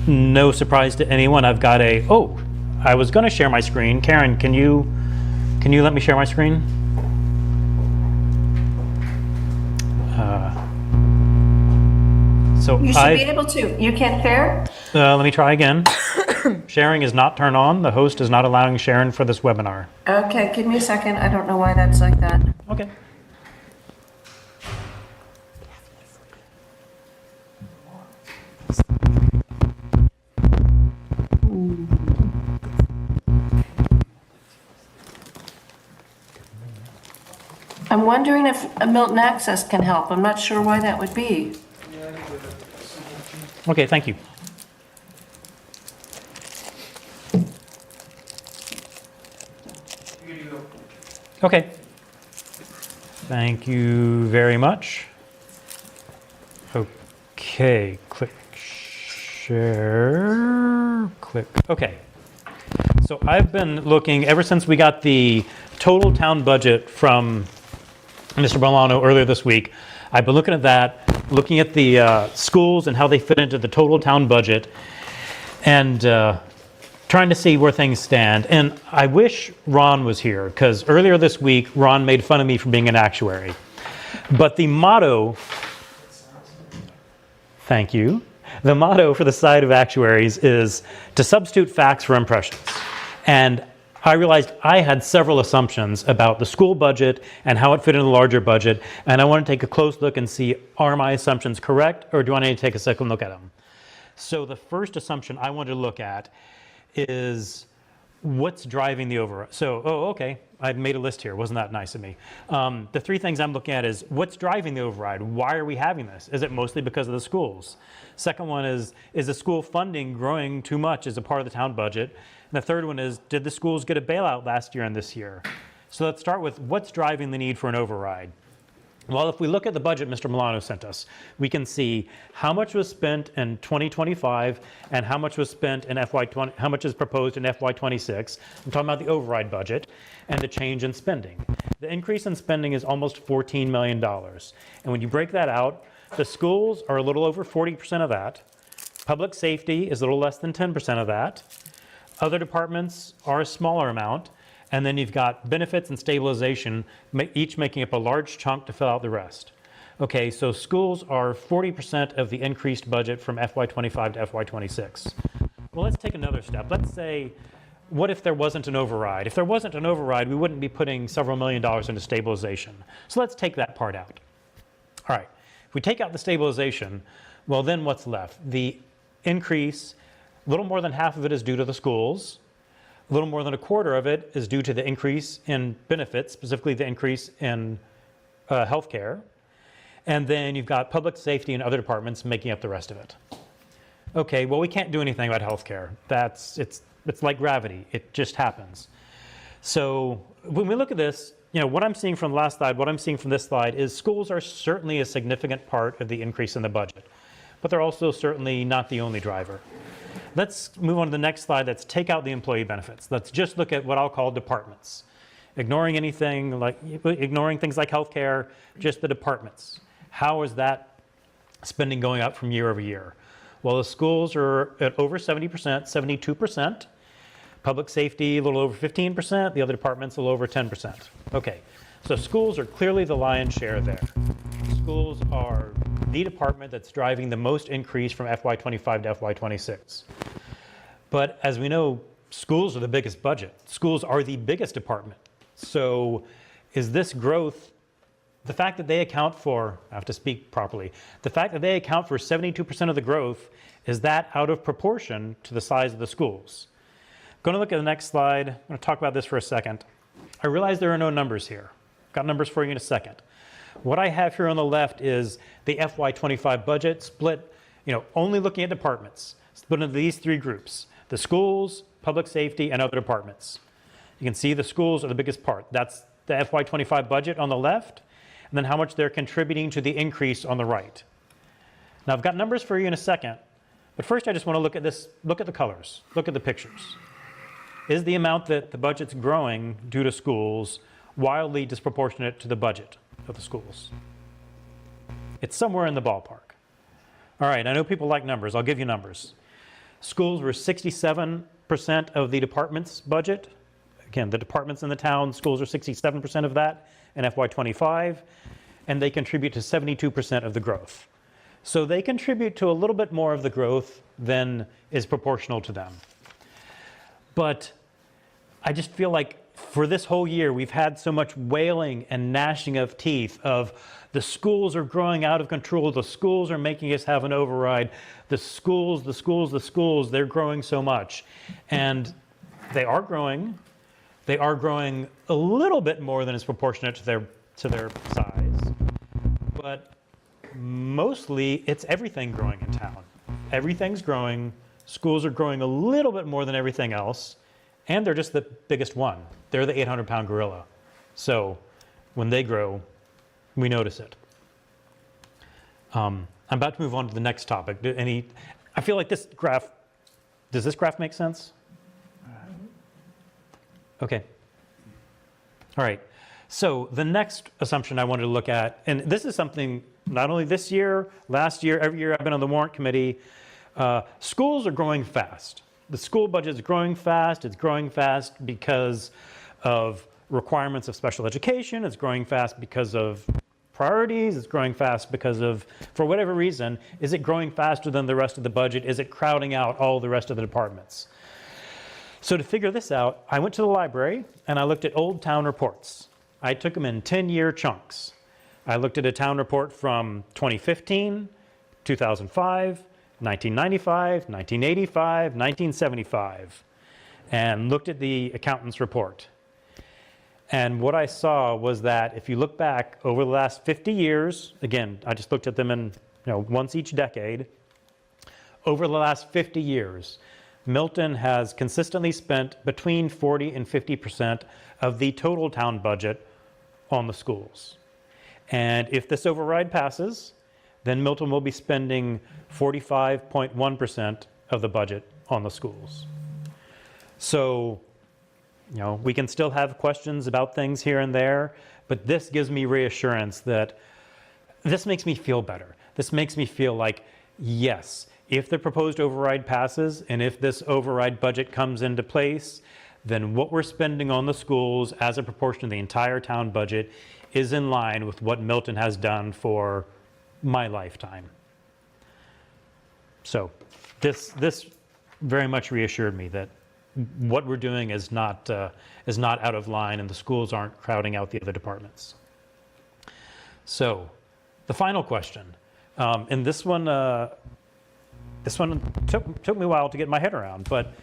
no surprise to anyone, I've got I was going to share my screen. Karen, can you let me share my screen? So You should be able to. You can't share? let me try again. Sharing is not turned on. The host is not allowing sharing for this webinar. Okay, give me a second. I don't know why that's like that. Okay. I'm wondering if a Milton Access can help. I'm not sure why that would be. Okay, thank you. Okay. Thank you very much. Okay, click share, click, okay. So I've been looking, ever since we got the total town budget from Mr. Milano earlier this week, I've been looking at that, looking at the schools and how they fit into the total town budget, and trying to see where things stand. And I wish Ron was here, because earlier this week, Ron made fun of me for being an actuary. But the motto, thank you, the motto for the side of actuaries is to substitute facts for impressions. And I realized I had several assumptions about the school budget and how it fit in the larger budget, and I want to take a close look and see, are my assumptions correct, or do I need to take a second look at them? So the first assumption I wanted to look at is what's driving the override. So, okay, I made a list here. Wasn't that nice of me? The three things I'm looking at is what's driving the override? Why are we having this? Is it mostly because of the schools? Second one is the school funding growing too much as a part of the town budget? And the third one is, did the schools get a bailout last year and this year? So let's start with what's driving the need for an override. Well, if we look at the budget Mr. Milano sent us, we can see how much was spent in 2025 and how much was spent in FY20, how much is proposed in FY26. I'm talking about the override budget and the change in spending. The increase in spending is almost $14 million. And when you break that out, the schools are a little over 40% of that. Public safety is a little less than 10% of that. Other departments are a smaller amount. And then you've got benefits and stabilization, each making up a large chunk to fill out the rest. Okay, so schools are 40% of the increased budget from FY25 to FY26. Well, let's take another step. Let's say, what if there wasn't an override? If there wasn't an override, we wouldn't be putting several $1 million into stabilization. So let's take that part out. All right, if we take out the stabilization, well, then what's left? The increase, a little more than half of it is due to the schools. A little more than a quarter of it is due to the increase in benefits, specifically the increase in healthcare. And then you've got public safety and other departments making up the rest of it. Okay, well, we can't do anything about healthcare. It's like gravity. It just happens. So when we look at this, what I'm seeing from the last slide, what I'm seeing from this slide is schools are certainly a significant part of the increase in the budget, but they're also certainly not the only driver. Let's move on to the next slide. Let's take out the employee benefits. Let's just look at what I'll call departments. Ignoring things like healthcare, just the departments. How is that spending going up from year over year? Well, the schools are at over 70%, 72%. Public safety, a little over 15%. The other departments, a little over 10%. Okay, so schools are clearly the lion's share there. Schools are the department that's driving the most increase from FY25 to FY26. But as we know, schools are the biggest budget. Schools are the biggest department. So is this growth, the fact that they account for, I have to speak properly, the fact that they account for 72% of the growth, is that out of proportion to the size of the schools? I'm going to look at the next slide. I'm going to talk about this for a second. I realize there are no numbers here. Got numbers for you in a second. What I have here on the left is the FY25 budget split, only looking at departments, split into these three groups: the schools, public safety, and other departments. You can see the schools are the biggest part. That's the FY25 budget on the left, and then how much they're contributing to the increase on the right. Now, I've got numbers for you in a second, But first, I just want to look at this, look at the colors, look at the pictures. Is the amount that the budget's growing due to schools wildly disproportionate to the budget of the schools? It's somewhere in the ballpark. All right, I know people like numbers. I'll give you numbers. Schools were 67% of the department's budget. Again, the departments in the town, schools are 67% of that in FY25, and they contribute to 72% of the growth. So they contribute to a little bit more of the growth than is proportional to them. But I just feel like for this whole year, we've had so much wailing and gnashing of teeth of the schools are growing out of control, the schools are making us have an override, the schools, they're growing so much. And they are growing a little bit more than is proportionate to their size. But mostly, it's everything growing in town. Everything's growing, schools are growing a little bit more than everything else, and they're just the biggest one. They're the 800-pound gorilla. So when they grow, we notice it. I'm about to move on to the next topic. I feel like this graph, does this graph make sense? Okay. All right. So the next assumption I wanted to look at, and this is something not only this year, last year, every year I've been on the Warrant Committee, schools are growing fast. The school budget is growing fast. It's growing fast because of requirements of special education. It's growing fast because of priorities. It's growing fast because of, for whatever reason, is it growing faster than the rest of the budget? Is it crowding out all the rest of the departments? So to figure this out, I went to the library and I looked at old town reports. I took them in 10-year chunks. I looked at a town report from 2015, 2005, 1995, 1985, 1975, and looked at the accountant's report. And what I saw was that if you look back over the last 50 years, again, I just looked at them in once each decade, over the last 50 years, Milton has consistently spent between 40 and 50% of the total town budget on the schools. And if this override passes, then Milton will be spending 45.1% of the budget on the schools. So, we can still have questions about things here and there, but this gives me reassurance that this makes me feel better. This makes me feel like, yes, if the proposed override passes and if this override budget comes into place, then what we're spending on the schools as a proportion of the entire town budget is in line with what Milton has done for my lifetime. So this very much reassured me that what we're doing is not out of line and the schools aren't crowding out the other departments. So the final question, and this one took me a while to get my head around, but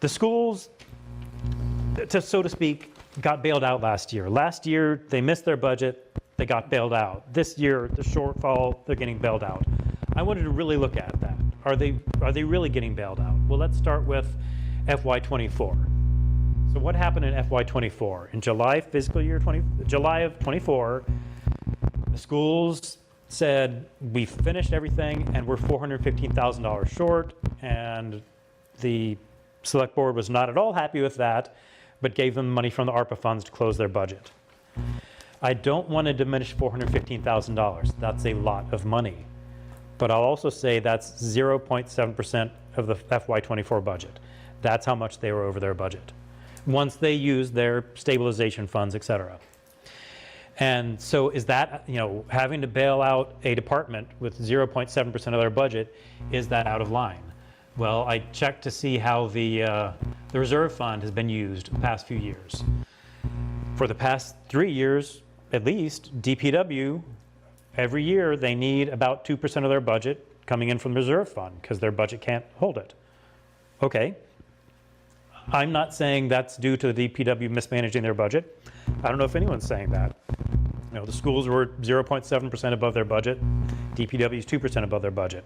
the schools, so to speak, got bailed out last year. Last year, they missed their budget, they got bailed out. This year, the shortfall, they're getting bailed out. I wanted to really look at that. Are they really getting bailed out? Well, let's start with FY24. So what happened in FY24? In July of 24, the schools said, we finished everything and we're $415,000 short, and the select board was not at all happy with that, but gave them money from the ARPA funds to close their budget. I don't want to diminish $415,000. That's a lot of money. But I'll also say that's 0.7% of the FY24 budget. That's how much they were over their budget once they used their stabilization funds, et cetera. And so is that, having to bail out a department with 0.7% of their budget, is that out of line? Well, I checked to see how the reserve fund has been used the past few years. For the past 3 years, at least, DPW, every year they need about 2% of their budget coming in from the reserve fund because their budget can't hold it. Okay. I'm not saying that's due to the DPW mismanaging their budget. I don't know if anyone's saying that. The schools were 0.7% above their budget. DPW is 2% above their budget.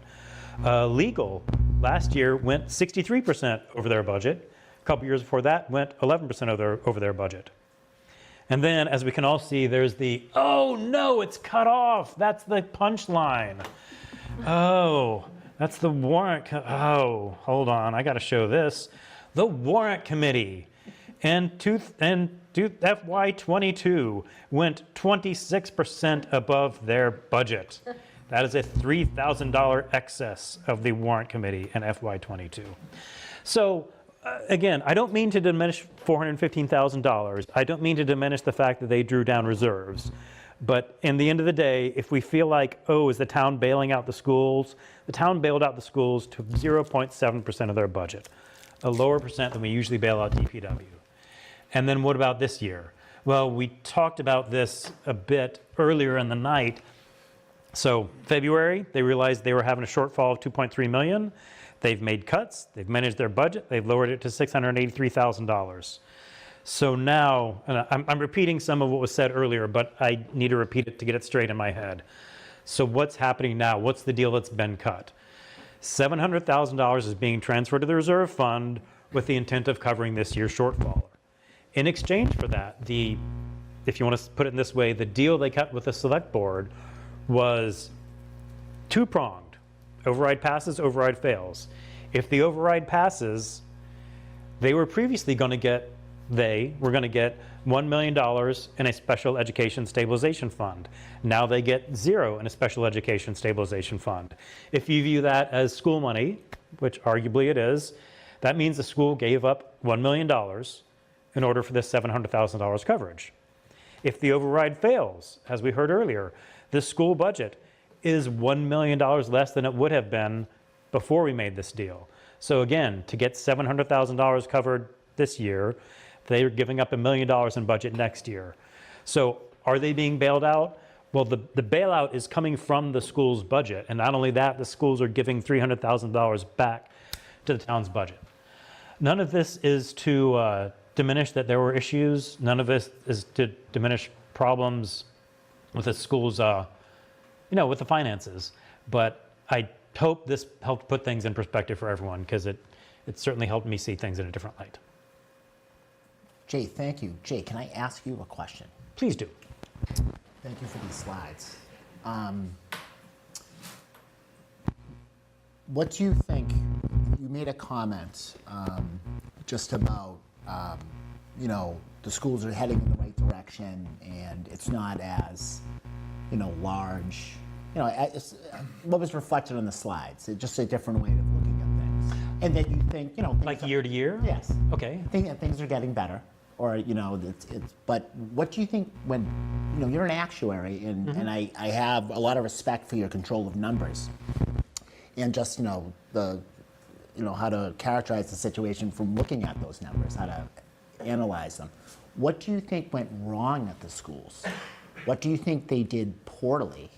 Legal last year went 63% over their budget. A couple years before that went 11% over their budget. And then, as we can all see, there's the, oh no, it's cut off. That's the punchline. Oh, That's the warrant. Oh, hold on. I got to show this. The warrant committee and FY22 went 26% above their budget. That is a $3,000 excess of the warrant committee in FY22. So again, I don't mean to diminish $415,000. I don't mean to diminish the fact that they drew down reserves. But in the end of the day, if we feel like, oh, is the town bailing out the schools? The town bailed out the schools to 0.7% of their budget, a lower percent than we usually bail out DPW. And then what about this year? Well, we talked about this a bit earlier in the night. So February, they realized they were having a shortfall of 2.3 million. They've made cuts. They've managed their budget. They've lowered it to $683,000. So now, and I'm repeating some of what was said earlier, but I need to repeat it to get it straight in my head. So what's happening now? What's the deal that's been cut? $700,000 is being transferred to the reserve fund with the intent of covering this year's shortfall. In exchange for that, if you want to put it in this way, the deal they cut with the select board was two-pronged. Override passes, override fails. If the override passes, they were previously going to get $1 million in a special education stabilization fund. Now they get zero in a special education stabilization fund. If you view that as school money, which arguably it is, that means the school gave up $1 million in order for this $700,000 coverage. If the override fails, as we heard earlier, the school budget is $1 million less than it would have been before we made this deal. So again, to get $700,000 covered this year, they're giving up $1 million in budget next year. So are they being bailed out? Well, the bailout is coming from the school's budget. And not only that, the schools are giving $300,000 back to the town's budget. None of this is to diminish that there were issues. None of this is to diminish problems with the schools, with the finances. But I hope this helped put things in perspective for everyone, because it certainly helped me see things in a different light. Jay, thank you. Jay, can I ask you a question? Please do. Thank you for these slides. What do you think? You made a comment just about, the schools are heading in the right direction and it's not as, large. What was reflected on the slides? It's just a different way of looking at things. And then you think, Like year to year? Yes. Okay. I think that things are getting better. Or, but what do you think when, you're an actuary and I have a lot of respect for your control of numbers and just, how to characterize the situation from looking at those numbers, how to analyze them. What do you think went wrong at the schools? What do you think they did poorly?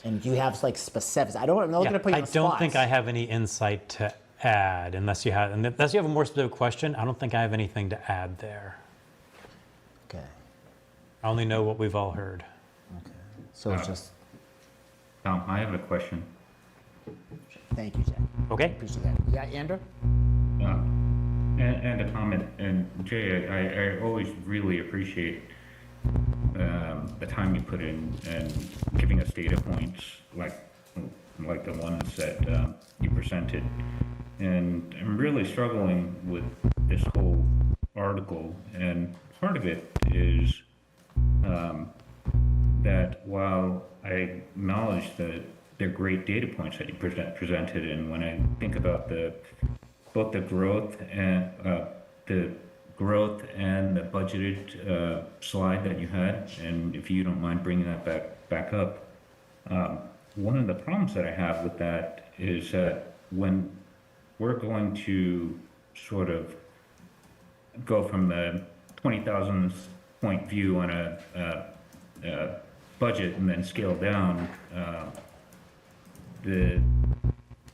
And do you have specifics? I'm not going to put you on the I don't spot. think I have any insight to add unless you have a more specific question. I don't think I have anything to add there. Okay. I only know what we've all heard. Okay. So it's just. I have a question. Thank you, Jay. Okay. Appreciate that. Yeah, Andrew? And a comment. And Jay, I always really appreciate the time you put in and giving us data points like the ones that you presented. And I'm really struggling with this whole article. And part of it is that while I acknowledge that they're great data points that you presented, and when I think about both the growth and the budgeted slide that you had, and if you don't mind bringing that back up, one of the problems that I have with that is that when we're going to sort of go from the 20,000 point view on a budget and then scale down, the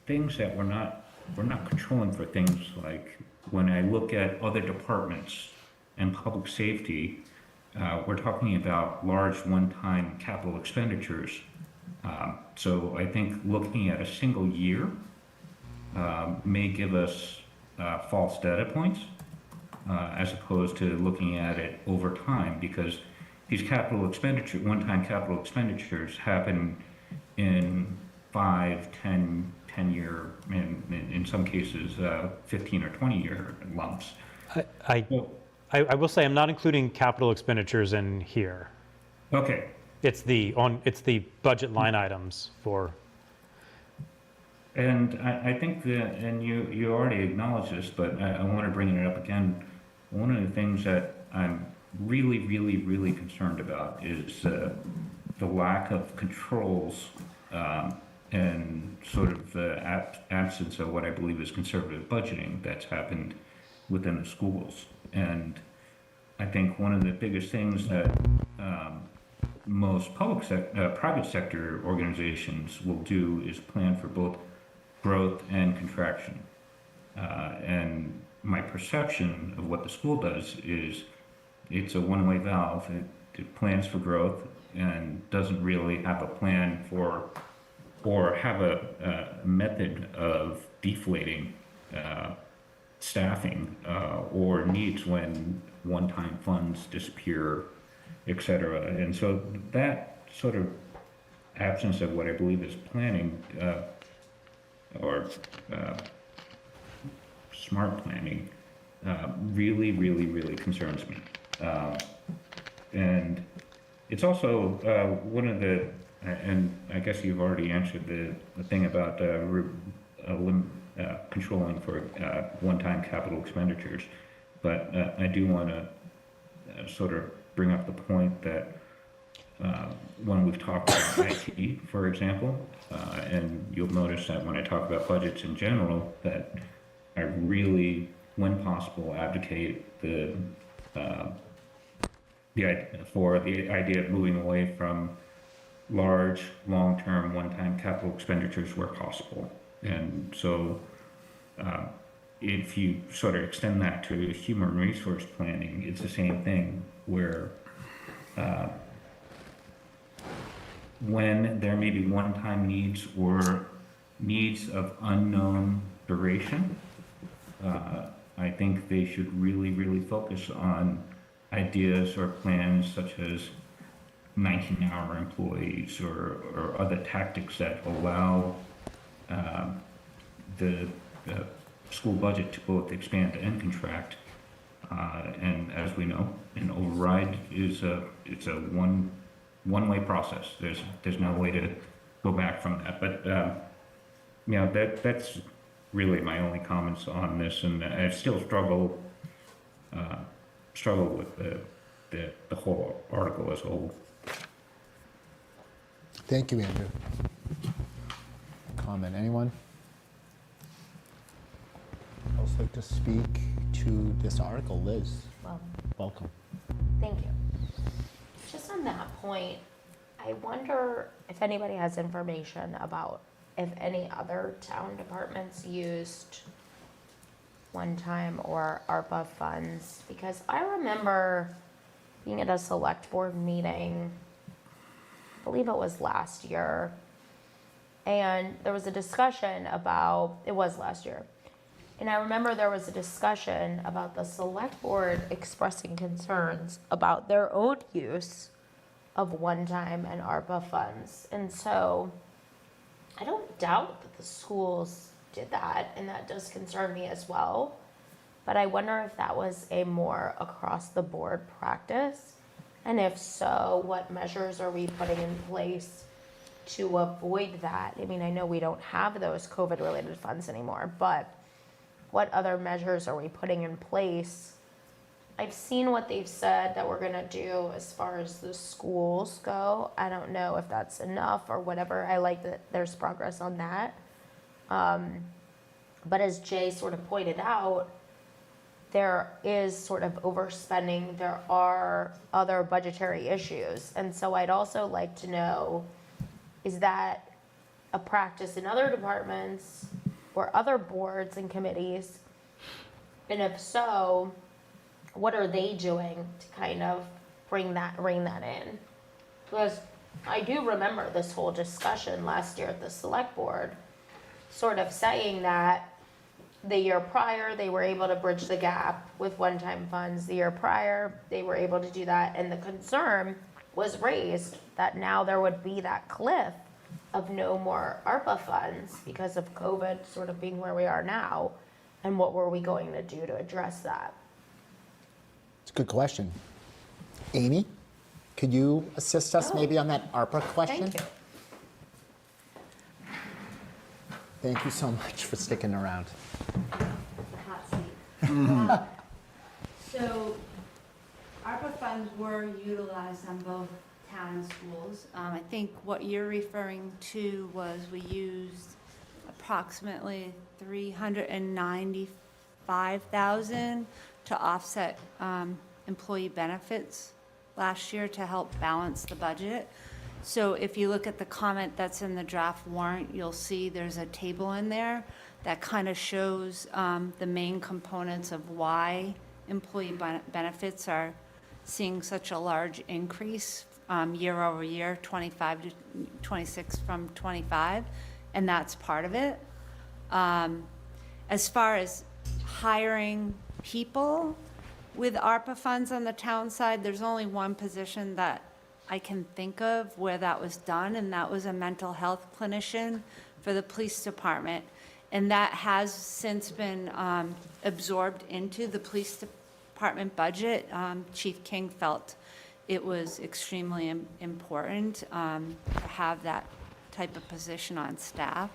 things that we're not controlling for things like when I look at other departments and public safety, we're talking about large one-time capital expenditures. So I think looking at a single year may give us false data points as opposed to looking at it over time, because these one-time capital expenditures happen in 5, 10-year, in some cases, 15 or 20-year lumps. I will say I'm not including capital expenditures in here. Okay, It's the budget line items for. and I think that, and you already acknowledged this, but I want to bring it up again. One of the things that I'm really, really, really concerned about is the lack of controls and sort of the absence of what I believe is conservative budgeting that's happened within the schools. And I think one of the biggest things that most private sector organizations will do is plan for both growth and contraction. And my perception of what the school does is it's a one-way valve. It plans for growth and doesn't really have a plan for, or have a method of deflating staffing or needs when one-time funds disappear, et cetera. And so that sort of absence of what I believe is planning or smart planning really, really, really concerns me. And it's also one of the, and I guess you've already answered the thing about controlling for one-time capital expenditures, but I do want to sort of bring up the point that when we've talked about IT, for example, and you'll notice that when I talk about budgets in general, that I really, when possible, advocate for the idea of moving away from large, long-term, one-time capital expenditures where possible. And so if you sort of extend that to human resource planning, it's the same thing where when there may be one-time needs or needs of unknown duration, I think they should really, really focus on ideas or plans such as 19-hour employees or other tactics that allow the school budget to both expand and contract. And as we know, an override is it's a one-way process. There's no way to go back from that. But that's really my only comments on this, and I still struggle with the whole article as a whole. Thank you, Andrew. Comment, anyone else like to speak to this article? Liz, welcome. Thank you. Just on that point, I wonder if anybody has information about if any other town departments used one-time or ARPA funds, because I remember being at a select board meeting, I believe it was last year, and there was a discussion about, it was last year, and I remember there was a discussion about the select board expressing concerns about their own use of one-time and ARPA funds. And so I don't doubt that the schools did that, and that does concern me as well. But I wonder if that was a more across-the-board practice, and if so, what measures are we putting in place to avoid that? I mean, I know we don't have those COVID-related funds anymore, but what other measures are we putting in place? I've seen what they've said that we're gonna do as far as the schools go. I don't know if that's enough or whatever. I like that there's progress on that. But as Jay sort of pointed out, there is sort of overspending. There are other budgetary issues. And so I'd also like to know, is that a practice in other departments or other boards and committees? And if so, what are they doing to kind of bring that in? Because I do remember this whole discussion last year at the select board, sort of saying that the year prior, they were able to bridge the gap with one-time funds. The year prior, they were able to do that. And the concern was raised that now there would be that cliff of no more ARPA funds because of COVID sort of being where we are now? And what were we going to do to address that? It's a good question. Amy, could you assist us maybe on that ARPA question? Thank you. Thank you so much for sticking around. The hot seat. So ARPA funds were utilized on both town and schools. I think what you're referring to was we used approximately $395,000 to offset employee benefits last year to help balance the budget. So if you look at the comment that's in the draft warrant, you'll see there's a table in there that kind of shows the main components of why employee benefits are seeing such a large increase year over year, 25 to 26 from 25, and that's part of it. As far as hiring people with ARPA funds on the town side, there's only one position that I can think of where that was done, and that was a mental health clinician for the police department. And that has since been absorbed into the police department budget. Chief King felt it was extremely important to have that type of position on staff.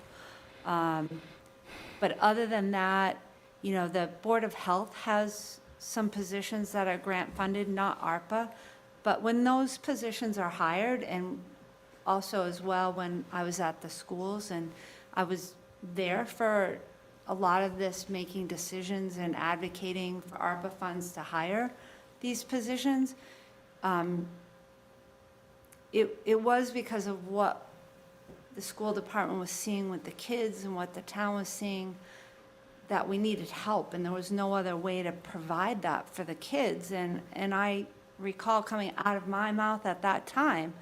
But other than that, you know, the Board of Health has some positions that are grant funded, not ARPA. But when those positions are hired, and also as well when I was at the schools and I was there for a lot of this, making decisions and advocating for ARPA funds to hire these positions, it was because of what the school department was seeing with the kids and what the town was seeing, that we needed help, and there was no other way to provide that for the kids. And I recall coming out of my mouth at that time,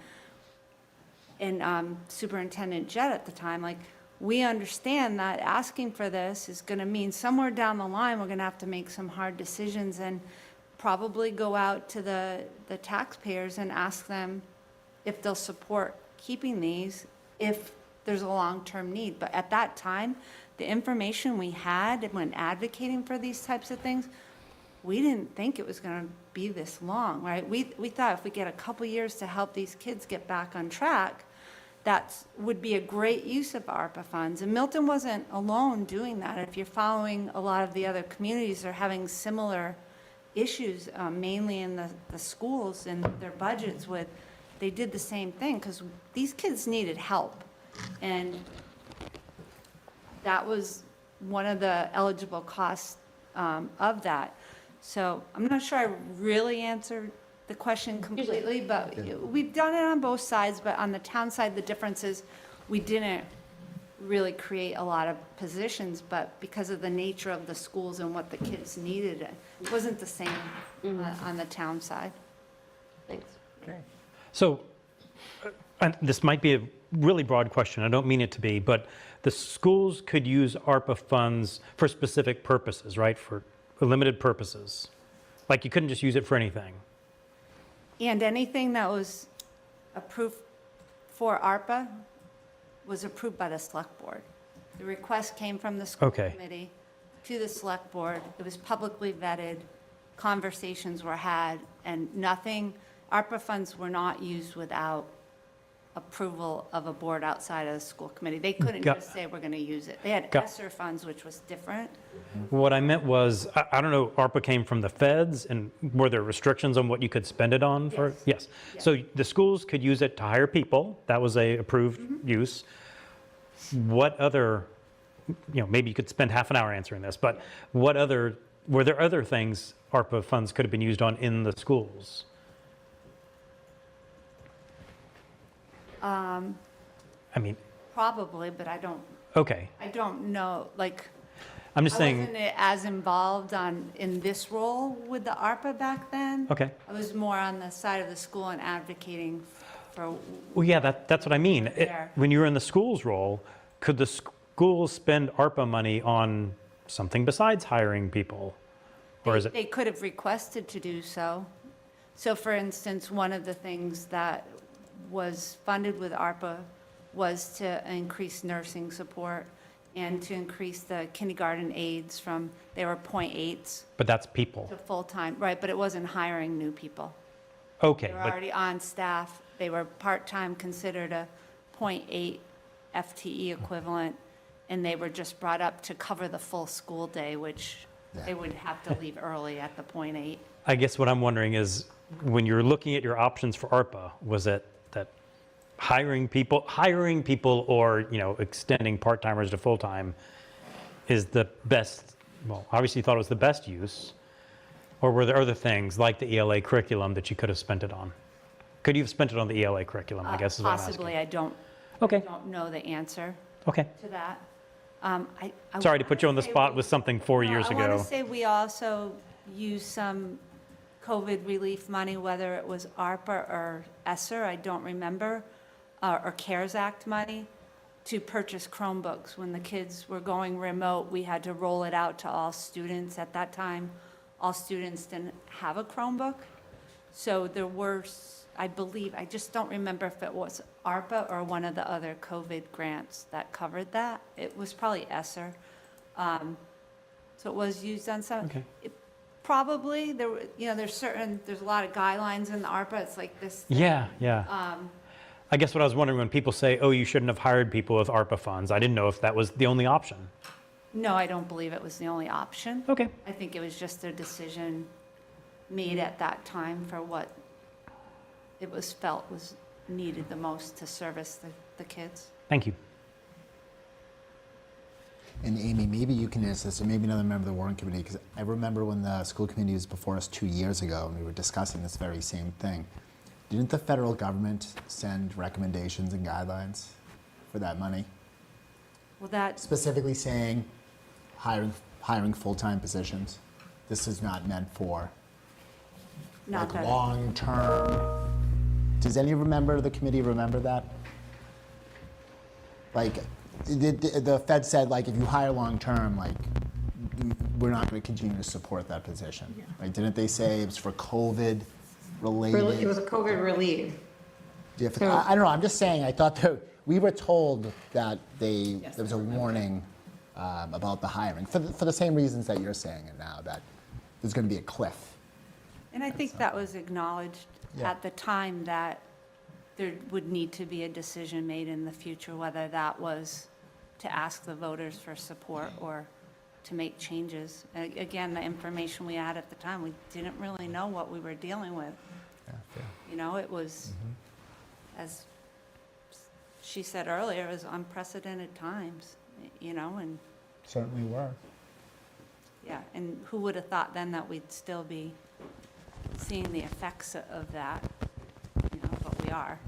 and Superintendent Jett at the time, like, we understand that asking for this is going to mean somewhere down the line we're going to have to make some hard decisions and probably go out to the taxpayers and ask them if they'll support keeping these if there's a long-term need. But at that time, the information we had when advocating for these types of things, we didn't think it was going to be this long, right? We thought if we get a couple years to help these kids get back on track, that would be a great use of ARPA funds. And Milton wasn't alone doing that. If you're following a lot of the other communities, they're having similar issues, mainly in the schools and their budgets with, they did the same thing because these kids needed help. And that was one of the eligible costs of that. So I'm not sure I really answered the question completely, but we've done it on both sides. But on the town side, the difference is we didn't really create a lot of positions, but because of the nature of the schools and what the kids needed, it wasn't the same on the town side. Thanks. Okay. So, and this might be a really broad question, I don't mean it to be, but the schools could use ARPA funds for specific purposes, right? For limited purposes. Like you couldn't just use it for anything. And anything that was approved for ARPA was approved by the select board. The request came from the school committee to the select board. It was publicly vetted, conversations were had, and nothing, ARPA funds were not used without approval of a board outside of the school committee. They couldn't just say we're going to use it. They had ESSER funds, which was different. What I meant was, I don't know, ARPA came from the feds, and were there restrictions on what you could spend it on? For? Yes. So the schools could use it to hire people. That was a approved use. What other, maybe you could spend half an hour answering this, but what other, were there other things ARPA funds could have been used on in the schools? I mean, probably, but I don't. Okay. I don't know. Like, I'm just saying. I wasn't as involved in this role with the ARPA back then. Okay. I was more on the side of the school and advocating for. Well, yeah, that's what I mean. When you were in the schools role, could the schools spend ARPA money on something besides hiring people, or is it? They could have requested to do so. So, for instance, one of the things that was funded with ARPA was to increase nursing support and to increase the kindergarten aides from, they were .8s But that's people. to full-time, right, but it wasn't hiring new people. Okay, They were but already on staff, they were part-time, considered a .8 FTE equivalent, and they were just brought up to cover the full school day, which they would have to leave early at the .8. I guess what I'm wondering is, when you're looking at your options for ARPA, was it that hiring people or, extending part-timers to full-time is the best, well, obviously you thought it was the best use, or were there other things like the ELA curriculum that you could have spent it on? Could you have spent it on the ELA curriculum, I guess is what I'm asking. Possibly, I don't know the answer Okay. to that. Sorry to put you on the spot with something 4 years I want ago. to say we also used some COVID relief money, whether it was ARPA or ESSER, I don't remember, or CARES Act money, to purchase Chromebooks. When the kids were going remote, we had to roll it out to all students. At that time, all students didn't have a Chromebook. So there were, I believe, I just don't remember if it was ARPA or one of the other COVID grants that covered that. It was probably ESSER. So it was used on some. Okay. Probably, there's a lot of guidelines in the ARPA, it's like this. Yeah. I guess what I was wondering, when people say, oh, you shouldn't have hired people with ARPA funds, I didn't know if that was the only option. No, I don't believe it was the only option. Okay. I think it was just a decision made at that time for what it was felt was needed the most to service the kids. Thank you. And Amy, maybe you can answer this, or maybe another member of the Warrant Committee, because I remember when the school committee was before us 2 years ago, and we were discussing this very same thing. Didn't the federal government send recommendations and guidelines for that money? Well, that, Specifically saying hiring full-time positions. This is not meant for not like that, long-term. Does any member of the committee remember that? Like, the Fed said, like, if you hire long-term, like, we're not going to continue to support that position. Yeah. Like, didn't they say it was for COVID-related? It was a COVID relief. I don't know, I'm just saying, I thought that we were told that there was a warning about the hiring, for the same reasons that you're saying it now, that there's going to be a cliff. and I think that was acknowledged Yeah. at the time, that there would need to be a decision made in the future, whether that was to ask the voters for support or to make changes. Again, the information we had at the time, we didn't really know what we were dealing with. It was, as she said earlier, it was unprecedented times, and Certainly were. yeah, and who would have thought then that we'd still be seeing the effects of that, but we are.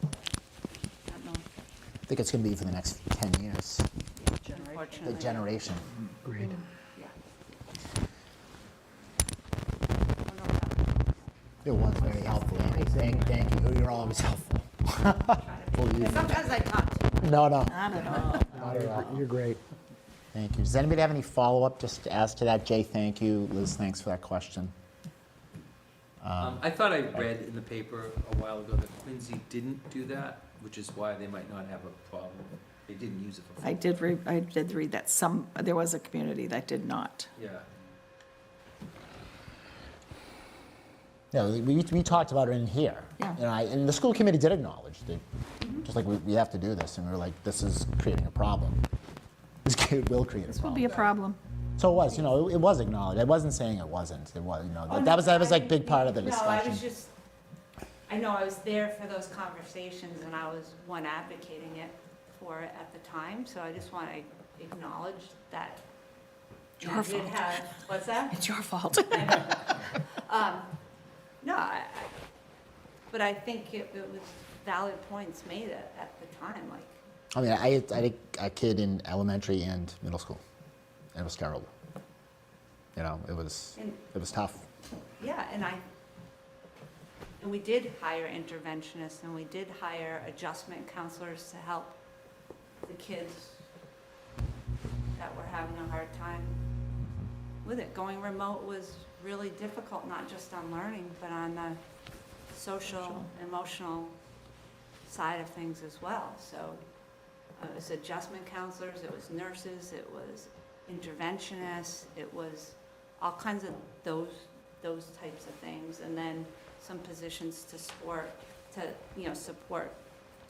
I don't know, I think it's going to be for the next 10 years, unfortunately. the generation. Agreed. Yeah. It was very helpful, Amy. Thank you. You're always helpful. Sometimes I talk too much. No. Not at all. Not at all. You're great. Thank you. Does anybody have any follow-up just as to that? Jay, thank you. Liz, thanks for that question. I thought I read in the paper a while ago that Quincy didn't do that, which is why they might not have a problem. They didn't use it for. I did read that there was a community that did not. Yeah. Yeah, we talked about it in here. Yeah. And the school committee did acknowledge that, just like we have to do this, and we were like, this is creating a problem. This will create a problem. This will be a problem. So it was, it was acknowledged. I wasn't saying it wasn't. It was, that was like big part of the discussion. I know I was there for those conversations, and I was one advocating it for it at the time, so I just want to acknowledge that. Your we did fault. have- What's that? It's your fault. No, but I think it was valid points made at the time, like. I mean, I had a kid in elementary and middle school, and it was terrible. It was tough. Yeah, and we did hire interventionists, and we did hire adjustment counselors to help the kids that were having a hard time with it. Going remote was really difficult, not just on learning, but on the social, emotional side of things as well. So it was adjustment counselors, it was nurses, it was interventionists, it was all kinds of those types of things. And then some positions to support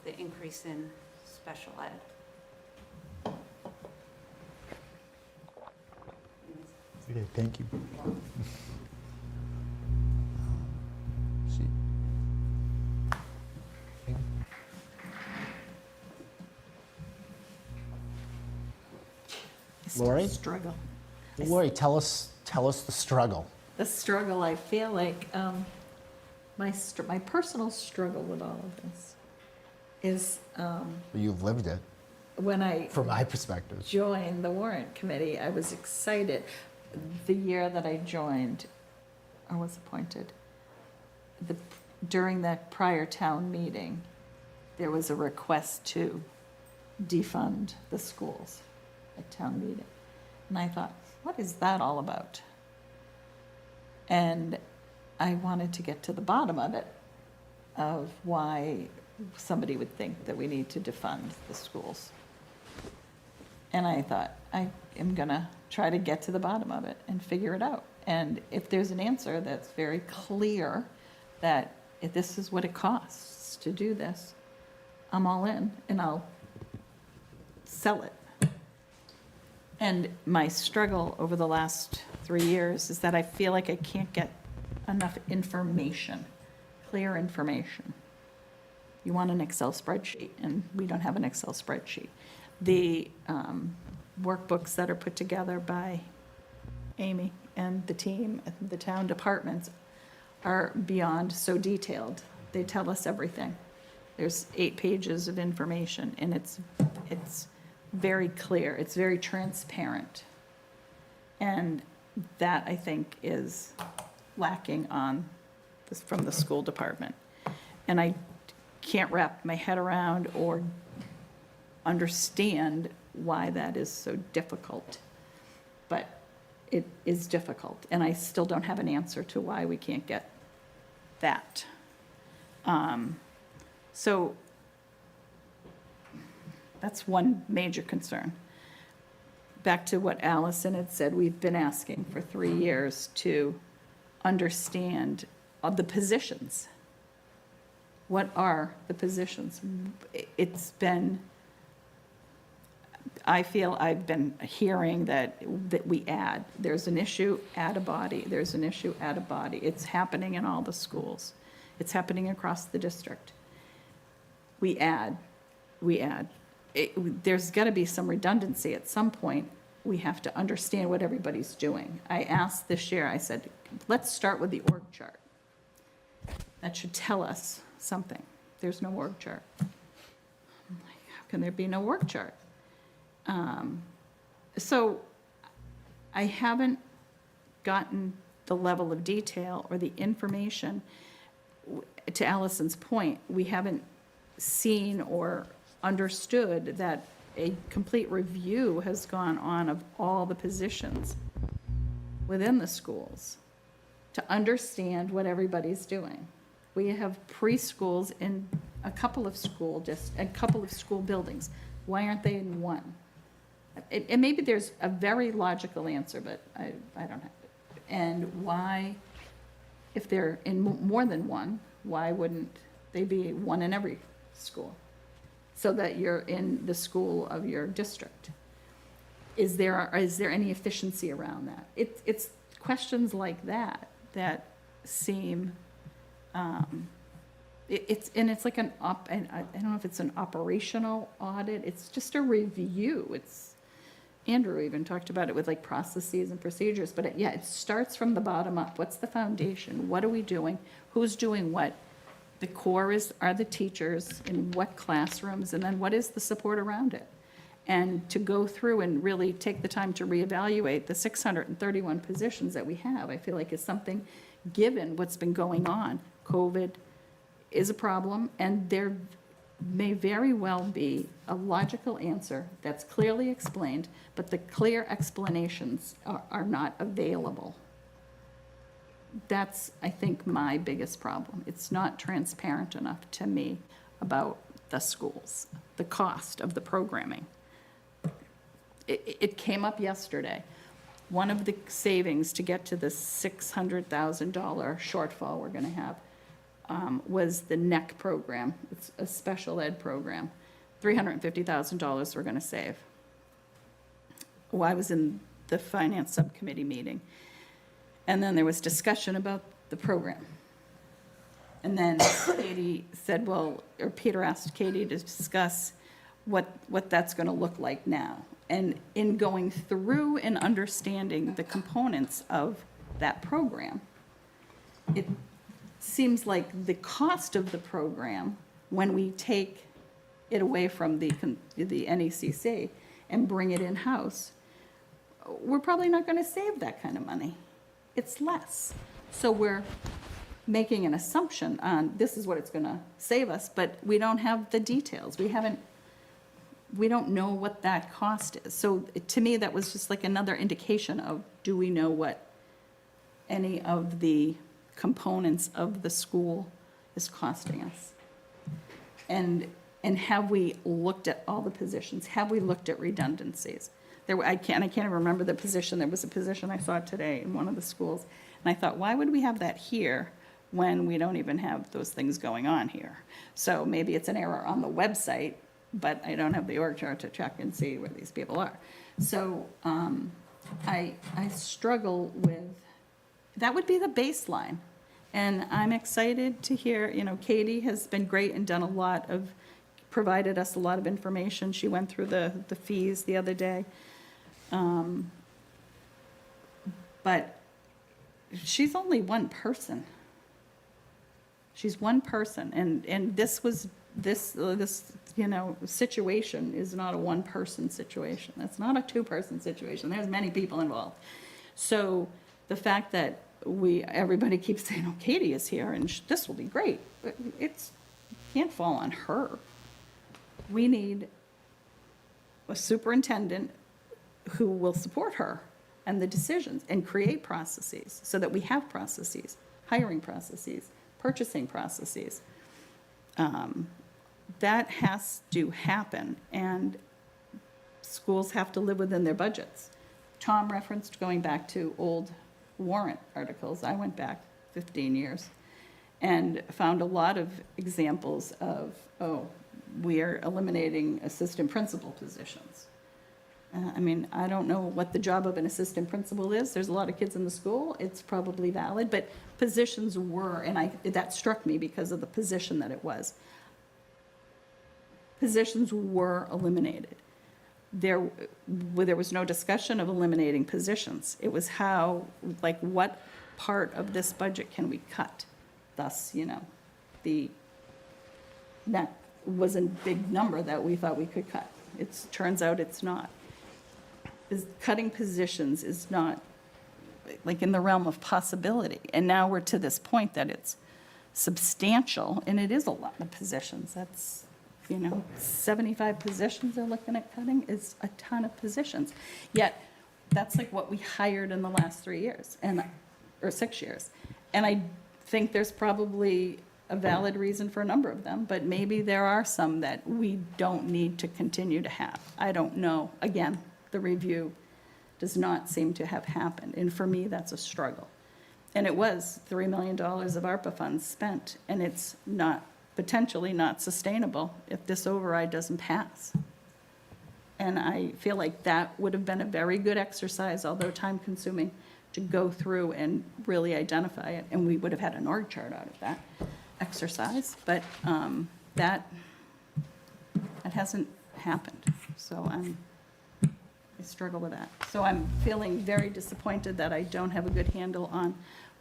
the increase in special ed. Okay, thank you. Lori? Struggle. Lori, tell us the struggle. The struggle, I feel like, my personal struggle with all of this is You've lived it, when I from my perspective. joined the Warrant Committee, I was excited. The year that I joined, or was appointed, during that prior town meeting, there was a request to defund the schools at town meeting. And I thought, what is that all about? And I wanted to get to the bottom of it, of why somebody would think that we need to defund the schools. And I thought, I am going to try to get to the bottom of it and figure it out. And if there's an answer that's very clear that if this is what it costs to do this, I'm all in and I'll sell it. And my struggle over the last 3 years is that I feel like I can't get enough information, clear information. You want an Excel spreadsheet, and we don't have an Excel spreadsheet. The workbooks that are put together by Amy and the team, the town departments, are beyond so detailed. They tell us everything. There's 8 pages of information, and it's very clear. It's very transparent. And that, I think, is lacking on this, from the school department. And I can't wrap my head around or understand why that is so difficult. But it is difficult, and I still don't have an answer to why we can't get that. So that's one major concern. Back to what Allison had said, we've been asking for 3 years to understand the positions. What are the positions? It's been, I feel I've been hearing that we add. There's an issue, add a body. There's an issue, add a body. It's happening in all the schools. It's happening across the district. We add. There's got to be some redundancy at some point. We have to understand what everybody's doing. I asked this year, I said, let's start with the org chart. That should tell us something. There's no org chart. I'm like, how can there be no org chart? So I haven't gotten the level of detail or the information. To Allison's point, we haven't seen or understood that a complete review has gone on of all the positions within the schools to understand what everybody's doing. We have preschools in a couple of school buildings. Why aren't they in one? And maybe there's a very logical answer, but I don't have it. And why, if they're in more than one, why wouldn't they be one in every school? So that you're in the school of your district. Is there any efficiency around that? It's questions like that that seem, it's like an I don't know if it's an operational audit. It's just a review. Andrew even talked about it with like processes and procedures, but it starts from the bottom up. What's the foundation? What are we doing? Who's doing what? The core are the teachers, in what classrooms, and then what is the support around it? And to go through and really take the time to reevaluate the 631 positions that we have, I feel like is something, given what's been going on. COVID is a problem, and there may very well be a logical answer that's clearly explained, but the clear explanations are not available. That's, I think, my biggest problem. It's not transparent enough to me about the schools, the cost of the programming. It came up yesterday. One of the savings to get to the $600,000 shortfall we're going to have was the NEC program. It's a special ed program. $350,000 we're going to save. Well, I was in the finance subcommittee meeting, and then there was discussion about the program. And then Katie said, well, or Peter asked Katie to discuss what that's going to look like now. And in going through and understanding the components of that program, it seems like the cost of the program, when we take it away from the NECC and bring it in-house, we're probably not going to save that kind of money. It's less. So we're making an assumption on this is what it's going to save us, but we don't have the details. We don't know what that cost is. So to me, that was just like another indication of, do we know what any of the components of the school is costing us? And have we looked at all the positions? Have we looked at redundancies? I can't even remember the position. There was a position I saw today in one of the schools, and I thought, why would we have that here when we don't even have those things going on here? So maybe it's an error on the website, but I don't have the org chart to check and see where these people are. So I struggle with, that would be the baseline. And I'm excited to hear, Katie has been great and done provided us a lot of information. She went through the fees the other day. But she's only one person. She's one person, and this situation is not a one-person situation. It's not a two-person situation. There's many people involved. So the fact that everybody keeps saying, "Oh, Katie is here, and this will be great," but it can't fall on her. We need a superintendent who will support her and the decisions and create processes so that we have processes, hiring processes, purchasing processes. That has to happen, and schools have to live within their budgets. Tom referenced going back to old Warrant articles. I went back 15 years and found a lot of examples of, we are eliminating assistant principal positions. I don't know what the job of an assistant principal is. There's a lot of kids in the school. It's probably valid, but positions were, and that struck me because of the position that it was. Positions were eliminated. There was no discussion of eliminating positions. It was what part of this budget can we cut? Thus, that was a big number that we thought we could cut. It turns out it's not. Cutting positions is not in the realm of possibility. And now we're to this point that it's substantial, and it is a lot of positions. That's, 75 positions they're looking at cutting is a ton of positions. Yet, that's what we hired in the last 3 years, or 6 years. And I think there's probably a valid reason for a number of them, but maybe there are some that we don't need to continue to have. I don't know. Again, the review does not seem to have happened, and for me, that's a struggle. And it was $3 million of ARPA funds spent, and it's potentially not sustainable if this override doesn't pass. And I feel like that would have been a very good exercise, although time-consuming, to go through and really identify it, and we would have had an org chart out of that exercise, but that hasn't happened. So I struggle with that. So I'm feeling very disappointed that I don't have a good handle on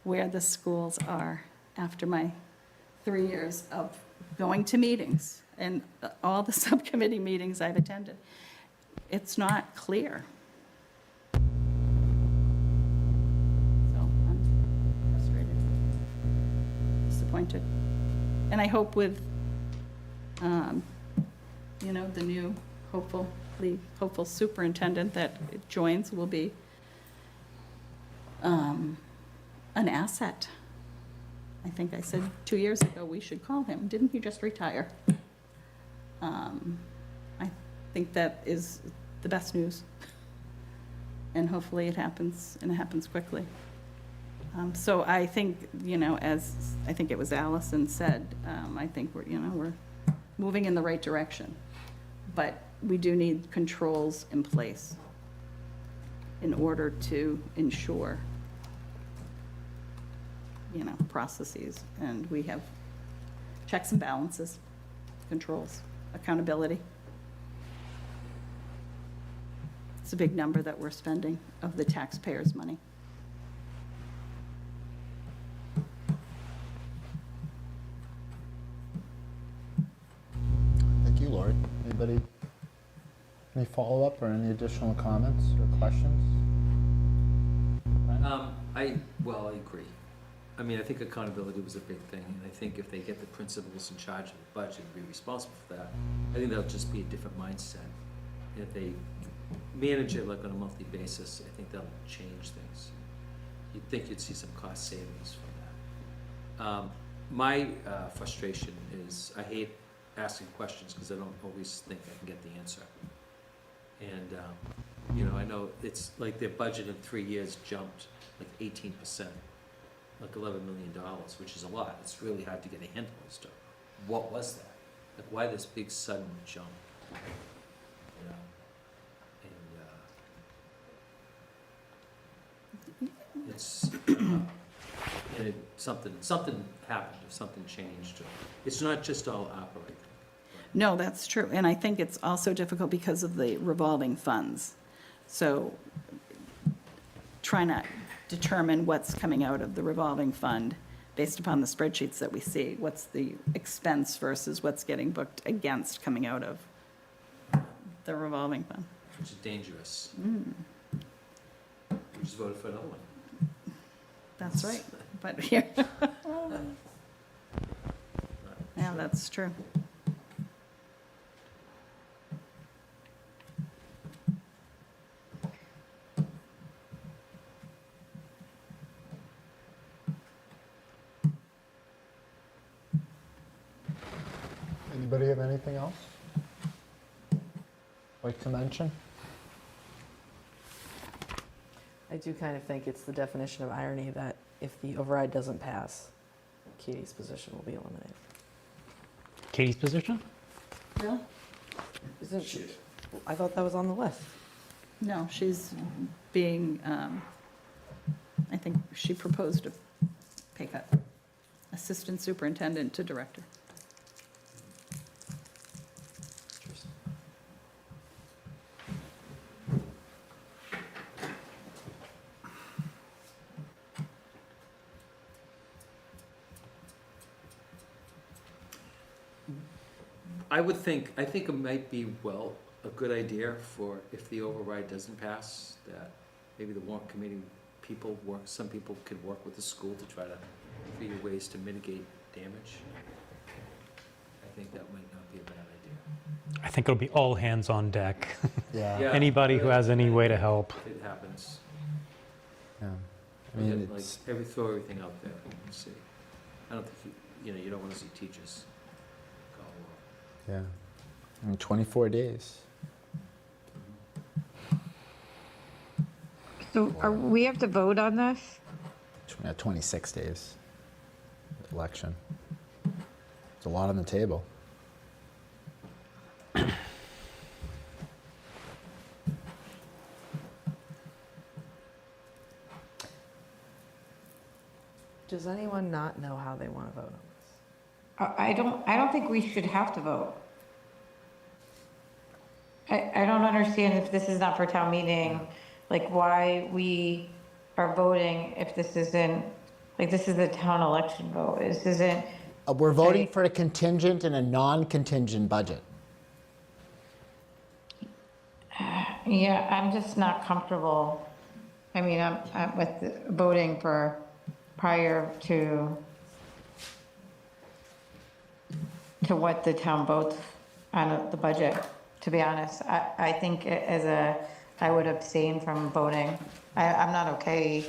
where the schools are after my 3 years of going to meetings and all the subcommittee meetings I've attended. It's not clear. So I'm frustrated, disappointed. And I hope with, the new hopeful superintendent that joins will be an asset. I think I said 2 years ago we should call him. Didn't he just retire? I think that is the best news. And hopefully it happens, and it happens quickly. So I think, as I think it was Allison said, I think we're moving in the right direction. But we do need controls in place in order to ensure, processes. And we have checks and balances, controls, accountability. It's a big number that we're spending of the taxpayers' money. Thank you, Lori. Anybody, any follow-up or any additional comments or questions? I agree. I mean, I think accountability was a big thing, and I think if they get the principals in charge of the budget and be responsible for that, I think that'll just be a different mindset. And if they manage it like on a monthly basis, I think that'll change things. You'd think you'd see some cost savings from that. My frustration is I hate asking questions because I don't always think I can get the answer. And, I know it's like their budget in 3 years jumped like 18%, like $11 million, which is a lot. It's really hard to get a handle as to what was that? Like, why this big sudden jump? And it's and something happened or something changed. It's not just all operating. No, that's true. And I think it's also difficult because of the revolving funds. So trying to determine what's coming out of the revolving fund based upon the spreadsheets that we see. What's the expense versus what's getting booked against coming out of the revolving fund. Which is dangerous. We just voted for another one. That's right. But here. Yeah, that's true. Anybody have anything else like to mention? I do kind of think it's the definition of irony that if the override doesn't pass, Katie's position will be eliminated. Katie's position? Really? Isn't she? I thought that was on the list. No, she's being, I think she proposed a pay cut. Assistant superintendent to director. I think it might be, a good idea for, if the override doesn't pass, that maybe the warrant committee some people could work with the school to try to figure ways to mitigate damage. I think that might not be a bad idea. I think it'll be all hands on deck. Yeah. Anybody who has any way to help. It happens. Yeah. I Like, mean, it's, throw everything out there and see. I don't think, you don't want to see teachers go, yeah. In 24 days. So we have to vote on this? 26 days. Election. There's a lot on the table. Does anyone not know how they want to vote on this? I don't think we should have to vote. I don't understand if this is not for town meeting, like why we are voting if this isn't, like this is a town election vote. This isn't. We're voting for a contingent and a non-contingent budget. Yeah, I'm just not comfortable. I mean, I'm with voting for prior to what the town votes on the budget, to be honest. I think I would abstain from voting. I'm not okay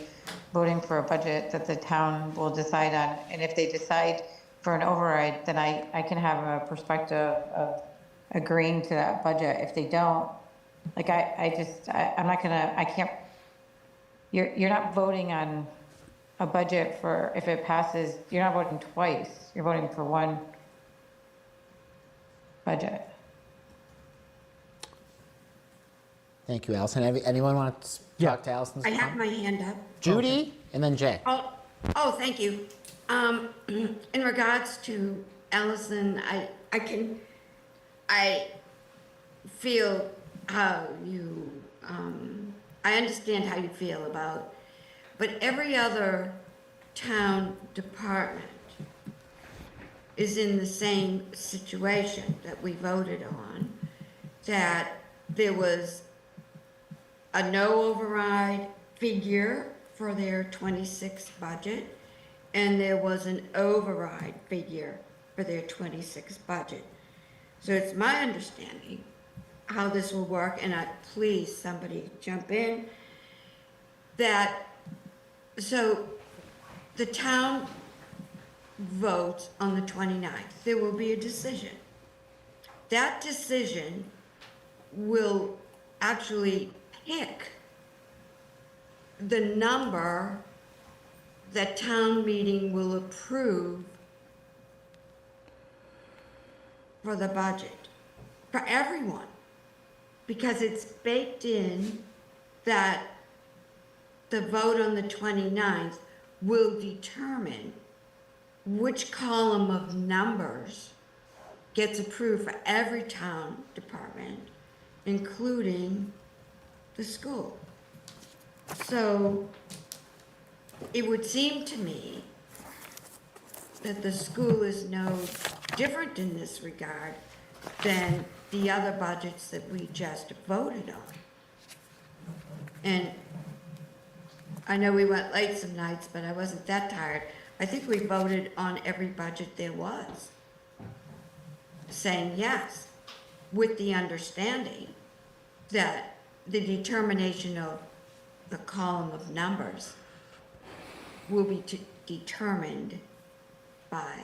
voting for a budget that the town will decide on. And if they decide for an override, then I can have a perspective of agreeing to that budget. If they don't, like, I'm not gonna, I can't, you're not voting on a budget for, if it passes, you're not voting twice, you're voting for one budget. Thank you, Allison. Anyone want to talk to Allison's I have comment? my hand up. Judy, and then Jay. Oh, thank you. In regards to Allison, I feel how you, I understand how you feel about, but every other town department is in the same situation that we voted on, that there was a no override figure for their 26 budget, and there was an override figure for their 26 budget. So it's my understanding how this will work, and please, somebody jump in, that, so the town votes on the 29th. There will be a decision. That decision will actually pick the number that town meeting will approve for the budget, for everyone. Because it's baked in that the vote on the 29th will determine which column of numbers gets approved for every town department, including the school. So it would seem to me that the school is no different in this regard than the other budgets that we just voted on. And I know we went late some nights, but I wasn't that tired. I think we voted on every budget there was, saying yes, with the understanding that the determination of the column of numbers will be determined by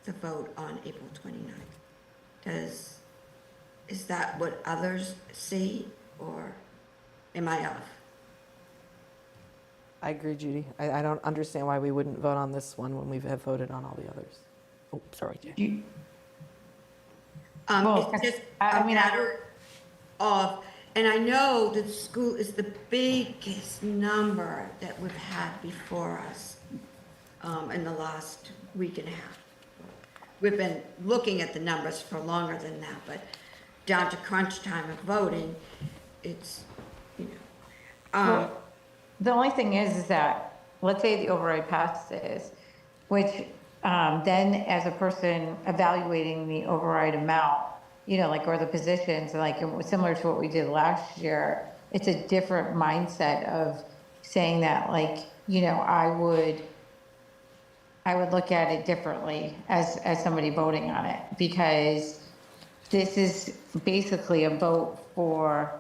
the vote on April 29th. Is that what others see, or am I off? I agree, Judy. I don't understand why we wouldn't vote on this one when we have voted on all the others. Oh, sorry, Jay. It's just a matter of, and I know that school is the biggest number that we've had before us in the last week and a half. We've been looking at the numbers for longer than that, but down to crunch time of voting, it's, you know. Well, the only thing is that, let's say the override passes, which then as a person evaluating the override amount, you know, like, or the positions, like similar to what we did last year, it's a different mindset of saying that, like, you know, I would look at it differently as somebody voting on it, because this is basically a vote for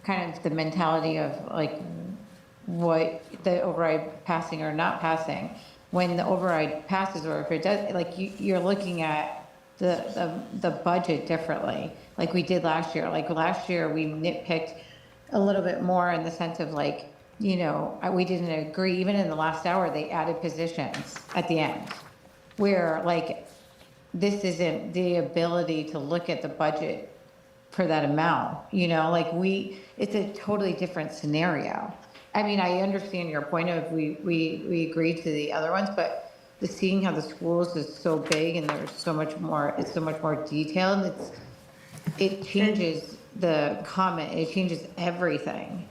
kind of the mentality of like what the override passing or not passing. When the override passes, or if it does, like you're looking at the budget differently, like we did last year. Like last year, we nitpicked a little bit more in the sense of like, you know, we didn't agree. Even in the last hour, they added positions at the end, where like this isn't the ability to look at the budget for that amount. You know, like it's a totally different scenario. I mean, I understand your point of we agree to the other ones, but the seeing how the schools is so big and there's so much more, it's so much more detailed. It changes the comment. It changes everything.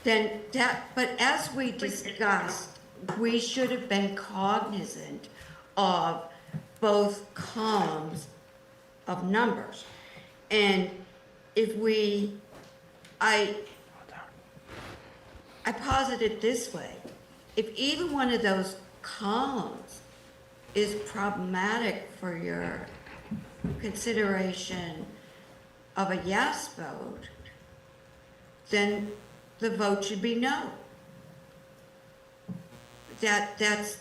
But as we discussed, we should have been cognizant of both columns of numbers. And if I posit it this way, if either one of those columns is problematic for your consideration of a yes vote, then the vote should be no. That's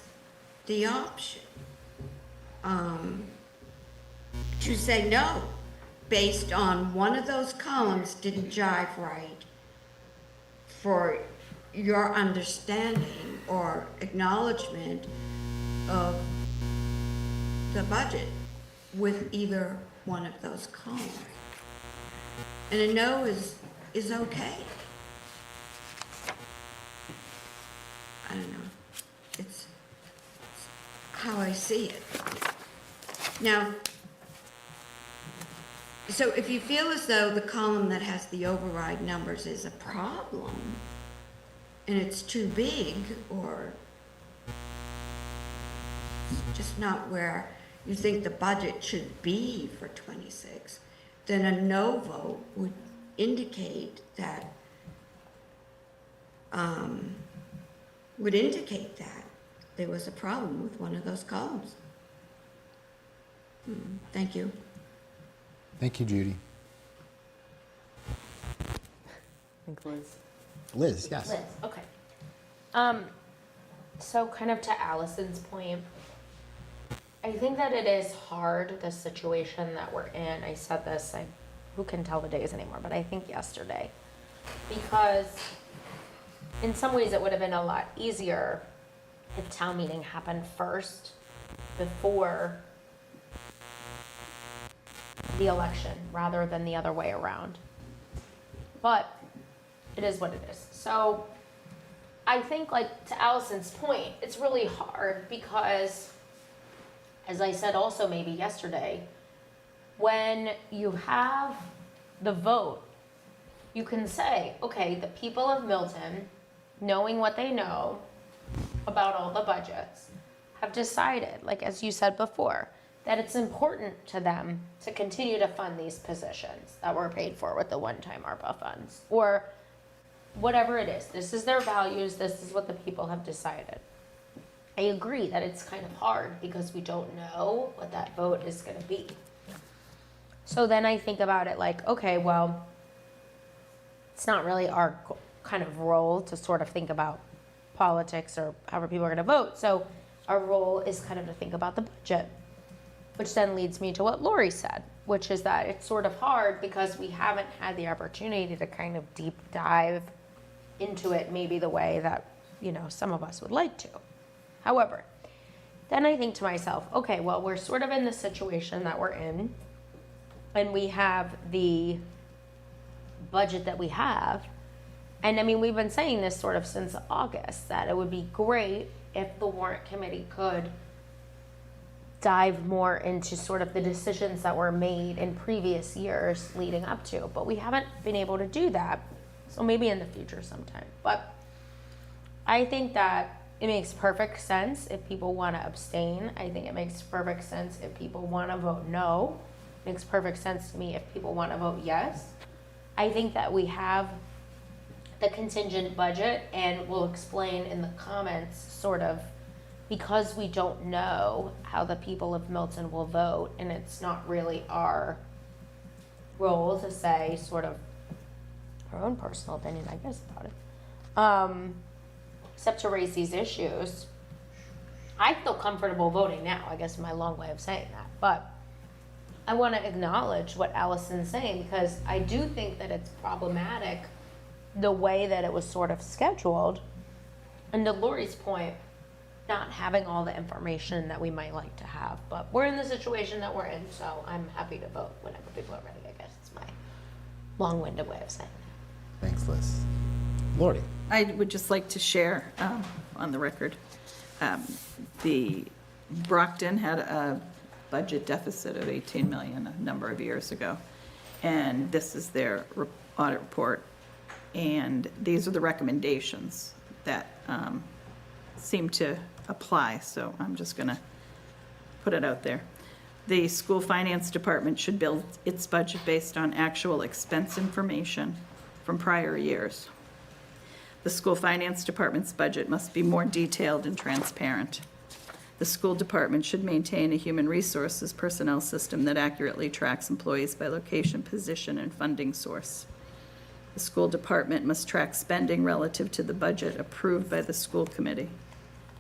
the option. To say no, based on one of those columns didn't jive right for your understanding or acknowledgement of the budget with either one of those columns. And a no is okay. I don't know. It's how I see it. Now, so if you feel as though the column that has the override numbers is a problem, and it's too big, or just not where you think the budget should be for 26, then a no vote would indicate that, there was a problem with one of those columns. Thank you. Thank you, Judy. I think Liz. Liz, yes. Liz, okay. So kind of to Allison's point, I think that it is hard, the situation that we're in. I said this, who can tell the days anymore, but I think yesterday. Because in some ways it would have been a lot easier if town meeting happened first before the election rather than the other way around. But it is what it is. So I think, like, to Allison's point, it's really hard because, as I said also maybe yesterday, when you have the vote, you can say, okay, the people of Milton, knowing what they know about all the budgets, have decided, like as you said before, that it's important to them to continue to fund these positions that were paid for with the one-time ARPA funds, or whatever it is. This is their values, this is what the people have decided. I agree that it's kind of hard because we don't know what that vote is going to be. So then I think about it like, okay, well, it's not really our kind of role to sort of think about politics or however people are going to vote. So our role is kind of to think about the budget, which then leads me to what Lori said, which is that it's sort of hard because we haven't had the opportunity to kind of deep dive into it maybe the way that, you know, some of us would like to. However, then I think to myself, okay, well, we're sort of in the situation that we're in, and we have the budget that we have. And I mean, we've been saying this sort of since August, that it would be great if the warrant committee could dive more into sort of the decisions that were made in previous years leading up to, but we haven't been able to do that. So maybe in the future sometime. But I think that it makes perfect sense if people want to abstain. I think it makes perfect sense if people want to vote no. It makes perfect sense to me if people want to vote yes. I think that we have the contingent budget, and we'll explain in the comments sort of, because we don't know how the people of Milton will vote, and it's not really our role to say sort of our own personal opinion, I guess, about it, except to raise these issues. I feel comfortable voting now, I guess, is my long way of saying that, but I want to acknowledge what Allison's saying, because I do think that it's problematic the way that it was sort of scheduled, and to Lori's point, not having all the information that we might like to have. But we're in the situation that we're in, so I'm happy to vote whenever people are ready. I guess it's my long-winded way of saying that. Thanks, Liz. Lori. I would just like to share on the record, the Brockton had a budget deficit of 18 million a number of years ago, and this is their audit report, and these are the recommendations that seem to apply, so I'm just going to put it out there. The school finance department should build its budget based on actual expense information from prior years. The school finance department's budget must be more detailed and transparent. The school department should maintain a human resources personnel system that accurately tracks employees by location, position, and funding source. The school department must track spending relative to the budget approved by the school committee.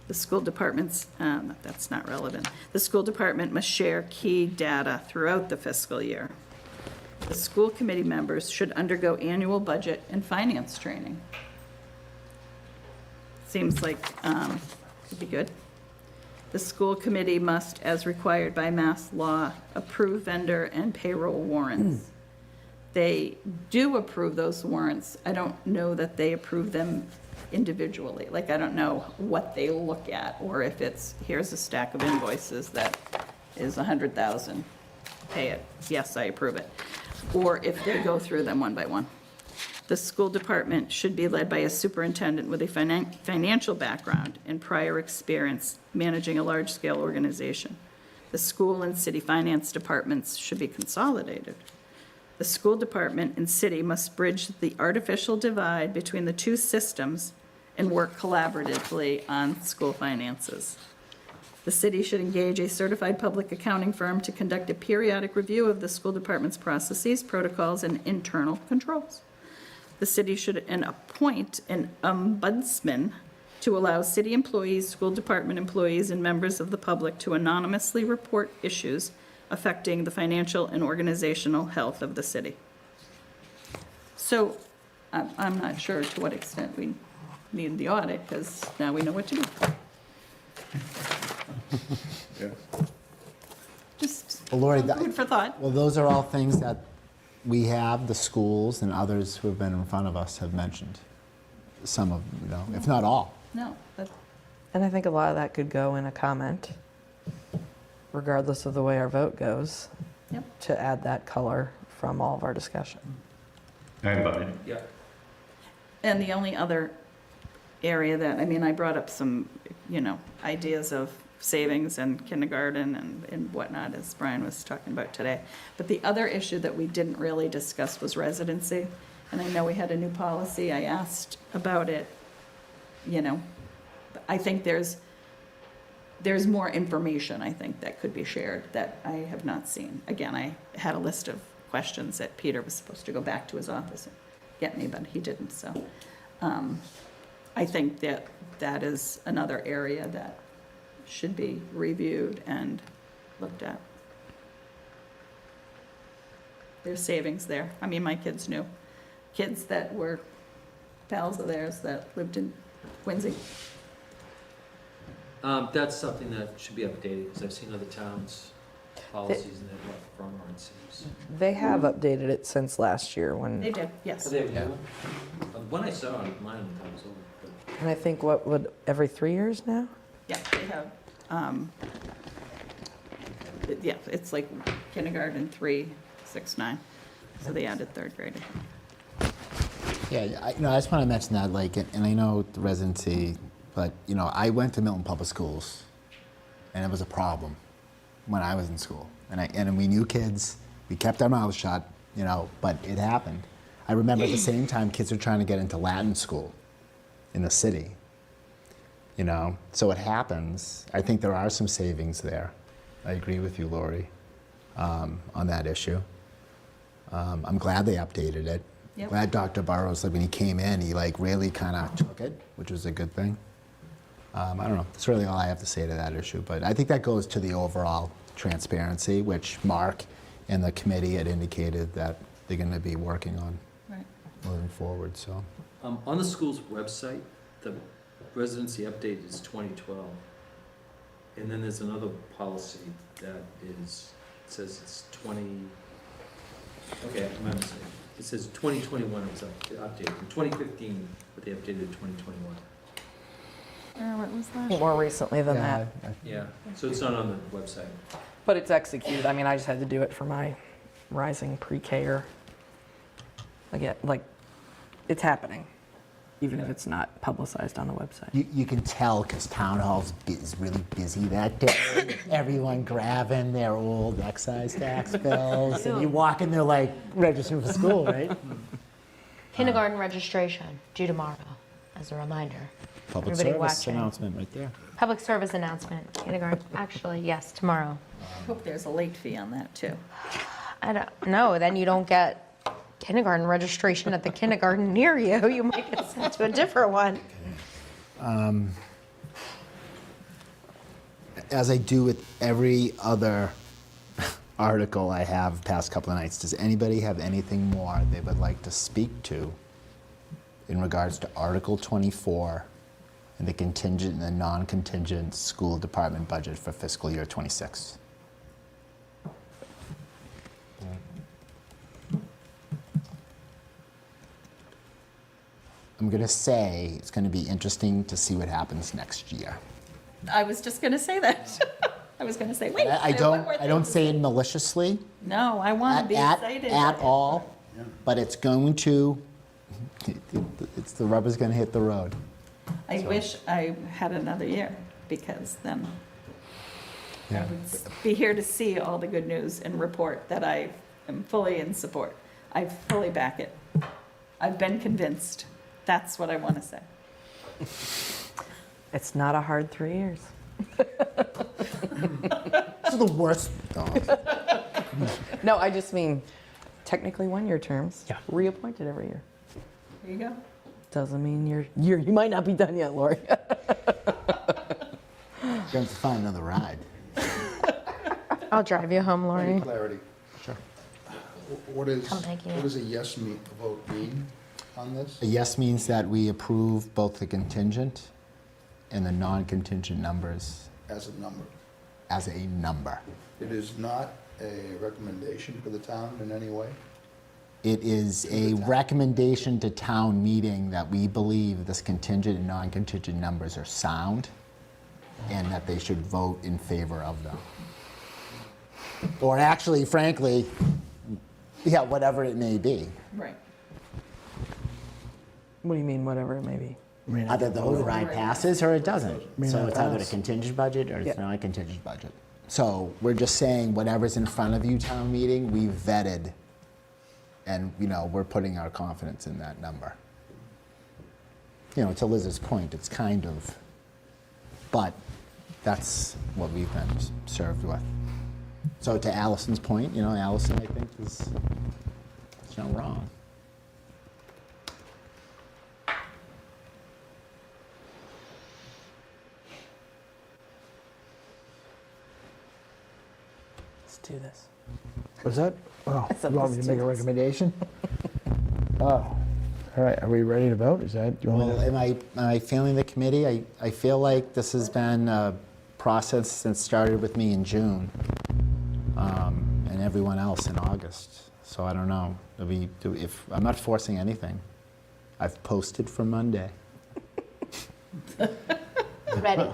The school department's, that's not relevant. The school department must share key data throughout the fiscal year. The school committee members should undergo annual budget and finance training. Seems like it'd be good. The school committee must, as required by mass law, approve vendor and payroll warrants. They do approve those warrants. I don't know that they approve them individually. Like, I don't know what they look at, or if it's, here's a stack of invoices that is 100,000, pay it, yes, I approve it. Or if they go through them one by one. The school department should be led by a superintendent with a financial background and prior experience managing a large-scale organization. The school and city finance departments should be consolidated. The school department and city must bridge the artificial divide between the two systems and work collaboratively on school finances. The city should engage a certified public accounting firm to conduct a periodic review of the school department's processes, protocols, and internal controls. The city should appoint an ombudsman to allow city employees, school department employees, and members of the public to anonymously report issues affecting the financial and organizational health of the city. So I'm not sure to what extent we need the audit, because now we know what to do. Just Well, Lori, food for thought. well, those are all things that we have, the schools and others who have been in front of us have mentioned. Some of, if not all. No, but And I think a lot of that could go in a comment, regardless of the way our vote goes, Yep. to add that color from all of our discussion. I buy it. Yeah. And the only other area that, I mean, I brought up some, ideas of savings and kindergarten and whatnot, as Brian was talking about today. But the other issue that we didn't really discuss was residency. And I know we had a new policy. I asked about it, I think there's more information, I think, that could be shared that I have not seen. Again, I had a list of questions that Peter was supposed to go back to his office and get me, but he didn't, so. I think that is another area that should be reviewed and looked at. There's savings there. I mean, my kids knew. Kids that were pals of theirs that lived in Quincy. That's something that should be updated, because I've seen other towns' policies and they're firmer, it seems. They have updated it since last year when, They did, yes. They have new? When I saw it, mine was old. But and I think every 3 years now? Yeah, they have, it's like kindergarten, 3, 6, 9. So they added third grade. Yeah, I just want to mention that, and I know the residency, but, I went to Milton Public Schools, and it was a problem when I was in school. And we knew kids, we kept our mouths shut, but it happened. I remember at the same time, kids were trying to get into Latin school in the city, So it happens. I think there are some savings there. I agree with you, Lori, on that issue. I'm glad they updated it. Yep. Glad Dr. Burrows, when he came in, he really kind of took it, which was a good thing. I don't know. That's really all I have to say to that issue. But I think that goes to the overall transparency, which Mark and the committee had indicated that they're going to be working on Right. moving forward. So on the school's website, the residency update is 2012. And then there's another policy that says it's 20, okay, I'm not mistaken. It says 2021 it was updated, in 2015, but they updated 2021. What was that? More recently than that. Yeah, so it's not on the website. But it's executed. I mean, I just had to do it for my rising pre-K-er. Again, it's happening, even if it's not publicized on the website. you can tell because town hall's is really busy that day. Everyone grabbing their old excise tax bills, and you walk in there registering for school, right? Kindergarten registration due tomorrow, as a reminder. Public Everybody service watching. announcement right there. Public service announcement, kindergarten, actually, yes, tomorrow. I hope there's a late fee on that, too. I don't know, then you don't get kindergarten registration at the kindergarten near you. You might get sent to a different one. As I do with every other article I have past couple of nights. Does anybody have anything more they would like to speak to in regards to Article 24 and the contingent and the non-contingent school department budget for fiscal year 26? I'm going to say it's going to be interesting to see what happens next year. I was just gonna say that. I was gonna say, wait. I have one more don't thing. say it maliciously No, I wanna be excited. at all, but it's going to, it's the rubber's going to hit the road. I wish I had another year, because then I would be here to see all the good news and report that I am fully in support. I fully back it. I've been convinced. That's what I want to say. It's not a hard 3 years. This is the worst. No, I just mean technically 1-year terms. Yeah. Reappointed every year. There you go. Doesn't mean you might not be done yet, Lori. You're going to have to find another ride. I'll drive you home, Lori. Clarity. Sure. What is, Come take you. what does a yes vote mean on this? A yes means that we approve both the contingent and the non-contingent numbers As a number. as a number. It is not a recommendation for the town in any way? It is a recommendation to town meeting that we believe this contingent and non-contingent numbers are sound and that they should vote in favor of them. Or actually, frankly, yeah, whatever it may be. Right. What do you mean, whatever it may be? Either the override passes or it doesn't. May So not it's either a pass. contingent budget or it's Yeah. not a contingent budget. So we're just saying whatever's in front of you, town meeting, we vetted. And, we're putting our confidence in that number. To Liz's point, it's kind of, but that's what we've been served with. So to Allison's point, Allison, I think, is not wrong. Let's do this. Was that? Oh, I said you want me let's to make do a this. recommendation? Oh, all right. Are we ready to vote? Is that? You want me Well, to? am I failing the committee? I feel like this has been a process that started with me in June, and everyone else in August. So I don't know. If I'm not forcing anything, I've posted for Monday. Ready.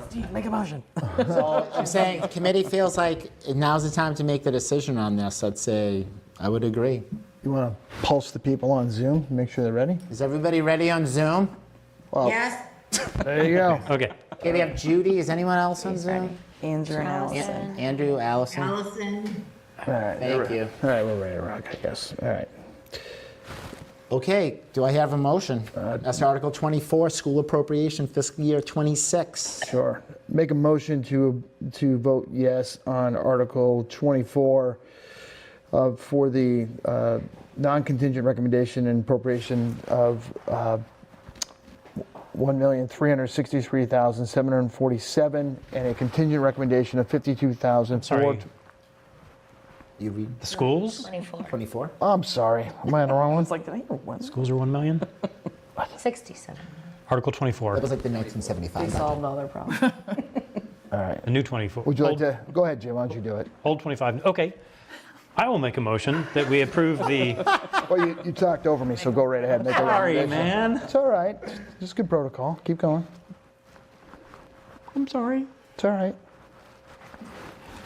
Steve, make a motion. So I'm saying the committee feels like now's the time to make the decision on this. I'd say I would agree. You want to pulse the people on Zoom, make sure they're ready? Is everybody ready on Zoom? Yes? There you go. Okay. Okay, we have Judy. Is anyone else on Zoom? Andrew and Allison. Andrew, Allison. Allison? All right. Thank you. All right, we're ready to rock, I guess. All right. Okay, do I have a motion? That's Article 24, School Appropriation, Fiscal Year 26. Sure. Make a motion to vote yes on Article 24 for the non-contingent recommendation and appropriation of $1,363,747 and a contingent recommendation of $52,000. Sorry. You read The schools? 24. 24? I'm sorry. Am I on the wrong one? It's like, did I hear one? Schools are 1 million? 67. Article 24. That was like the 1975 We budget. solved all their problems. All right. A new 24. Would you like Old- to? Go ahead, Jim. Why don't you do it? Old 25. Okay. I will make a motion that we approve the. Well, you talked over me, so go right ahead. Make a Sorry, recommendation. man. It's all right. Just good protocol. Keep going. I'm sorry. It's all right.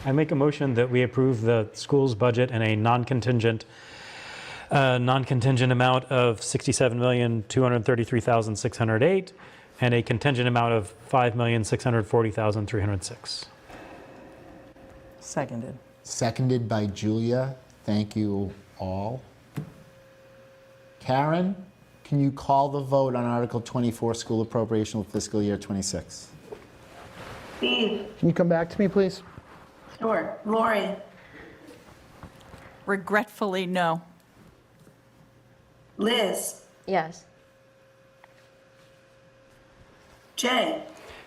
I make a motion that we approve the school's budget in a non-contingent amount of $67,233,608 and a contingent amount of $5,640,306. Seconded. Seconded by Julia. Thank you all. Karen, can you call the vote on Article 24, School Appropriation for Fiscal Year 26? Steve? Can you come back to me, please? Sure. Lori? Regretfully, no. Liz? Yes. Jay?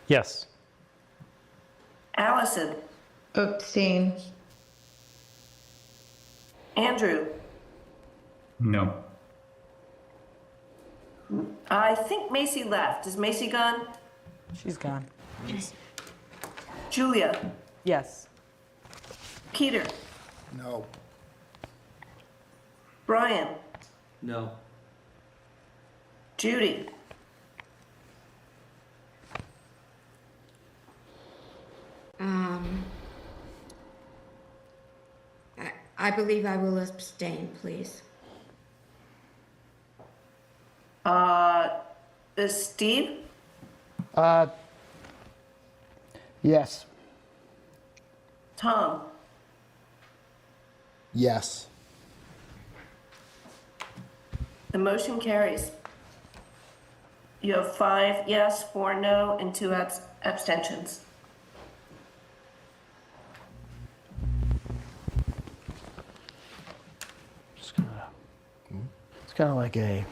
Yes. Allison? Abstain. Andrew? No. I think Macy left. Is Macy gone? She's gone. Julia? Yes. Peter? No. Brian? No. Judy? I believe I will abstain, please. Is Steve? Yes. Tom? Yes. The motion carries. You have 5 yes, 4 no, and 2 abstentions. It's kind of like I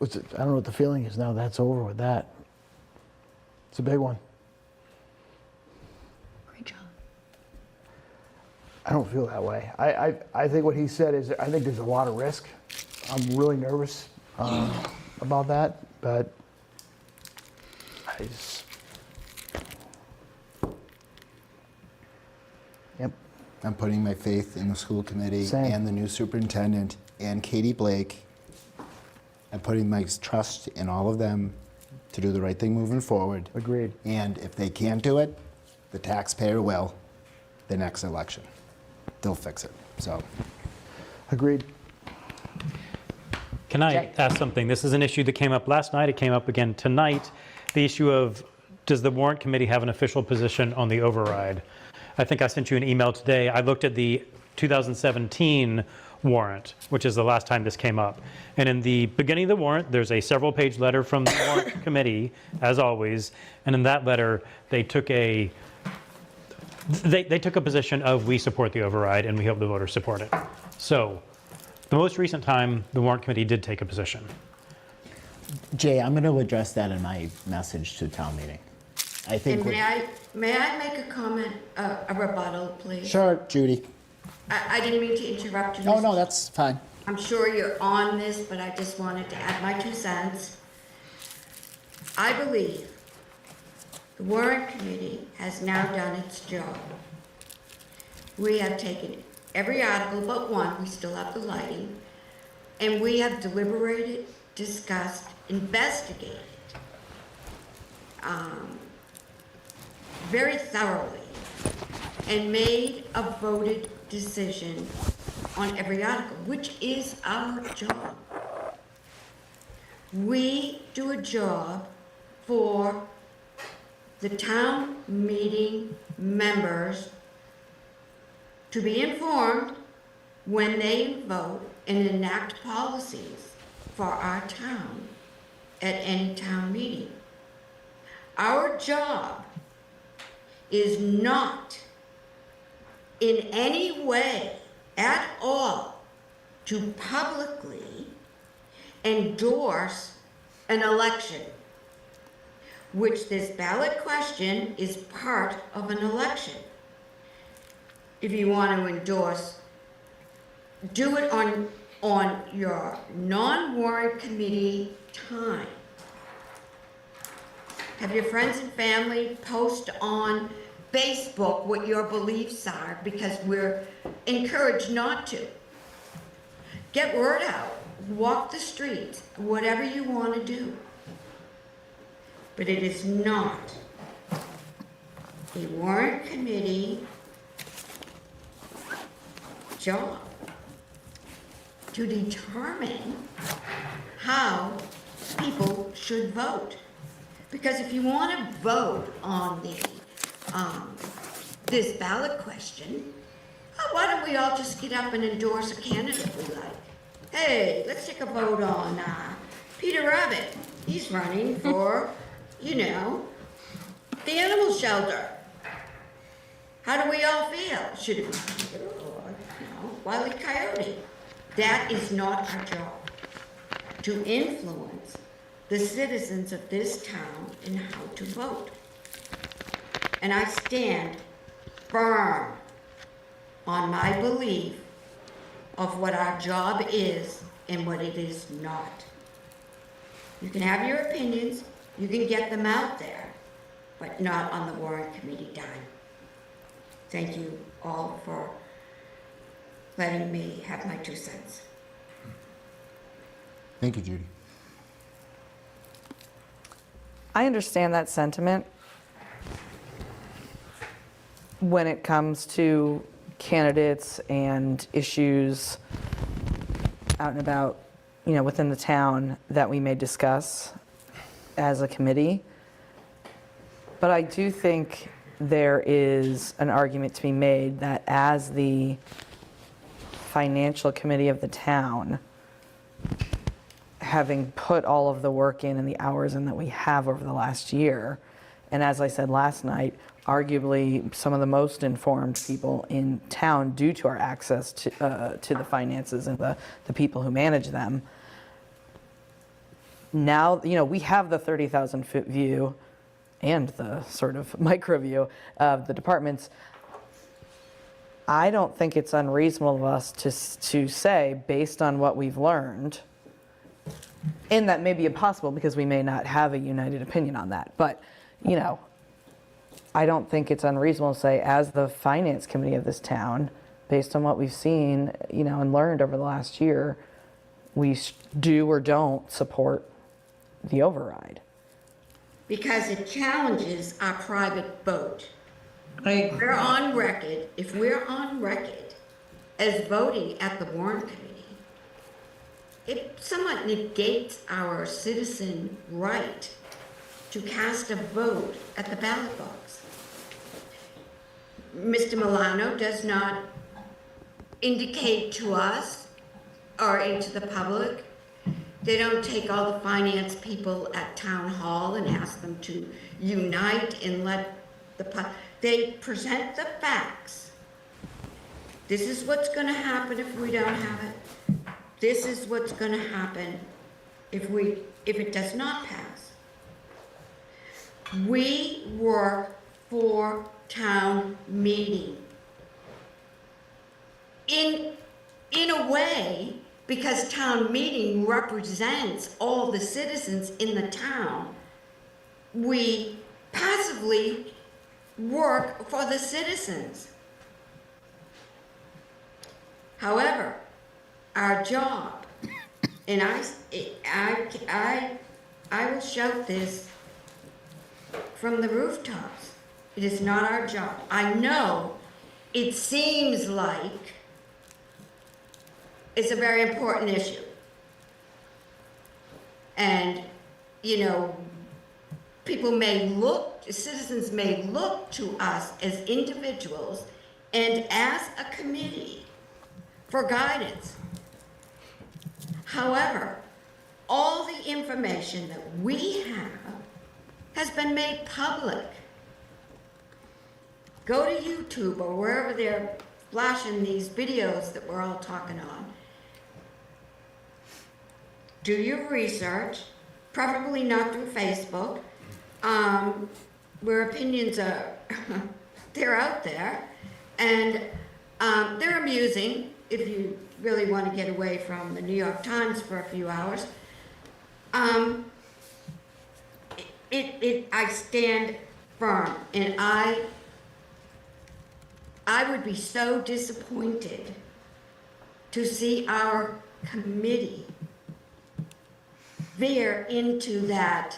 don't know what the feeling is now. That's over with that. It's a big one. Great job. I don't feel that way. I think what he said is, I think there's a lot of risk. I'm really nervous about that, but I just... Yep. I'm putting my faith in the school committee Same. and the new superintendent and Katie Blake. I'm putting my trust in all of them to do the right thing moving forward. Agreed. And if they can't do it, the taxpayer will the next election. They'll fix it. So, Agreed. Can I ask something? This is an issue that came up last night. It came up again tonight. The issue of, does the warrant committee have an official position on the override? I think I sent you an email today. I looked at the 2017 warrant, which is the last time this came up. And in the beginning of the warrant, there's a several-page letter from the warrant committee, as always. And in that letter, they took a position of, we support the override and we hope the voters support it. So the most recent time, the warrant committee did take a position. Jay, I'm going to address that in my message to town meeting. I think. And may I make a comment, a rebuttal, please? Sure, Judy. I didn't mean to interrupt you. Oh, Mr. no, that's fine. I'm sure you're on this, but I just wanted to add my 2 cents. I believe the warrant committee has now done its job. We have taken every article but one, we still have the lighting, and we have deliberated, discussed, investigated very thoroughly and made a voted decision on every article, which is our job. We do a job for the town meeting members to be informed when they vote and enact policies for our town at any town meeting. Our job is not in any way at all to publicly endorse an election, which this ballot question is part of an election. If you want to endorse, do it on your non-warrant committee time. Have your friends and family post on Facebook what your beliefs are, because we're encouraged not to. Get word out, walk the streets, whatever you want to do. But it is not a warrant committee job to determine how people should vote. Because if you want to vote on this ballot question, why don't we all just get up and endorse a candidate we like? Hey, let's take a vote on Peter Rabbit. He's running for, the animal shelter. How do we all feel? Should it be Wile E. Coyote? That is not our job, to influence the citizens of this town in how to vote. And I stand firm on my belief of what our job is and what it is not. You can have your opinions, you can get them out there, but not on the Warrant Committee dime. Thank you all for letting me have my 2 cents. Thank you, Judy. I understand that sentiment when it comes to candidates and issues out and about, within the town that we may discuss as a committee. But I do think there is an argument to be made that as the financial committee of the town, having put all of the work in and the hours in that we have over the last year, and as I said last night, arguably some of the most informed people in town due to our access to the finances and the people who manage them. Now, we have the 30,000-foot view and the sort of micro view of the departments. I don't think it's unreasonable of us to say, based on what we've learned, and that may be impossible because we may not have a united opinion on that, but, I don't think it's unreasonable to say, as the finance committee of this town, based on what we've seen, and learned over the last year, we do or don't support the override. Because it challenges our private vote. If we're on record as voting at the Warrant Committee, it somewhat negates our citizen right to cast a vote at the ballot box. Mr. Milano does not indicate to us or into the public. They don't take all the finance people at town hall and ask them to unite and let they present the facts. This is what's going to happen if we don't have it. This is what's going to happen if it does not pass. We work for town meeting. In a way, because town meeting represents all the citizens in the town, we passively work for the citizens. However, our job, and I will shout this from the rooftops, it is not our job. I know it seems like it's a very important issue. And, citizens may look to us as individuals and as a committee for guidance. However, all the information that we have has been made public. Go to YouTube or wherever they're flashing these videos that we're all talking on. Do your research, preferably not through Facebook, where opinions are, they're out there, and they're amusing if you really want to get away from the New York Times for a few hours. I stand firm, and I would be so disappointed to see our committee veer into that.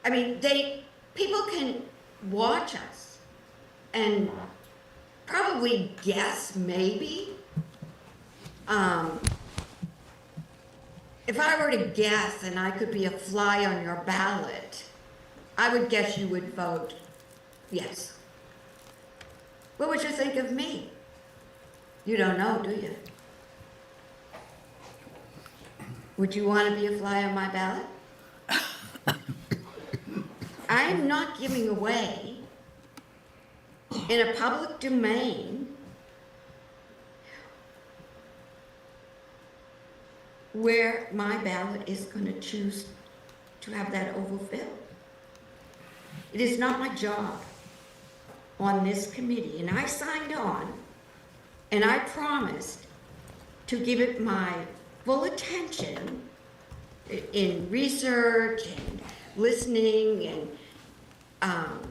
I mean, people can watch us and probably guess maybe. If I were to guess and I could be a fly on your ballot, I would guess you would vote yes. What would you think of me? You don't know, do you? Would you want to be a fly on my ballot? I am not giving away in a public domain where my ballot is going to choose to have that oval filled. It is not my job. on this committee, and I signed on, and I promised to give it my full attention in research and listening and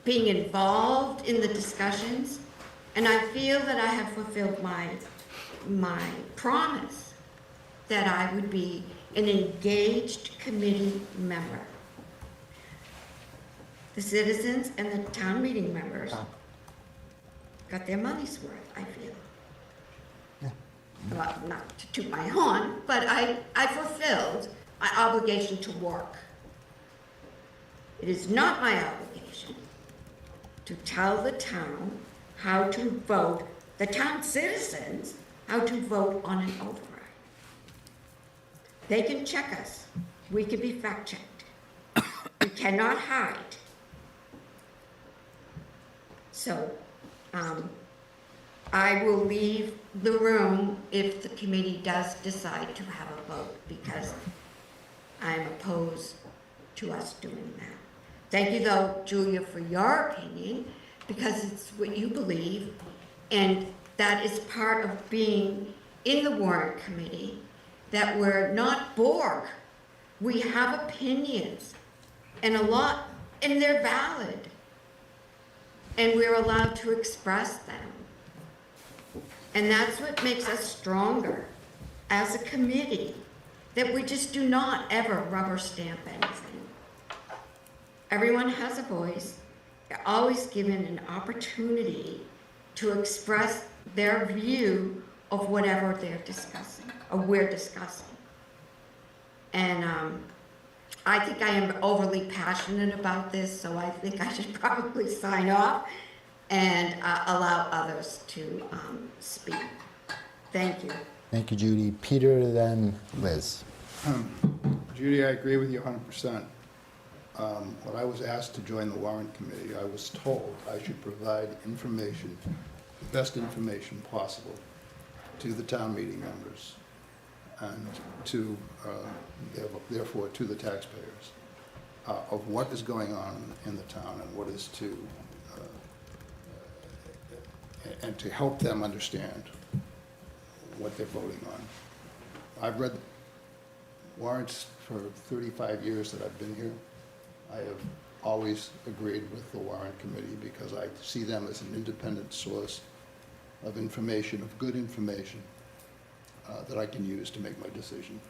being involved in the discussions, and I feel that I have fulfilled my promise that I would be an engaged committee member. The citizens and the town meeting members got their money's worth, I feel. Well, not to toot my horn, but I fulfilled my obligation to work. It is not my obligation to tell the town how to vote, the town citizens, how to vote on an override. They can check us. We can be fact-checked. We cannot hide. So, I will leave the room if the committee does decide to have a vote, because I'm opposed to us doing that. Thank you, though, Julia, for your opinion, because it's what you believe, and that is part of being in the Warrant Committee, that we're not Borg. We have opinions, and and they're valid, and we're allowed to express them. And that's what makes us stronger as a committee, that we just do not ever rubber stamp anything. Everyone has a voice. They're always given an opportunity to express their view of whatever they're discussing, or we're discussing. And I think I am overly passionate about this, so I think I should probably sign off and allow others to speak. Thank you. Thank you, Judy. Peter, then Liz. Judy, I agree with you 100%. When I was asked to join the Warrant Committee, I was told I should provide information, the best information possible, to the town meeting members and to, therefore, to the taxpayers of what is going on in the town and what is to, and to help them understand what they're voting on. I've read warrants for 35 years that I've been here. I have always agreed with the Warrant Committee because I see them as an independent source of information, of good information, that I can use to make my decision.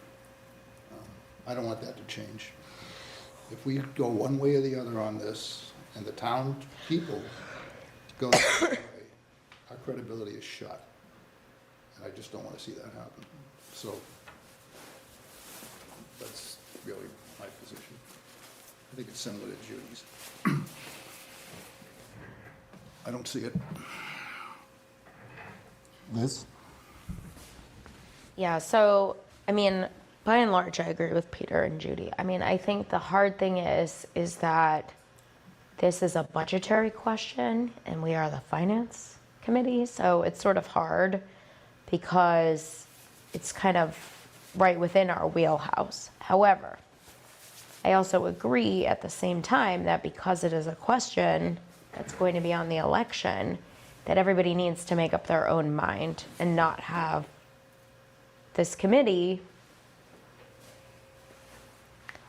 I don't want that to change. If we go one way or the other on this, and the town people go the other way, our credibility is shot. And I just don't want to see that happen. So that's really my position. I think it's similar to Judy's. I don't see it. Liz? Yeah, so, I mean, by and large, I agree with Peter and Judy. I mean, I think the hard thing is that this is a budgetary question, and we are the Finance Committee, so it's sort of hard because it's kind of right within our wheelhouse. However, I also agree at the same time that because it is a question that's going to be on the election, that everybody needs to make up their own mind and not have this committee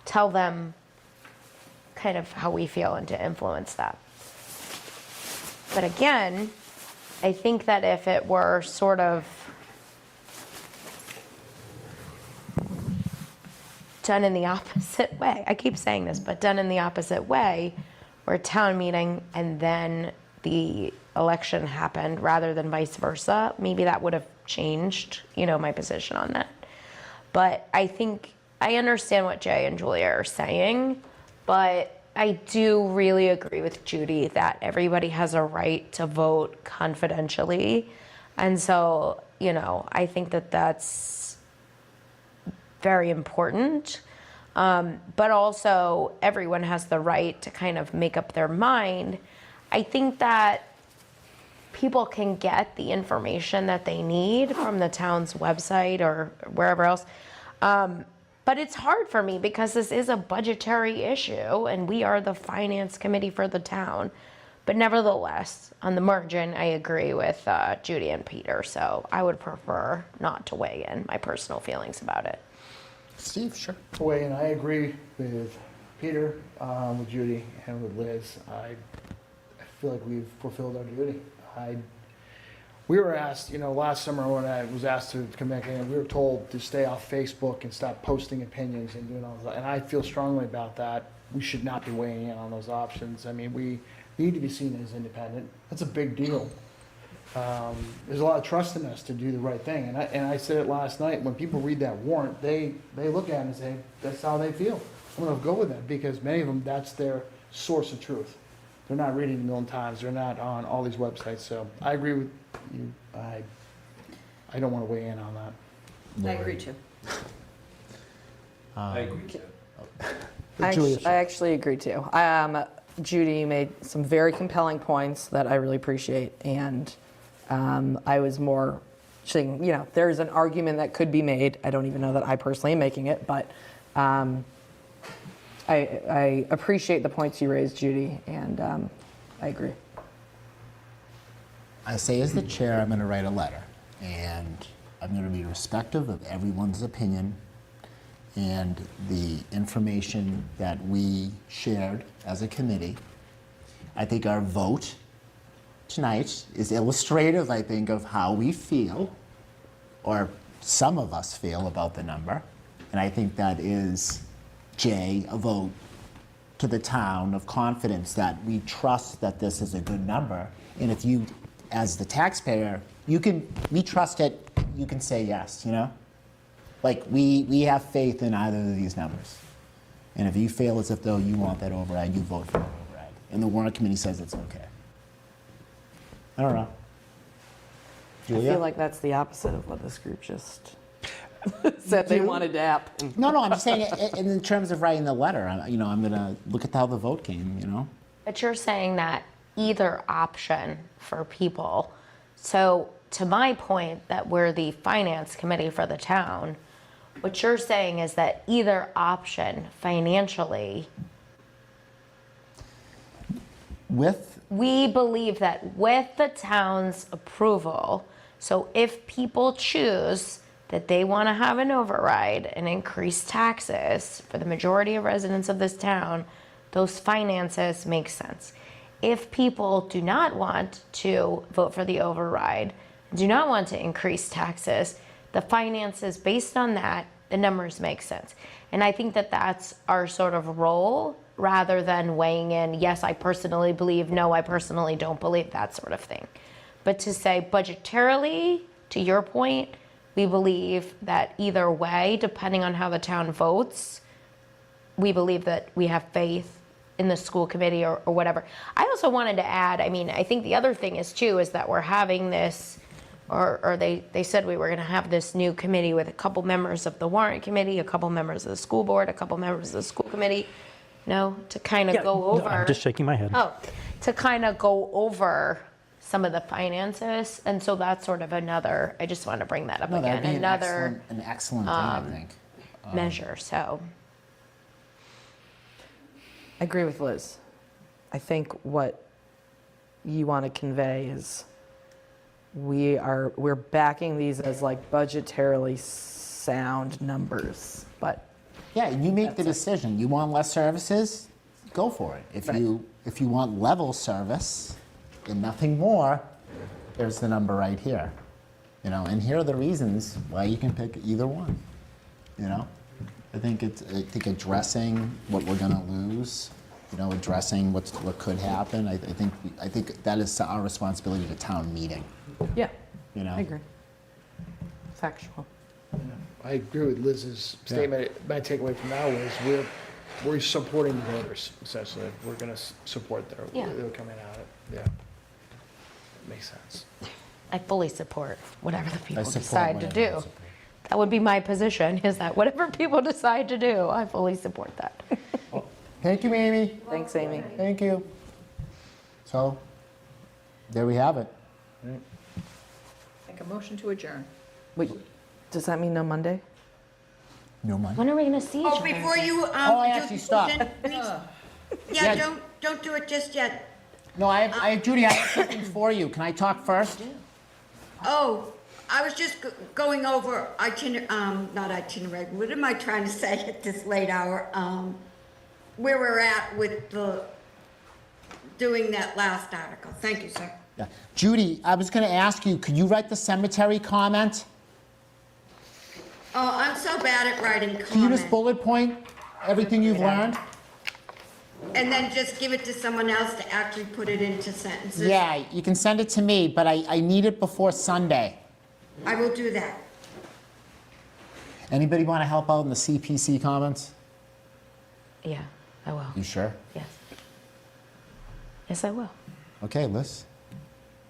tell them kind of how we feel and to influence that. But again, I think that if it were sort of done in the opposite way, I keep saying this, but done in the opposite way, where town meeting and then the election happened rather than vice versa, maybe that would have changed, my position on that. But I think I understand what Jay and Julia are saying, but I do really agree with Judy that everybody has a right to vote confidentially. And so, I think that that's very important. But also everyone has the right to kind of make up their mind. I think that people can get the information that they need from the town's website or wherever else. But it's hard for me because this is a budgetary issue and we are the Finance Committee for the town. But nevertheless, on the margin, I agree with Judy and Peter, so I would prefer not to weigh in my personal feelings about it. Steve, sure. Way, and I agree with Peter, with Judy, and with Liz. I feel like we've fulfilled our duty. We were asked, last summer when I was asked to come back in, we were told to stay off Facebook and stop posting opinions and doing all that. And I feel strongly about that. We should not be weighing in on those options. I mean, we need to be seen as independent. That's a big deal. There's a lot of trust in us to do the right thing. And I said it last night, when people read that warrant, they look at it and say, that's how they feel. I'm going to go with that because many of them, that's their source of truth. They're not reading the Milton Times. They're not on all these websites. So I agree with you. I don't want to weigh in on that. I agree too. I agree too. I actually agree too. Judy made some very compelling points that I really appreciate, and I was more saying, there's an argument that could be made. I don't even know that I personally am making it, but I appreciate the points you raised, Judy, and I agree. I say as the chair, I'm going to write a letter, and I'm going to be respectful of everyone's opinion and the information that we shared as a committee. I think our vote tonight is illustrative, I think, of how we feel, or some of us feel about the number. And I think that is, Jay, a vote to the town of confidence that we trust that this is a good number. And if you, as the taxpayer, we trust it, you can say yes, Like, we have faith in either of these numbers. And if you feel as if though you want that override, you vote for the override. And the warrant committee says it's okay. I don't know. Julia? I feel like that's the opposite of what this group just said they wanted to happen. No, I'm just saying in terms of writing the letter, I'm going to look at how the vote came, But you're saying that either option for people. So to my point that we're the finance committee for the town, what you're saying is that either option financially, we believe that with the town's approval, so if people choose that they want to have an override and increase taxes for the majority of residents of this town, those finances make sense. If people do not want to vote for the override, do not want to increase taxes, the finances based on that, the numbers make sense. And I think that that's our sort of role rather than weighing in, yes, I personally believe, no, I personally don't believe, that sort of thing. But to say budgetarily, to your point, we believe that either way, depending on how the town votes, we believe that we have faith in the school committee or whatever. I also wanted to add, I think the other thing is too, is that we're having this, or they said we were going to have this new committee with a couple members of the warrant committee, a couple members of the school board, a couple members of the school committee, to kind of go over. I'm just shaking my head. To kind of go over some of the finances. And so that's sort of another, I just want to bring that up again. That'd be Another an excellent thing, I think. measure, so. I agree with Liz. I think what you want to convey is we're backing these as like budgetarily sound numbers, but yeah, you make the decision. You want less services, go for it. If you want level service and nothing more, there's the number right here. And here are the reasons why you can pick either one. I think addressing what we're going to lose, addressing what could happen. I think that is our responsibility to town meeting. yeah, I agree. Factual. I agree with Liz's statement. My takeaway from that was we're supporting the voters, essentially. We're going to support their coming out. Yeah. Makes sense. I fully support whatever the people decide to do. That would be my position, is that whatever people decide to do, I fully support that. Thank you, Amy. Thanks, Amy. Thank you. So, there we have it. Make a motion to adjourn. Wait, does that mean no Monday? No money. When are we going to see each other? Before you, I actually stopped. Yeah, don't do it just yet. No, Judy, I have something for you. Can I talk first? Oh, I was just going over not itinerary, what am I trying to say at this late hour? Where we're at with doing that last article. Thank you, sir. Yeah. Judy, I was going to ask you, could you write the cemetery comment? Oh, I'm so bad at writing comments. Can you just bullet point everything you've learned? And then just give it to someone else to actually put it into sentences? Yeah, you can send it to me, but I need it before Sunday. I will do that. Anybody want to help out in the CPC comments? Yeah, I will. You sure? Yes. Yes, I will. Okay, Liz.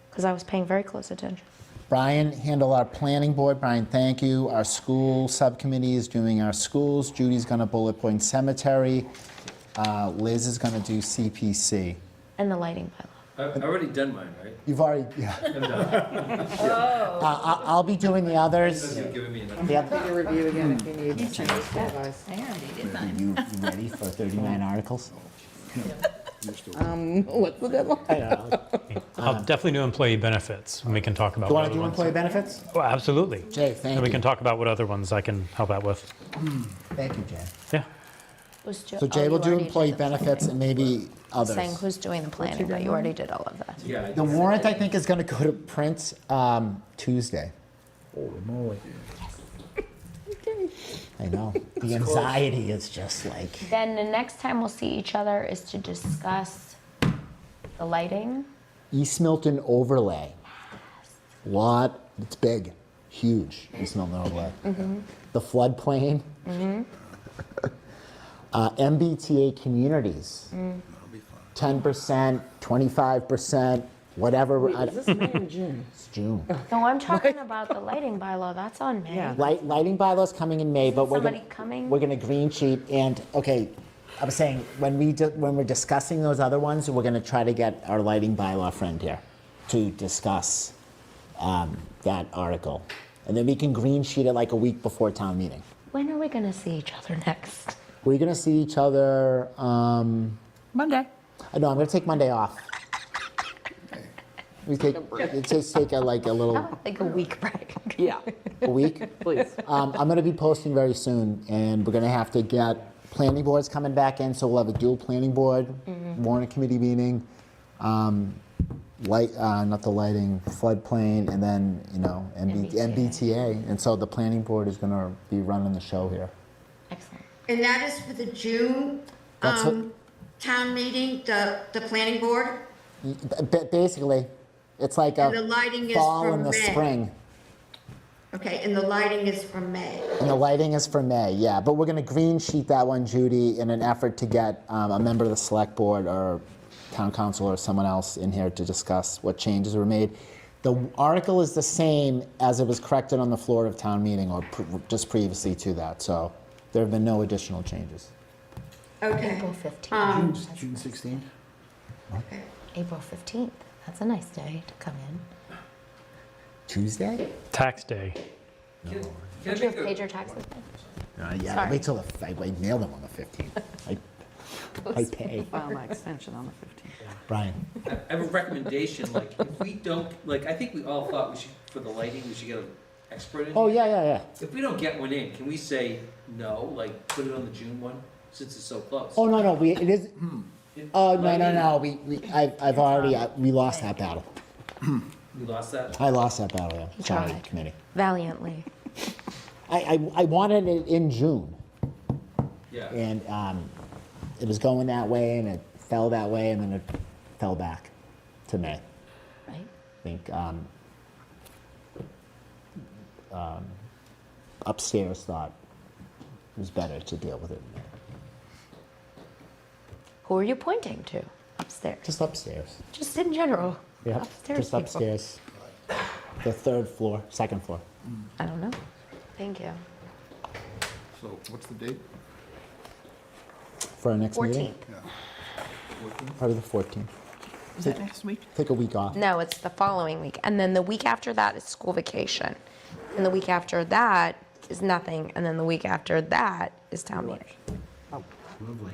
Because I was paying very close attention. Brian, handle our planning board. Brian, thank you. Our school subcommittee is doing our schools. Judy's going to bullet point cemetery. Liz is going to do CPC. And the lighting bylaw. I've already done mine, right? You've already, yeah. I'm done. I'll be doing the others. You've given me enough. The other- You review again if you need. You ready for 39 articles? What's the deadline? I'll definitely do employee benefits, and we can talk about You what want to other do ones. employee benefits? Well, absolutely. Jay, thank And we you. can talk about what other ones I can help out with. Thank you, Jay. Yeah. So Jay will do employee benefits and maybe others. Saying who's doing the planning, but you already did all of that. Yeah. The warrant, I think, is going to go to print Tuesday. Holy moly. I know. The anxiety is just like... Then the next time we'll see each other is to discuss the lighting. East Milton overlay. It's big, huge, East Milton overlay. The floodplain. MBTA communities. 10%, 25%, whatever. Is this May or June? It's June. No, I'm talking about the lighting bylaw. That's on May. Yeah. Lighting bylaws coming in May, but we're Somebody gonna, coming? we're gonna green sheet and, okay, I was saying, when we're discussing those other ones, we're gonna try to get our lighting bylaw friend here to discuss that article. And then we can green sheet it like a week before town meeting. When are we going to see each other next? We're gonna see each other, Monday. no, I'm gonna take Monday off. Just take a little, Like a week break. Yeah, a week. please. I'm going to be posting very soon, and we're going to have to get planning boards coming back in, so we'll have a dual planning board, warrant committee meeting, not the lighting, floodplain, and then, MBTA. And so the planning board is going to be running the show here. Excellent. And that is for the June That's town meeting, the planning board? Basically, it's like And the a lighting is fall for and the May. spring. Okay, and the lighting is for May. And the lighting is for May, yeah. But we're going to green sheet that one, Judy, in an effort to get a member of the select board or town council or someone else in here to discuss what changes were made. The article is the same as it was corrected on the floor of town meeting or just previously to that. So there have been no additional changes. Okay. April 15th. June 16th. April 15th. That's a nice day to come in. Tuesday? Tax day. Can I Don't you have make paid your taxes then? Yeah, Sorry. wait till I mail them on the 15th. I pay. File my extension on the 15th. Brian. I have a recommendation, like, if we don't, like, I think we all thought we should, for the lighting, we should get an expert in. Oh, yeah. If we don't get one in, can we say no, like, put it on the June one, since it's so close? Oh, no, it is. Oh, no. I've already, we lost that battle. We lost that? I lost that battle, yeah. You Sorry, tried. committee. Valiantly. I wanted it in June. Yeah. And it was going that way, and it fell that way, and then it fell back to May. Right? I think upstairs thought it was better to deal with it in May. Who are you pointing to upstairs? Just upstairs. Just in general. Yeah, Upstairs just people. upstairs. The second floor. I don't know. Thank you. So what's the date? For our next meeting? 14th. Yeah. Probably the 14th. Is that next week? Take a week off. No, it's the following week. And then the week after that is school vacation. And the week after that is nothing. And then the week after that is town meeting. Lovely.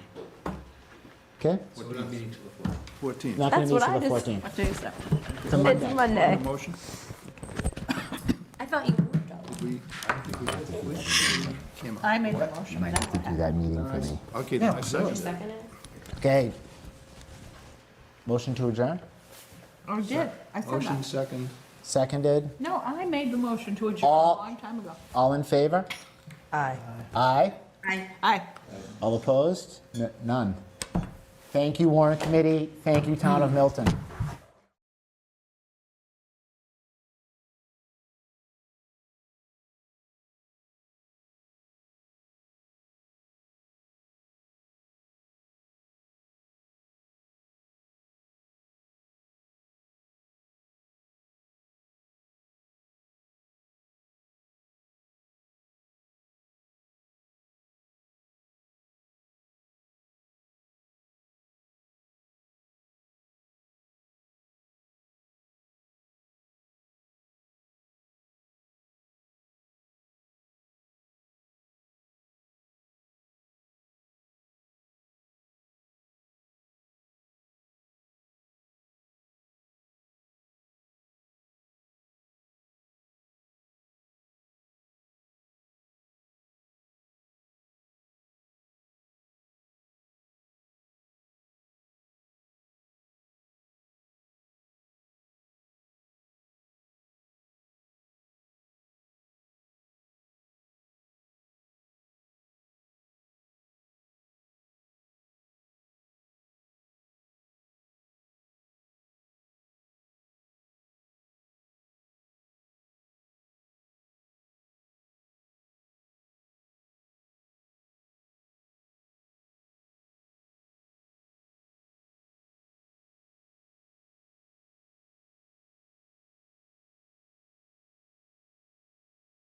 Okay? So we're not meeting till the 14th. 14. Not going That's to what meet I till the just. 14th. What day is that? It's a Monday. It's Monday. Motion? I thought you moved out. I think we did. Came up. I made the motion. You might have to do that meeting for me. Okay, then I second it. Second it? Okay. Motion to adjourn? Oh, did. I said Motion that. second. Seconded. No, I made the motion to adjourn a All- long time ago. All in favor? Aye. Aye. Aye. All opposed? None. Thank you, Warrant Committee. Thank you, Town of Milton.